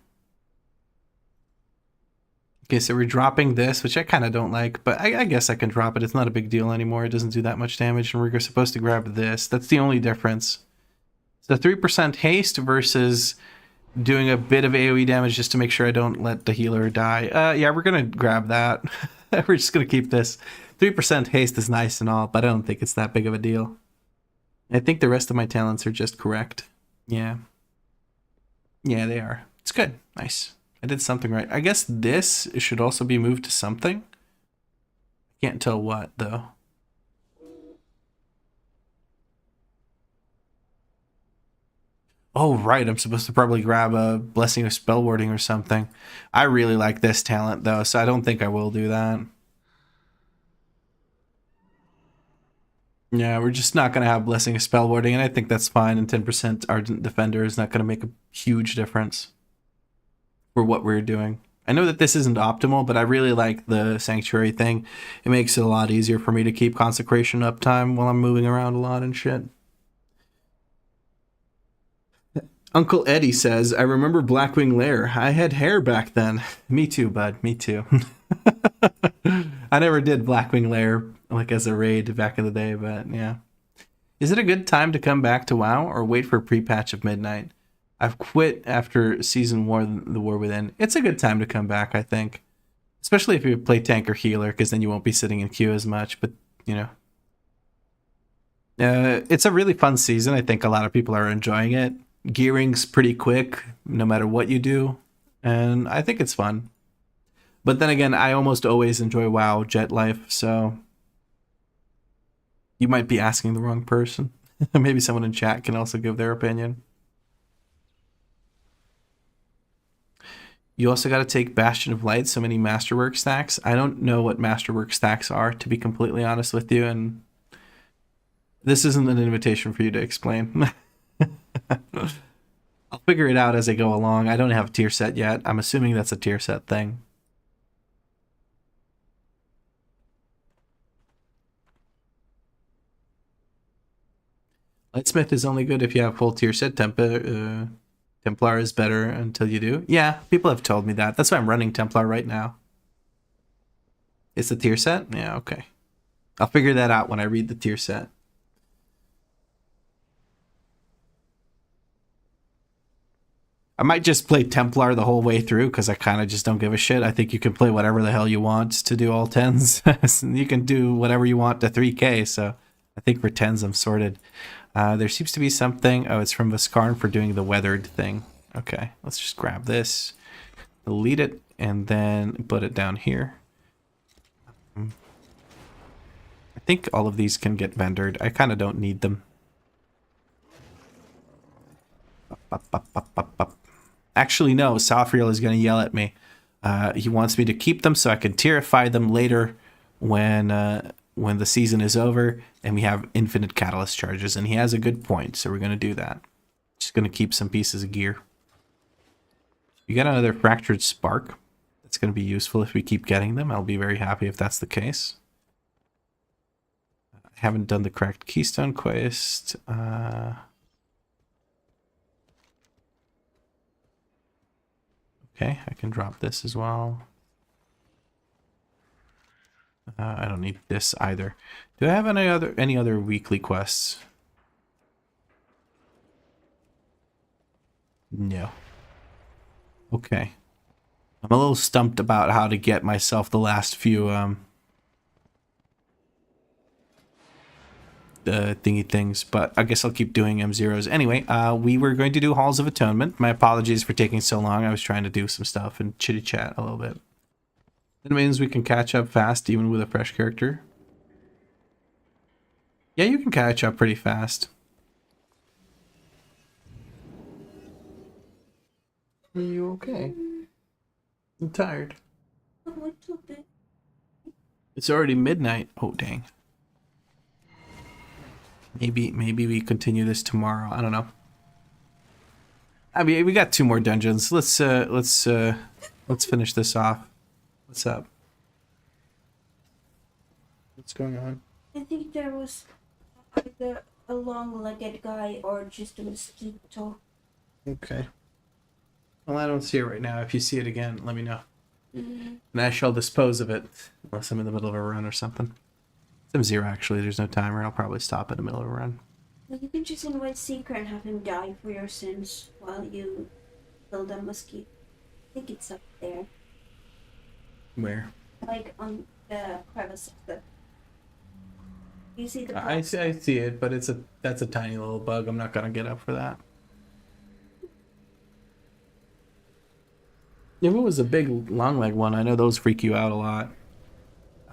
Okay, so we're dropping this, which I kind of don't like, but I guess I can drop it. It's not a big deal anymore. It doesn't do that much damage, and we're supposed to grab this. That's the only difference. So 3% haste versus doing a bit of AoE damage just to make sure I don't let the healer die. Yeah, we're going to grab that. We're just going to keep this. 3% haste is nice and all, but I don't think it's that big of a deal. I think the rest of my talents are just correct. Yeah. Yeah, they are. It's good. Nice. I did something right. I guess this should also be moved to something. I can't tell what, though. Oh, right. I'm supposed to probably grab a Blessing of Spell Warding or something. I really like this talent, though, so I don't think I will do that. Yeah, we're just not going to have Blessing of Spell Warding, and I think that's fine, and 10% Ardent Defender is not going to make a huge difference for what we're doing. I know that this isn't optimal, but I really like the Sanctuary thing. It makes it a lot easier for me to keep Consecration uptime while I'm moving around a lot and shit. Uncle Eddie says, I remember Blackwing Lair. I had hair back then. Me too, bud. Me too. I never did Blackwing Lair like as a raid back in the day, but yeah. Is it a good time to come back to WoW or wait for pre-patch of midnight? I've quit after Season War, The War Within. It's a good time to come back, I think. Especially if you play tank or healer, because then you won't be sitting in queue as much, but, you know. It's a really fun season. I think a lot of people are enjoying it. Gearing's pretty quick, no matter what you do, and I think it's fun. But then again, I almost always enjoy WoW Jet Life, so you might be asking the wrong person. Maybe someone in chat can also give their opinion. You also got to take Bastion of Light, so many Masterwork stacks. I don't know what Masterwork stacks are, to be completely honest with you, and this isn't an invitation for you to explain. I'll figure it out as I go along. I don't have a tier set yet. I'm assuming that's a tier set thing. Lightsmith is only good if you have full tier set. Templar is better until you do. Yeah, people have told me that. That's why I'm running Templar right now. It's the tier set? Yeah, okay. I'll figure that out when I read the tier set. I might just play Templar the whole way through because I kind of just don't give a shit. I think you can play whatever the hell you want to do all 10s. You can do whatever you want to 3k, so I think for 10s I'm sorted. There seems to be something. Oh, it's from Viscarn for doing the weathered thing. Okay, let's just grab this, delete it, and then put it down here. I think all of these can get vendored. I kind of don't need them. Actually, no, Safriel is going to yell at me. He wants me to keep them so I can tierify them later when the season is over and we have infinite catalyst charges. And he has a good point, so we're going to do that. Just going to keep some pieces of gear. You got another Fractured Spark. That's going to be useful if we keep getting them. I'll be very happy if that's the case. I haven't done the Cracked Keystone quest. Okay, I can drop this as well. I don't need this either. Do I have any other weekly quests? No. Okay. I'm a little stumped about how to get myself the last few thingy things, but I guess I'll keep doing M0s. Anyway, we were going to do Halls of Atonement. My apologies for taking so long. I was trying to do some stuff and chitty chat a little bit. That means we can catch up fast even with a fresh character. Yeah, you can catch up pretty fast. Are you okay? I'm tired. A little bit. It's already midnight. Oh, dang. Maybe we continue this tomorrow. I don't know. I mean, we got 2 more dungeons. Let's finish this off. What's up? What's going on? I think there was either a long-legged guy or just a mosquito. Okay. Well, I don't see it right now. If you see it again, let me know. Mm-hmm. And I shall dispose of it. Unless I'm in the middle of a run or something. It's M0 actually. There's no timer. I'll probably stop in the middle of a run. Well, you can just invite Seeker and have him die for your sins while you kill the mosquito. I think it's up there. Where? Like on the crevice of the... You see the... I see it, but that's a tiny little bug. I'm not gonna get up for that. If it was a big long leg one, I know those freak you out a lot.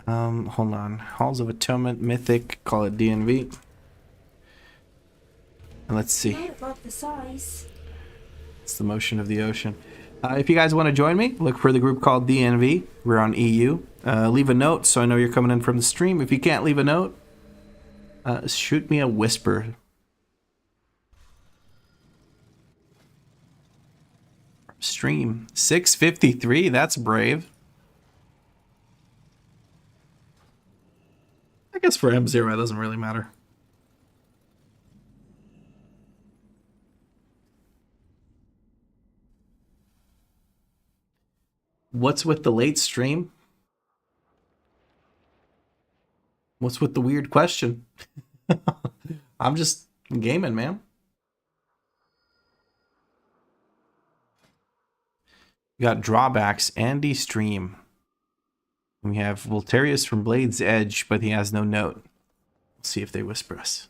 Hold on. Halls of Atonement, Mythic, call it DNV. And let's see. Not about the size. It's the motion of the ocean. If you guys want to join me, look for the group called DNV. We're on EU. Leave a note so I know you're coming in from the stream. If you can't leave a note, shoot me a whisper. Stream 653. That's brave. I guess for M0 it doesn't really matter. What's with the late stream? What's with the weird question? I'm just gaming, man. We got drawbacks, Andy stream. We have Voltarius from Blade's Edge, but he has no note. Let's see if they whisper us.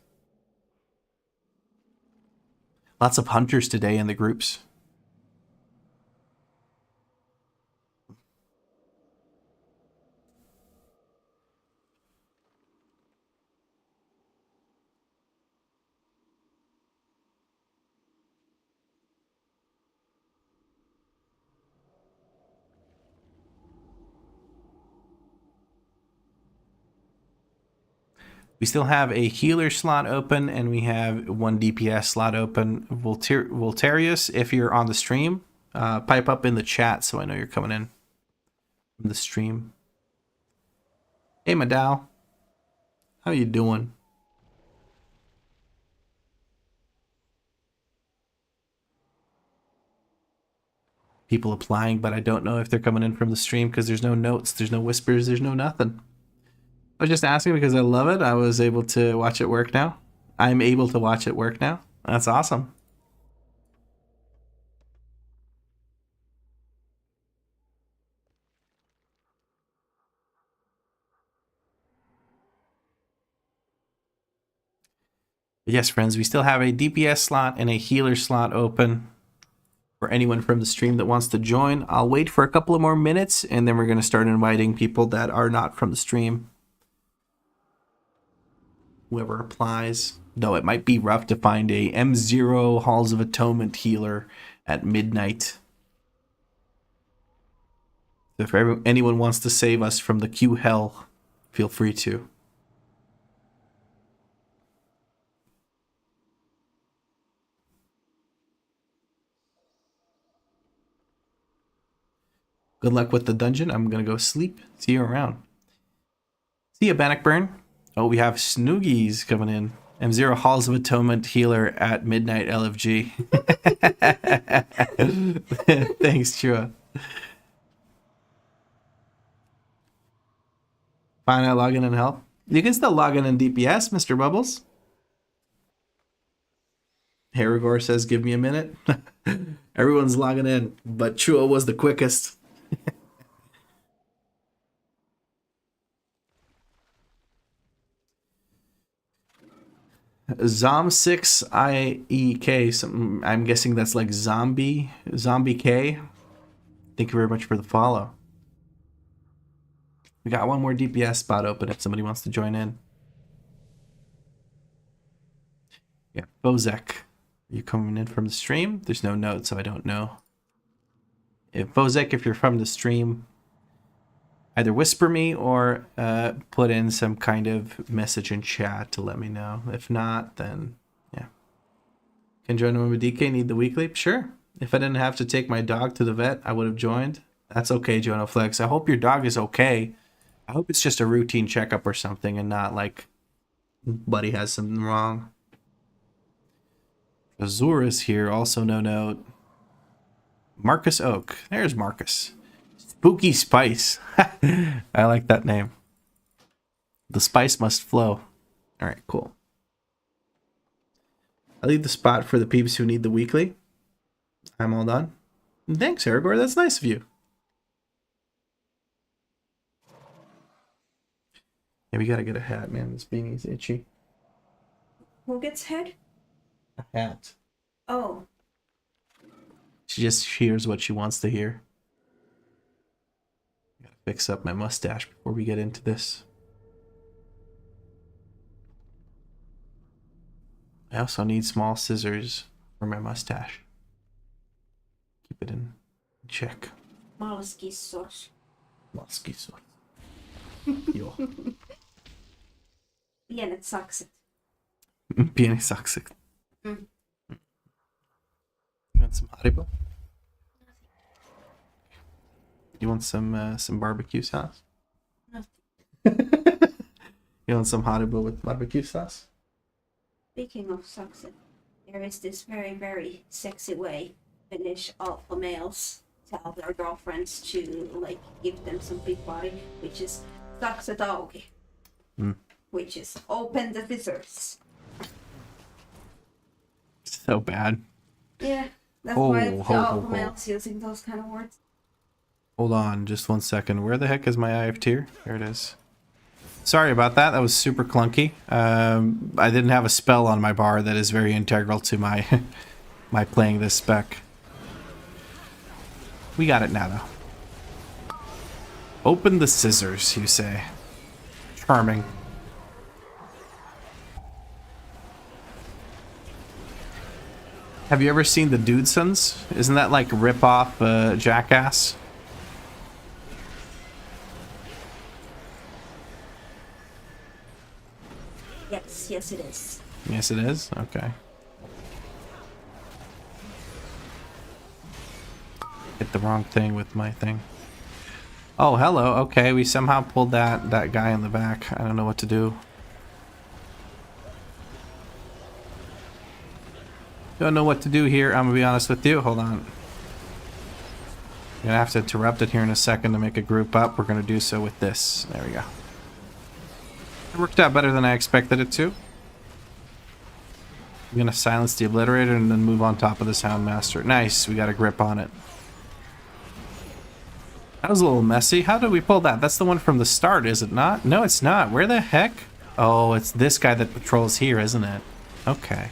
Lots of hunters today in the groups. We still have a healer slot open, and we have one DPS slot open. Voltarius, if you're on the stream, pipe up in the chat so I know you're coming in from the stream. Hey, Madal. How you doing? People applying, but I don't know if they're coming in from the stream because there's no notes, there's no whispers, there's no nothing. I was just asking because I love it. I was able to watch it work now. I'm able to watch it work now. That's awesome. Yes, friends, we still have a DPS slot and a healer slot open for anyone from the stream that wants to join. I'll wait for a couple of more minutes, and then we're going to start inviting people that are not from the stream. Whoever applies. Though it might be rough to find a M0 Halls of Atonement healer at midnight. If anyone wants to save us from the Q hell, feel free to. Good luck with the dungeon. I'm going to go sleep. See you around. See you, Bannockburn. Oh, we have Snoogies coming in. M0 Halls of Atonement healer at midnight LFG. Thanks, Chua. Fine, I log in and help. You can still log in DPS, Mr. Bubbles. Harigor says, give me a minute. Everyone's logging in, but Chua was the quickest. Zom6 IEK, I'm guessing that's like Zombie K. Thank you very much for the follow. We got one more DPS spot open if somebody wants to join in. Yeah, Bozek. Are you coming in from the stream? There's no note, so I don't know. If Bozek, if you're from the stream, either whisper me or put in some kind of message in chat to let me know. If not, then yeah. Can join with DK, need the weekly? Sure. If I didn't have to take my dog to the vet, I would have joined. That's okay, Jono Flex. I hope your dog is okay. I hope it's just a routine checkup or something and not like buddy has something wrong. Azur is here, also no note. Marcus Oak. There's Marcus. Spooky Spice. I like that name. The spice must flow. All right, cool. I'll leave the spot for the peeps who need the weekly. I'm all done. Thanks, Aragorn. That's nice of you. Yeah, we gotta get a hat, man. This beanie's itchy. Who gets head? A hat. Oh. She just hears what she wants to hear. Gotta fix up my mustache before we get into this. I also need small scissors for my mustache. Keep it in check. Malskissos. Malskissos. Joo. Pienet sakset. Pieni sakset. Mm. You want some Haribo? You want some barbecue sauce? Nothing. You want some Haribo with barbecue sauce? Speaking of sakset, there is this very, very sexy way Finnish alpha males tell their girlfriends to like give them some big body, which is sakset auki. Mm. Which is open the scissors. So bad. Yeah, that's why the alpha ho. males using those kind of words. Hold on just 1 second. Where the heck is my IF tier? There it is. Sorry about that. That was super clunky. I didn't have a spell on my bar that is very integral to my my playing this spec. We got it now, though. Open the scissors, you say. Charming. Have you ever seen the Dudesons? Isn't that like rip-off Jackass? Yes, it is. Yes, it is? Okay. Hit the wrong thing with my thing. Oh, hello. Okay, we somehow pulled that guy in the back. I don't know what to do. Don't know what to do here. I'm gonna be honest with you. Hold on. I'm gonna have to interrupt it here in a second to make a group up. We're gonna do so with this. There we go. It worked out better than I expected it to. I'm gonna silence the Obliterator and then move on top of this Houndmaster. Nice, we got a grip on it. That was a little messy. How did we pull that? That's the one from the start, is it not? No, it's not. Where the heck? Oh, it's this guy that patrols here, isn't it? Okay.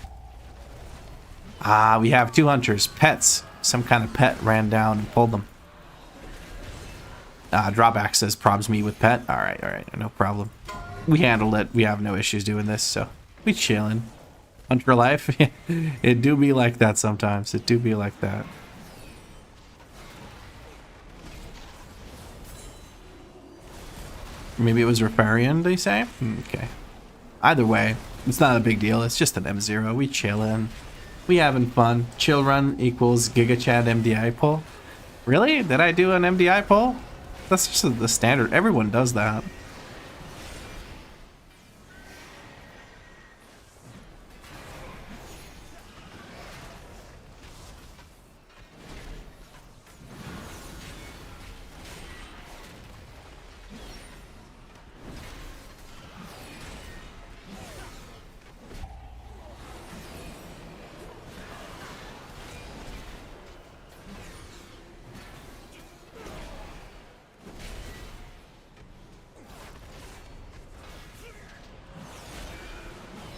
Ah, we have 2 hunters. Pets. Some kind of pet ran down and pulled them. Drawback says probs me with pet. Alright, no problem. We handled it. We have no issues doing this, so we chillin'. Hunter life? It do be like that sometimes. It do be like that. Maybe it was Rifarian, they say? Okay. Either way, it's not a big deal. It's just an M0. We chillin'. We having fun. Chill run equals GigaChad MDI pull. Really? Did I do an MDI pull? That's just the standard. Everyone does that.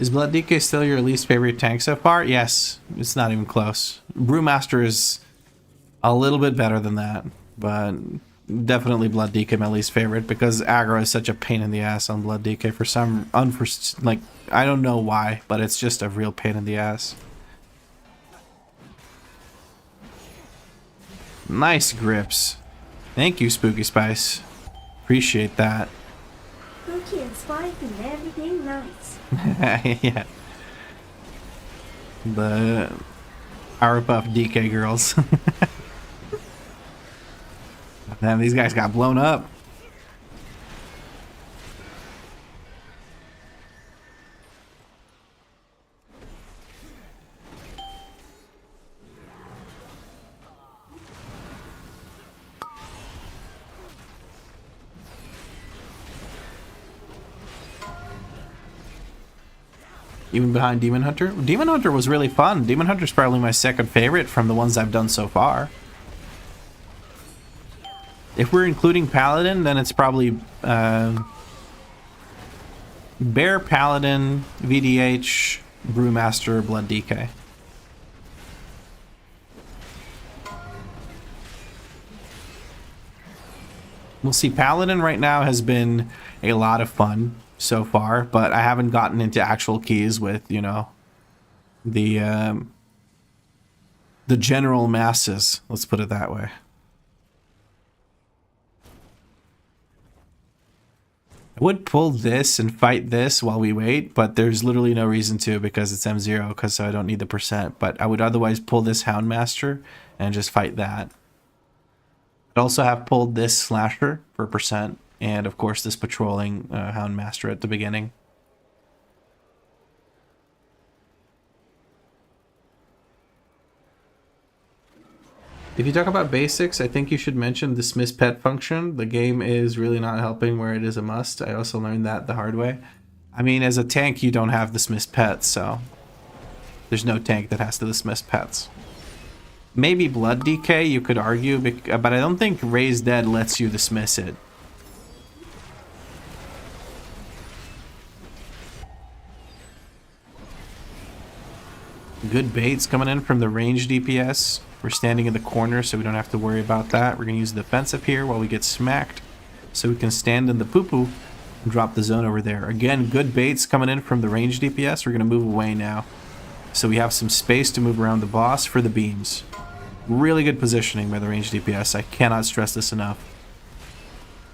Is Blood DK still your least favorite tank so far? Yes, it's not even close. Brewmaster is a little bit better than that, but definitely Blood DK my least favorite because aggro is such a pain in the ass on Blood DK for some like I don't know why, but it's just a real pain in the ass. Nice grips. Thank you, Spooky Spice. Appreciate that. Spooky and Spike and everything nice. Yeah. The Powerpuff DK girls. Damn, these guys got blown up. Even behind Demon Hunter? Demon Hunter was really fun. Demon Hunter's probably my second favorite from the ones I've done so far. If we're including Paladin, then it's probably Bear, Paladin, VDH, Brewmaster, Blood DK. We'll see. Paladin right now has been a lot of fun so far, but I haven't gotten into actual keys with, you know, the general masses. Let's put it that way. I would pull this and fight this while we wait, but there's literally no reason to because it's M0, because so I don't need the percent. But I would otherwise pull this Houndmaster and just fight that. I'd also have pulled this Slasher for percent, and of course this patrolling Houndmaster at the beginning. If you talk about basics, I think you should mention dismiss pet function. The game is really not helping where it is a must. I also learned that the hard way. I mean, as a tank, you don't have dismiss pets, so there's no tank that has to dismiss pets. Maybe Blood DK, you could argue, but I don't think Raise Dead lets you dismiss it. Good baits coming in from the range DPS. We're standing in the corner, so we don't have to worry about that. We're going to use the defensive here while we get smacked, so we can stand in the poo-poo and drop the zone over there. Again, good baits coming in from the range DPS. We're going to move away now, so we have some space to move around the boss for the beams. Really good positioning by the range DPS. I cannot stress this enough.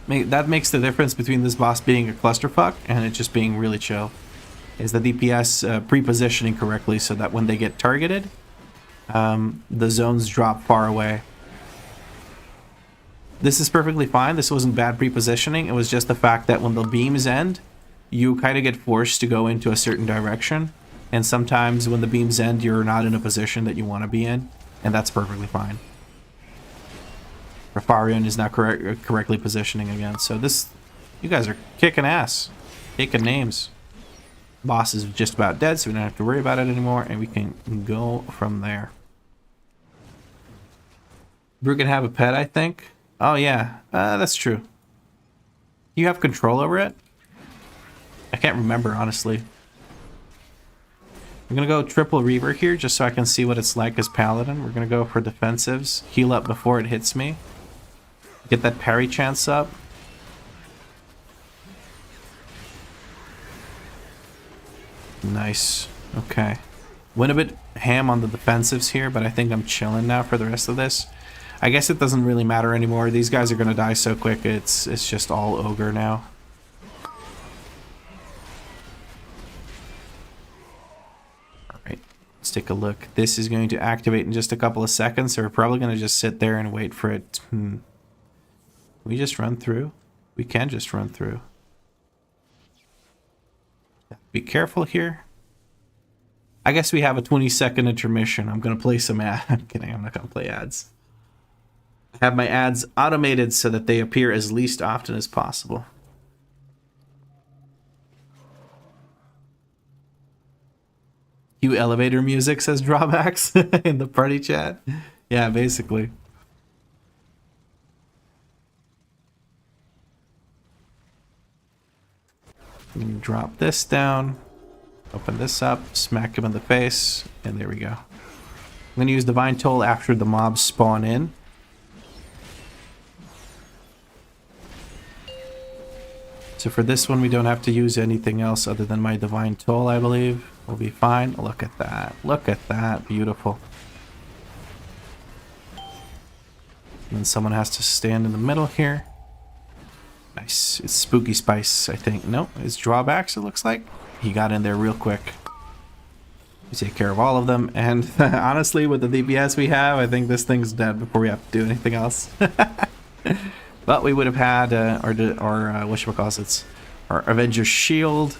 That makes the difference between this boss being a clusterfuck and it just being really chill. is the DPS pre-positioning correctly so that when they get targeted, the zones drop far away. This is perfectly fine. This wasn't bad pre-positioning. It was just the fact that when the beams end, you kind of get forced to go into a certain direction. And sometimes when the beams end, you're not in a position that you want to be in. And that's perfectly fine. Rafarian is not correctly positioning again. So this, you guys are kicking ass. Kicking names. Boss is just about dead, so we don't have to worry about it anymore. And we can go from there. Brew can have a pet, I think. Oh, yeah. That's true. You have control over it? I can't remember, honestly. I'm going to go triple Reaver here just so I can see what it's like as Paladin. We're going to go for defensives. Heal up before it hits me. Get that parry chance up. Nice. Okay. Went a bit ham on the defensives here, but I think I'm chilling now for the rest of this. I guess it doesn't really matter anymore. These guys are going to die so quick. It's just all ogre now. Let's take a look. This is going to activate in just a couple of seconds, so we're probably going to just sit there and wait for it. Can we just run through? We can just run through. Be careful here. I guess we have a 20-second intermission. I'm going to play some ads. I'm kidding. I'm not going to play ads. I have my ads automated so that they appear as least often as possible. Cue elevator music, says Drawbacks in the party chat. Yeah, basically. I'm gonna drop this down, open this up, smack him in the face, and there we go. I'm gonna use Divine Toll after the mobs spawn in. So for this one, we don't have to use anything else other than my Divine Toll, I believe. We'll be fine. Look at that. Look at that. Beautiful. And then someone has to stand in the middle here. Nice. It's Spooky Spice, I think. No, it's Drawbacks, it looks like. He got in there real quick. We take care of all of them. And honestly, with the DPS we have, I think this thing's dead before we have to do anything else. But we would have had our whatchamacallits, our Avenger Shield.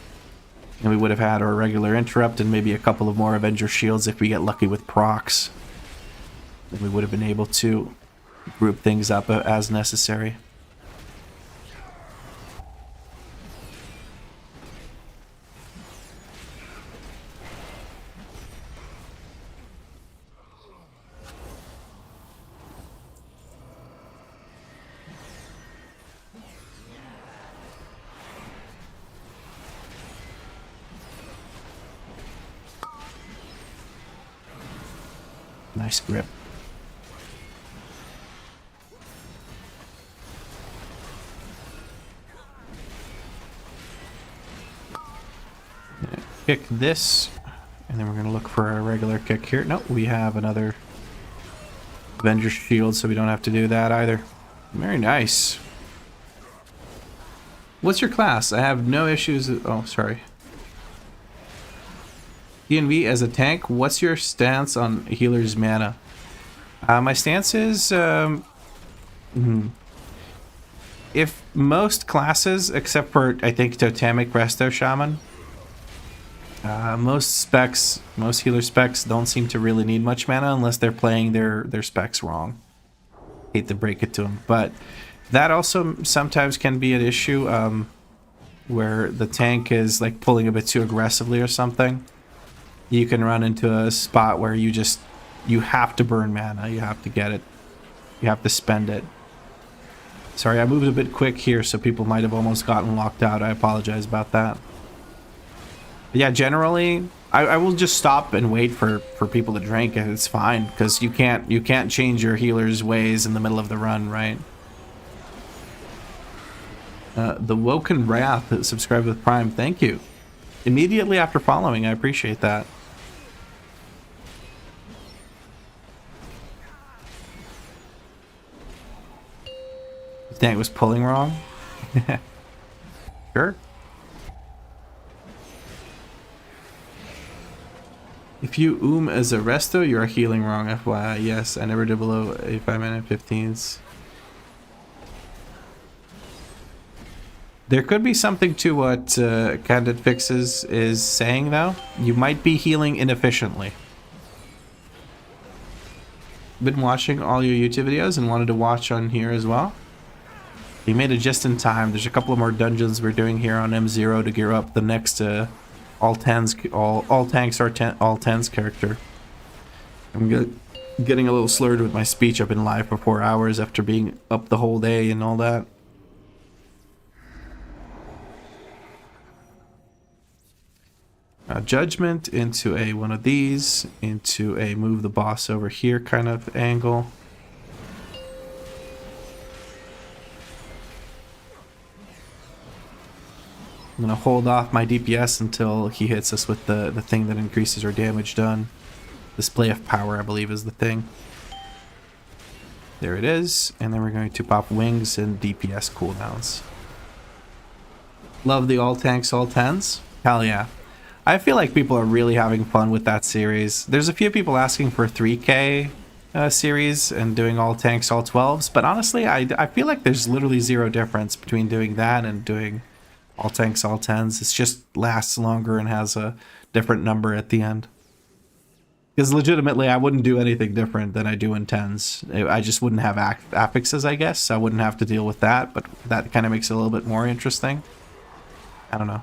And we would have had our regular interrupt and maybe a couple of more Avenger Shields if we get lucky with procs. Then we would have been able to group things up as necessary. Nice grip. Kick this, and then we're going to look for a regular kick here. No, we have another Avenger Shield, so we don't have to do that either. Very nice. What's your class? I have no issues. Oh, sorry. DNV as a tank, what's your stance on healer's mana? My stance is if most classes, except for I think Totemic Resto Shaman, most healer specs don't seem to really need much mana unless they're playing their specs wrong. Hate to break it to them, but that also sometimes can be an issue where the tank is like pulling a bit too aggressively or something. You can run into a spot where you have to burn mana. You have to get it. You have to spend it. Sorry, I moved a bit quick here, so people might have almost gotten locked out. I apologize about that. But yeah, generally, I will just stop and wait for people to drink, and it's fine, because you can't change your healer's ways in the middle of the run, right? The Woken Wrath subscribed with Prime. Thank you. Immediately after following, I appreciate that. Dang, it was pulling wrong. Sure. If you as a resto, you are healing wrong, FYI. Yes, I never did below 85-minute 15s. There could be something to what Candid Fixes is saying, though. You might be healing inefficiently. Been watching all your YouTube videos and wanted to watch on here as well. You made it just in time. There's a couple of more dungeons we're doing here on M0 to gear up the next all tanks or all 10s character. I'm getting a little slurred with my speech. I've been live for 4 hours after being up the whole day and all that. Judgment into a one of these, into a move the boss over here kind of angle. I'm gonna hold off my DPS until he hits us with the thing that increases our damage done. Display of power, I believe, is the thing. There it is, and then we're going to pop wings and DPS cooldowns. Love the all tanks, all 10s. Hell yeah. I feel like people are really having fun with that series. There's a few people asking for 3K series and doing all tanks, all 12s, but honestly, I feel like there's literally zero difference between doing that and doing all tanks, all 10s. It just lasts longer and has a different number at the end. Because legitimately, I wouldn't do anything different than I do in 10s. I just wouldn't have affixes, I guess. I wouldn't have to deal with that, but that kind of makes it a little bit more interesting. I don't know.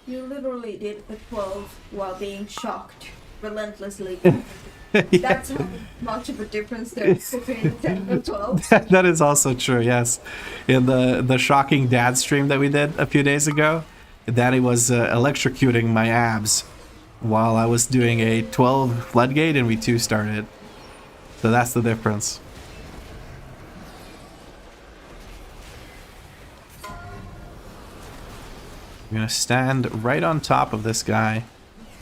You literally did a 12 while being shocked relentlessly. Yeah. That's how much of a difference there is between 10 and 12. That is also true, yes. In the shocking dad stream that we did a few days ago, Daddy was electrocuting my abs while I was doing a 12 floodgate and we 2-started. So that's the difference. I'm gonna stand right on top of this guy,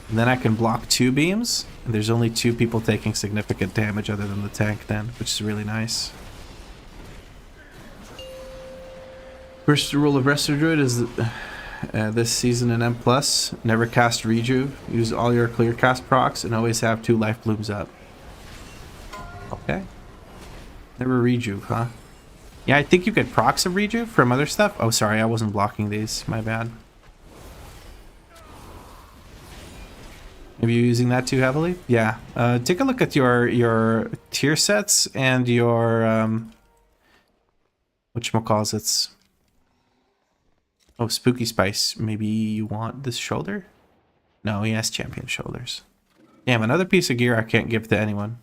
and then I can block 2 beams, and there's only 2 people taking significant damage other than the tank then, which is really nice. First rule of Resto Druid is this season in M+, never cast Rejuve, use all your clear cast procs, and always have 2 life blooms up. Okay. Never Rejuve, huh? Yeah, I think you get procs of Rejuve from other stuff. Oh, sorry, I wasn't blocking these. My bad. Maybe you're using that too heavily? Yeah. Take a look at your tier sets and your whatchamacallits. Oh, Spooky Spice. Maybe you want this shoulder? No, he has champion shoulders. Damn, another piece of gear I can't give to anyone.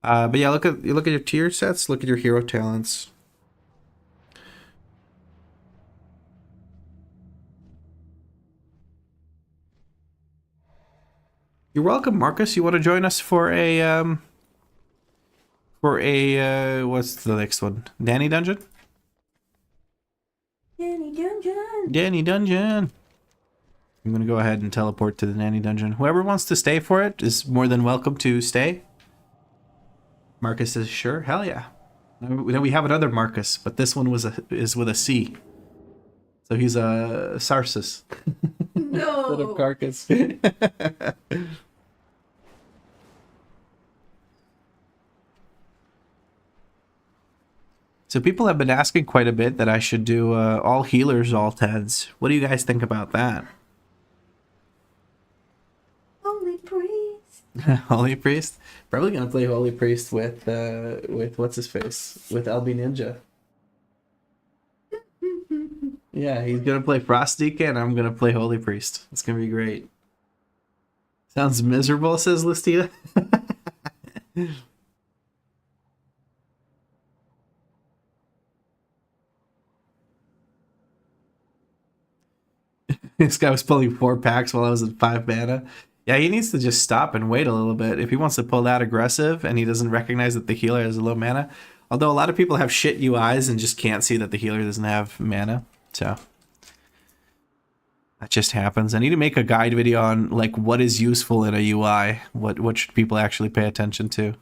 But yeah, look at your tier sets, look at your hero talents. You're welcome, Marcus. You want to join us for a what's the next one? Danny Dungeon? Danny Dungeon! Danny Dungeon! I'm gonna go ahead and teleport to the Danny Dungeon. Whoever wants to stay for it is more than welcome to stay. Marcus says, sure, hell yeah. Then we have another Marcus, but this one is with a C. So he's a Sarsis. No! Instead of Carcass. So people have been asking quite a bit that I should do all healers, all 10s. What do you guys think about that? Holy Priest! Holy Priest? Probably gonna play Holy Priest with what's his face? With LB Ninja. Yeah, he's gonna play Frost Deacon and I'm gonna play Holy Priest. It's gonna be great. Sounds miserable, says Listia. This guy was pulling 4 packs while I was at 5 mana. Yeah, he needs to just stop and wait a little bit. If he wants to pull that aggressive and he doesn't recognize that the healer has a low mana. Although a lot of people have shit UIs and just can't see that the healer doesn't have mana. So that just happens. I need to make a guide video on like what is useful in a UI. What should people actually pay attention to?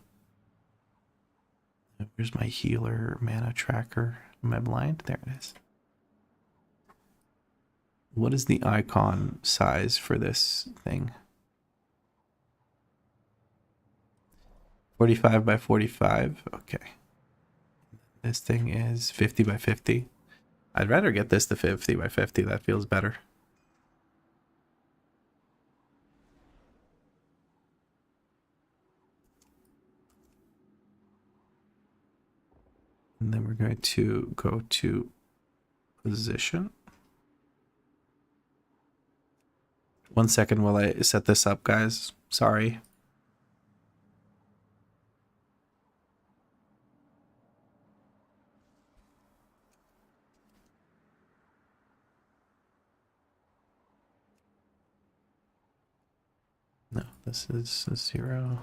Where's my healer mana tracker? Am I blind? There it is. What is the icon size for this thing? 45 by 45. Okay. This thing is 50 by 50. I'd rather get this to 50 by 50. That feels better. And then we're going to go to position. 1 second while I set this up, guys. Sorry. No, this is a 0.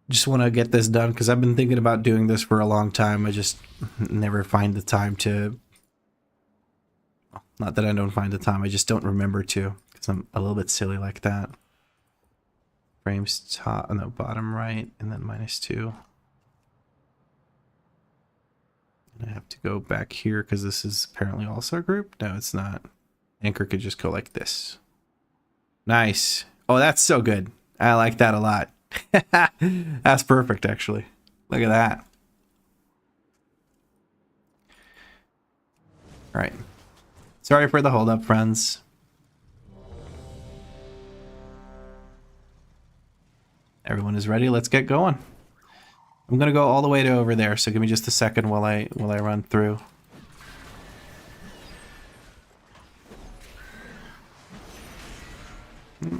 Just want to get this done because I've been thinking about doing this for a long time. I just never find the time to. Not that I don't find the time, I just don't remember to because I'm a little bit silly like that. Frames top, no, bottom right, and then -2. And I have to go back here because this is apparently also a group. No, it's not. Anchor could just go like this. Nice. Oh, that's so good. I like that a lot. That's perfect, actually. Look at that. All right. Sorry for the hold up, friends. Everyone is ready. Let's get going. I'm gonna go all the way to over there, so give me just a second while I run through.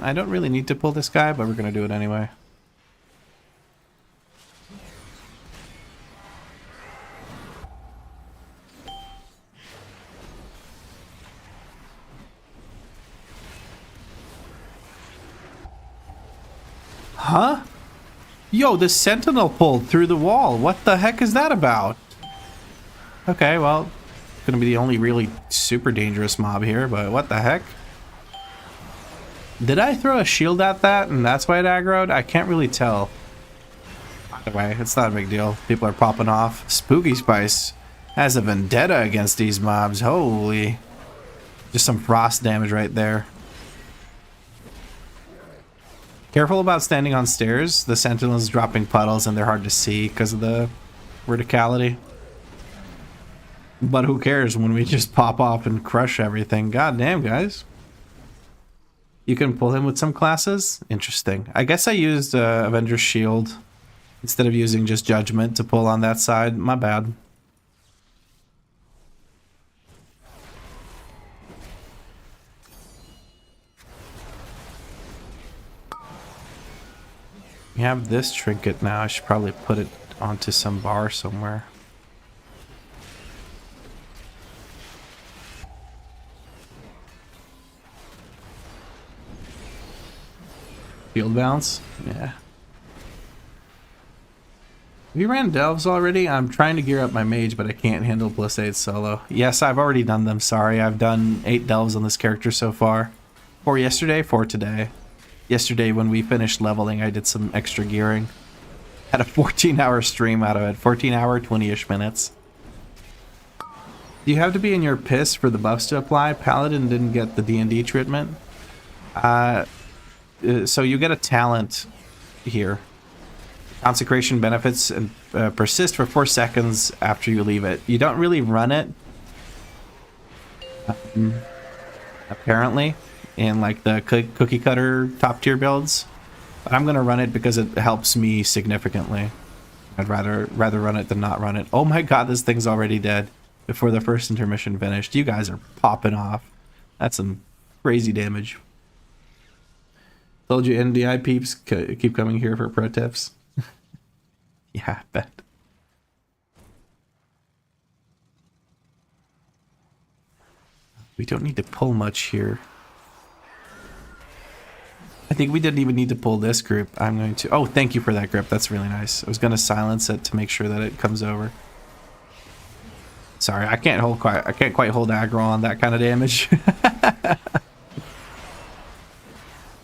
I don't really need to pull this guy, but we're gonna do it anyway. Huh? Yo, the sentinel pulled through the wall. What the heck is that about? Okay, well, gonna be the only really super dangerous mob here, but what the heck? Did I throw a shield at that and that's why it aggroed? I can't really tell. Either way, it's not a big deal. People are popping off. Spooky Spice has a vendetta against these mobs. Holy. Just some frost damage right there. Careful about standing on stairs. The sentinel's dropping puddles and they're hard to see because of the verticality. But who cares when we just pop off and crush everything? God damn, guys. You can pull him with some classes? Interesting. I guess I used Avenger's Shield instead of using just Judgment to pull on that side. My bad. We have this trinket now. I should probably put it onto some bar somewhere. Field bounce? Yeah. We ran delves already. I'm trying to gear up my mage, but I can't handle +8 solo. Yes, I've already done them. Sorry, I've done 8 delves on this character so far. 4 yesterday, 4 today. Yesterday when we finished leveling, I did some extra gearing. Had a 14-hour stream out of it. 14-hour, 20-ish minutes. Do you have to be in your piss for the buffs to apply? Paladin didn't get the D&D treatment. So you get a talent here. Consecration benefits and persist for 4 seconds after you leave it. You don't really run it. Apparently. In like the cookie cutter top tier builds, but I'm gonna run it because it helps me significantly. I'd rather run it than not run it. Oh my god, this thing's already dead before the first intermission finished. You guys are popping off. That's some crazy damage. Told you NDI peeps keep coming here for pro tips. Yeah, I bet. We don't need to pull much here. think we didn't even need to pull this group. I'm going to... Oh, thank you for that grip. That's really nice. I was going to silence it to make sure that it comes over. Sorry, I can't quite hold aggro on that kind of damage.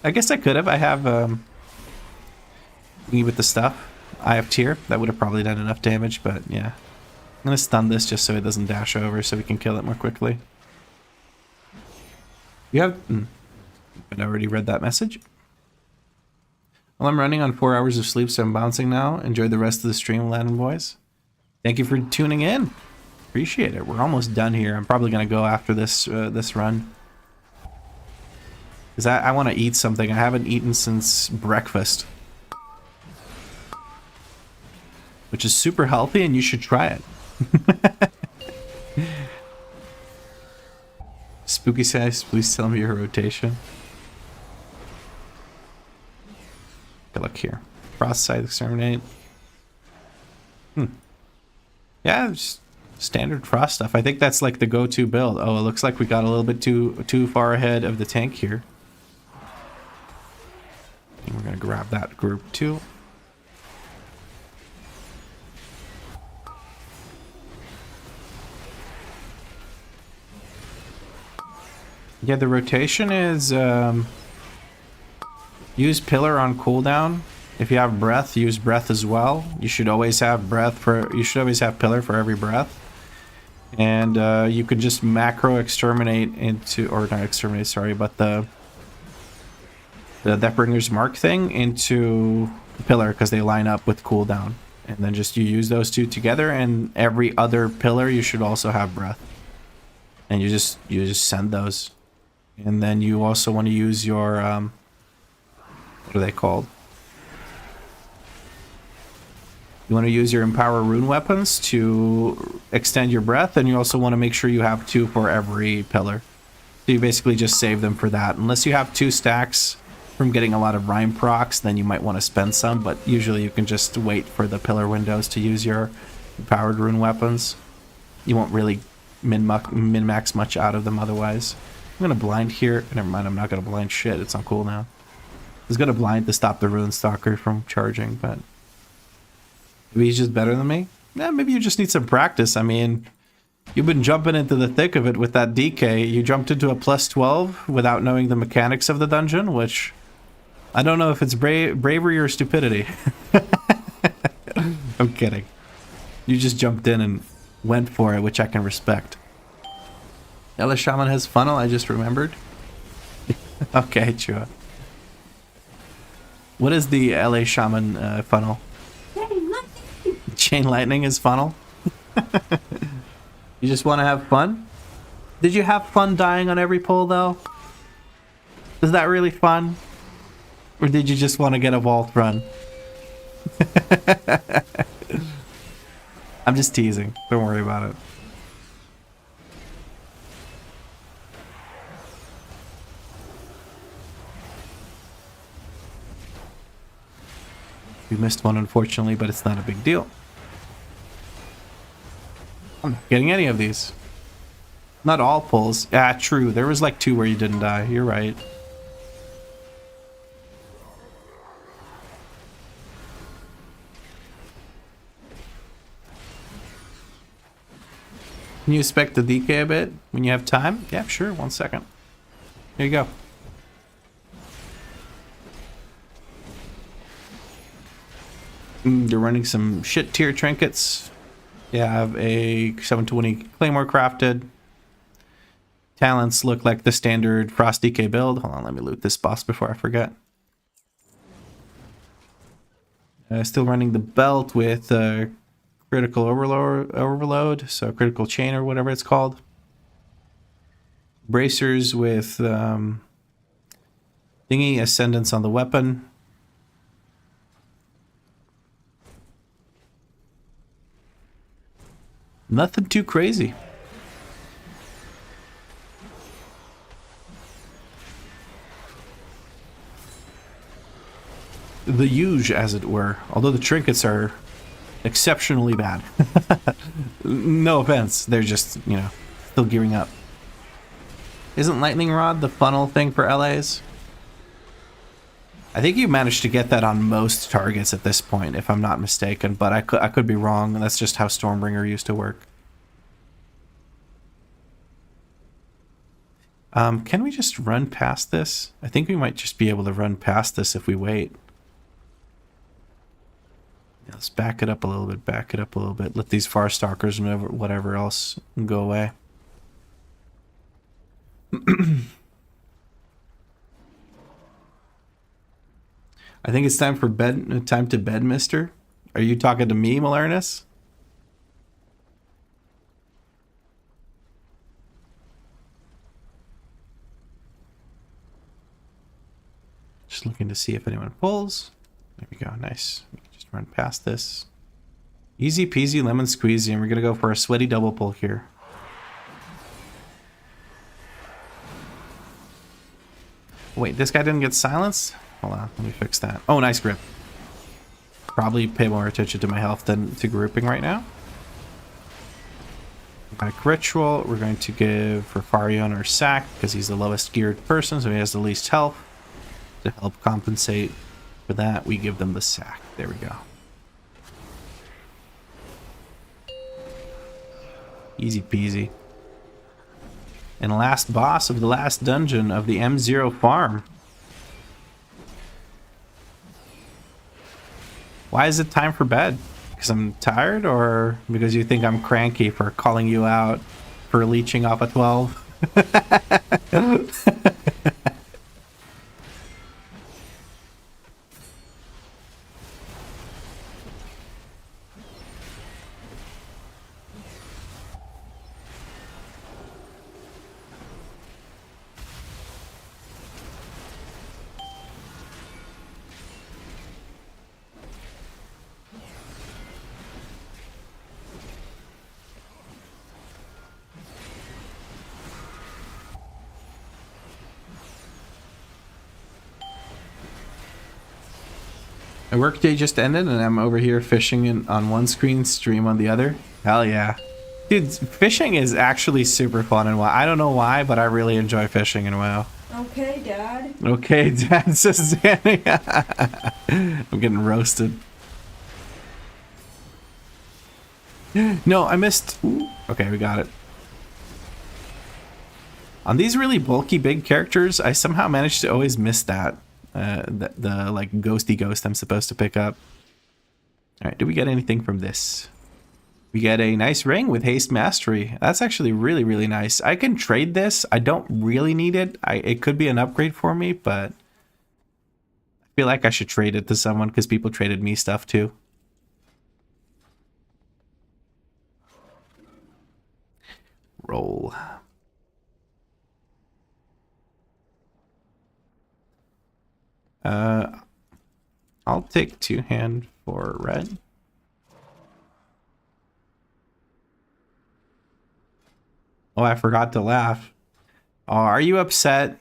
I guess I could have. I have me with the stuff. I have tier. That would have probably done enough damage, but yeah. I'm going to stun this just so it doesn't dash over so we can kill it more quickly. You have... I already read that message. Well, I'm running on 4 hours of sleep, so I'm bouncing now. Enjoy the rest of the stream, Latin boys. Thank you for tuning in. Appreciate it. We're almost done here. I'm probably going to go after this this run. Because I want to eat something. I haven't eaten since breakfast. Which is super healthy, and you should try it. Spooky says, please tell me your rotation. Okay, look here. Frost side exterminate. Yeah, just standard frost stuff. I think that's like the go-to build. Oh, it looks like we got a little bit too far ahead of the tank here. And we're gonna grab that group too. Yeah, the rotation is use pillar on cooldown. If you have breath, use breath as well. You should always have breath for. You should always have pillar for every breath. And you could just macro exterminate into, or not exterminate, sorry, but the Deathbringer's Mark thing into pillar because they line up with cooldown. And then just you use those two together, and every other pillar you should also have breath. And you just send those. And then you also want to use your what are they called? You want to use your Empower Rune weapons to extend your breath, and you also want to make sure you have 2 for every pillar. So you basically just save them for that. Unless you have 2 stacks from getting a lot of rhyme procs, then you might want to spend some, but usually you can just wait for the pillar windows to use your Empowered Rune weapons. You won't really min-max much out of them otherwise. I'm going to blind here. Never mind, I'm not going to blind shit. It's on cooldown. I was going to blind to stop the Rune Stalker from charging, but... Maybe he's just better than me? Yeah, maybe you just need some practice. I mean, you've been jumping into the thick of it with that DK. You jumped into a plus 12 without knowing the mechanics of the dungeon, which... I don't know if it's bravery or stupidity. I'm kidding. You just jumped in and went for it, which I can respect. LA Shaman has funnel, I just remembered. Okay, Chua. What is the LA Shaman funnel? Chain lightning is funnel. You just want to have fun? Did you have fun dying on every pull though? Is that really fun? Or did you just want to get a vault run? I'm just teasing. Don't worry about it. We missed one unfortunately, but it's not a big deal. I'm not getting any of these. Not all pulls. Ah, true. There was like 2 where you didn't die. You're right. Can you spec the DK a bit when you have time? Yeah, sure. 1 second. Here you go. They're running some shit tier trinkets. Yeah, I have a 720 Claymore crafted. Talents look like the standard Frost DK build. Hold on, let me loot this boss before I forget. Still running the belt with critical overload, so critical chain or whatever it's called. Bracers with thingy, ascendance on the weapon. Nothing too crazy. The huge, as it were. Although the trinkets are exceptionally bad. No offense. They're just, you know, still gearing up. Isn't Lightning Rod the funnel thing for LAs? I think you managed to get that on most targets at this point, if I'm not mistaken, but I could be wrong. That's just how Stormbringer used to work. Can we just run past this? I think we might just be able to run past this if we wait. Yeah, let's back it up a little bit, back it up a little bit. Let these Farstalkers and whatever else go away. I think it's time for bed. Time to bed, mister. Are you talking to me, Malernus? Just looking to see if anyone pulls. There we go. Nice. We can just run past this. Easy peasy lemon squeezy, and we're gonna go for a sweaty double pull here. Wait, this guy didn't get silenced? Hold on, let me fix that. Oh, nice grip. Probably pay more attention to my health than to grouping right now. Back ritual, we're going to give Rafarion our sack because he's the lowest geared person, so he has the least health. To help compensate for that, we give them the sack. There we go. Easy peasy. And last boss of the last dungeon of the M0 farm. Why is it time for bed? Because I'm tired, or because you think I'm cranky for calling you out for leeching off a 12? My workday just ended and I'm over here fishing on one screen, stream on the other. Hell yeah. Dude, fishing is actually super fun in WoW. I don't know why, but I really enjoy fishing in WoW. Okay, Dad. Okay, Dad, says Danny. I'm getting roasted. No, I missed... Ooh. Okay, we got it. On these really bulky big characters, I somehow managed to always miss that. The like ghosty ghost I'm supposed to pick up. Alright, do we get anything from this? We get a nice ring with haste mastery. That's actually really, really nice. I can trade this. I don't really need it. It could be an upgrade for me, but I feel like I should trade it to someone because people traded me stuff too. Roll. I'll take 2-hand for red. Oh, I forgot to laugh. Oh, are you upset?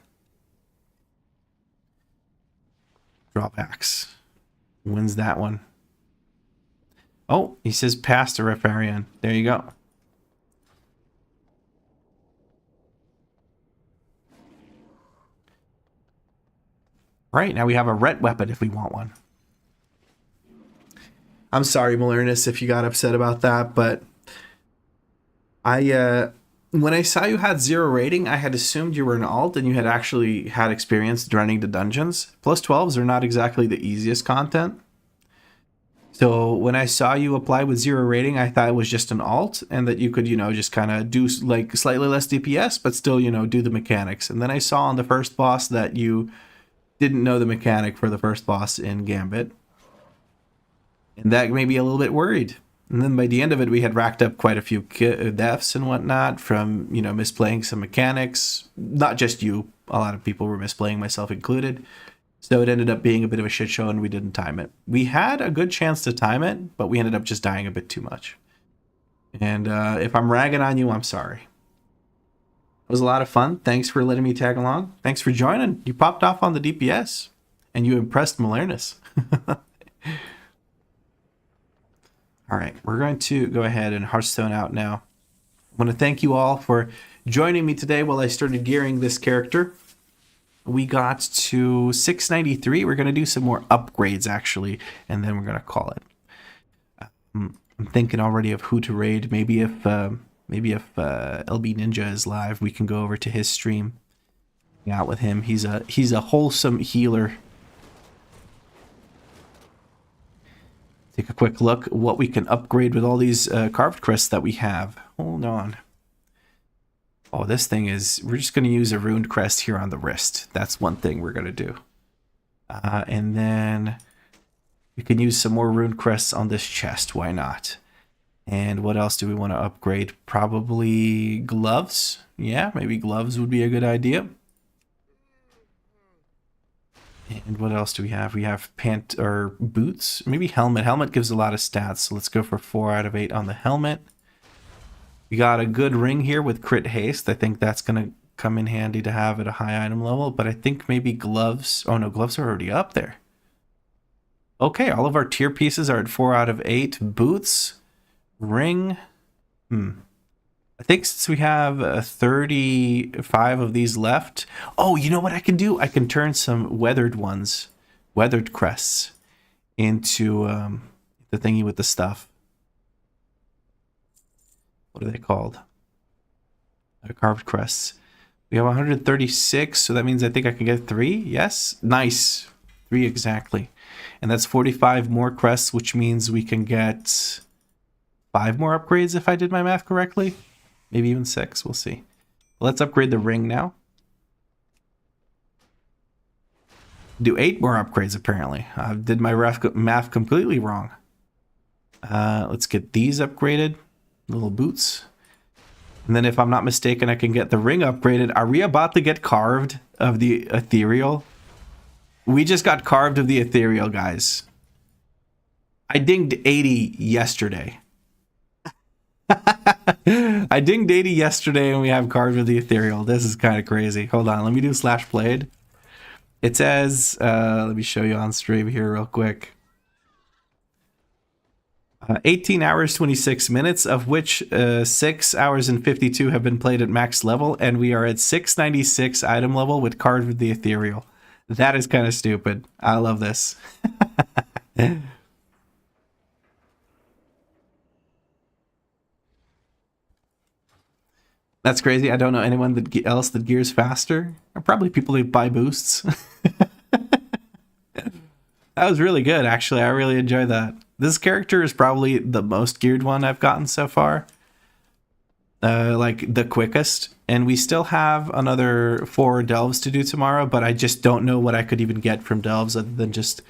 Drawbacks. Wins that one. Oh, he says pass to Rafarion. There you go. Right, now we have a ret weapon if we want one. I'm sorry, Malernus, if you got upset about that, but when I saw you had 0 rating, I had assumed you were an alt and you had actually had experience running the dungeons. Plus 12s are not exactly the easiest content. So when I saw you apply with 0 rating, I thought it was just an alt and that you could, you know, just kind of do like slightly less DPS, but still, you know, do the mechanics. And then I saw on the first boss that you didn't know the mechanic for the first boss in Gambit. And that made me a little bit worried. And then by the end of it, we had racked up quite a few deaths and whatnot from, you know, misplaying some mechanics. Not just you. A lot of people were misplaying, myself included. So it ended up being a bit of a shit show and we didn't time it. We had a good chance to time it, but we ended up just dying a bit too much. And if I'm ragging on you, I'm sorry. It was a lot of fun. Thanks for letting me tag along. Thanks for joining. You popped off on the DPS and you impressed Malernus. All right, we're going to go ahead and Hearthstone out now. I want to thank you all for joining me today while I started gearing this character. we got to 693. We're going to do some more upgrades, actually, and then we're going to call it. I'm thinking already of who to raid. Maybe if LB Ninja is live, we can go over to his stream, hang out with him. He's a wholesome healer. Take a quick look at what we can upgrade with all these carved crests that we have. Hold on. Oh, this thing is... We're just going to use a runed crest here on the wrist. That's one thing we're going to do. And then we can use some more runed crests on this chest. Why not? And what else do we want to upgrade? Probably gloves. Yeah, maybe gloves would be a good idea. And what else do we have? We have pant or boots. Maybe helmet. Helmet gives a lot of stats. So let's go for 4 out of 8 on the helmet. We got a good ring here with crit haste. I think that's going to come in handy to have at a high item level. But I think maybe gloves. Oh no, gloves are already up there. Okay, all of our tier pieces are at 4 out of 8. Boots. Ring. I think since we have 35 of these left. Oh, you know what I can do? I can turn some weathered ones, weathered crests, into the thingy with the stuff. What are they called? Carved crests. We have 136, so that means I think I can get 3. Yes? Nice. 3 exactly. And that's 45 more crests, which means we can get 5 more upgrades if I did my math correctly. Maybe even 6. We'll see. Let's upgrade the ring now. Do 8 more upgrades, apparently. I did my math completely wrong. Let's get these upgraded. Little boots. And then if I'm not mistaken, I can get the ring upgraded. Are we about to get carved of the ethereal? We just got carved of the ethereal, guys. I dinged 80 yesterday. I dinged 80 yesterday and we have carved of the ethereal. This is kind of crazy. Hold on, let me do slash played. It says, let me show you on stream here real quick. 18 hours, 26 minutes, of which 6 hours and 52 have been played at max level, and we are at 696 item level with carved of the ethereal. That is kind of stupid. I love this. That's crazy. I don't know anyone else that gears faster. Or probably people who buy boosts. That was really good, actually. I really enjoyed that. This character is probably the most geared one I've gotten so far. Like, the quickest. And we still have another 4 delves to do tomorrow, but I just don't know what I could even get from delves other than just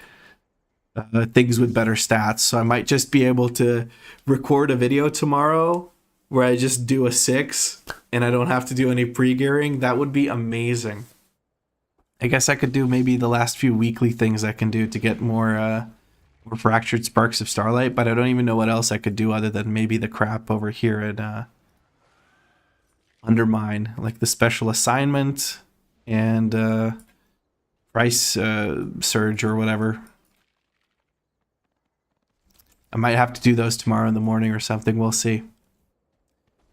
things with better stats. So I might just be able to record a video tomorrow where I just do a 6 and I don't have to do any pre-gearing. That would be amazing. I guess I could do maybe the last few weekly things I can do to get more fractured sparks of starlight, but I don't even know what else I could do other than maybe the crap over here at Undermine, like the special assignment and price surge or whatever. I might have to do those tomorrow in the morning or something. We'll see.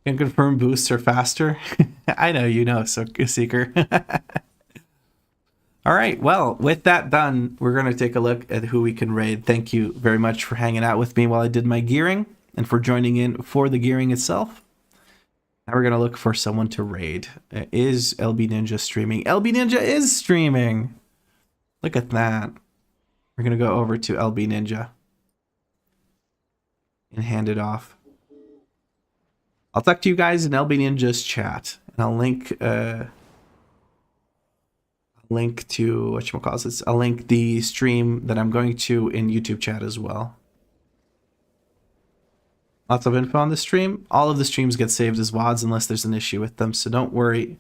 Can confirm boosts are faster. I know you know, so Seeker. All right, well, with that done, we're going to take a look at who we can raid. Thank you very much for hanging out with me while I did my gearing and for joining in for the gearing itself. Now we're going to look for someone to raid. Is LB Ninja streaming? LB Ninja is streaming! Look at that. We're going to go over to LB Ninja and hand it off. I'll talk to you guys in LB Ninja's chat, and I'll link to whatchamacallit. I'll link the stream that I'm going to in YouTube chat as well. Lots of info on the stream. All of the streams get saved as VODs unless there's an issue with them, so don't worry.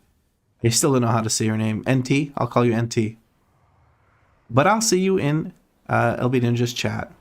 I still don't know how to say your name. NT? I'll call you NT. But I'll see you in LB Ninja's chat.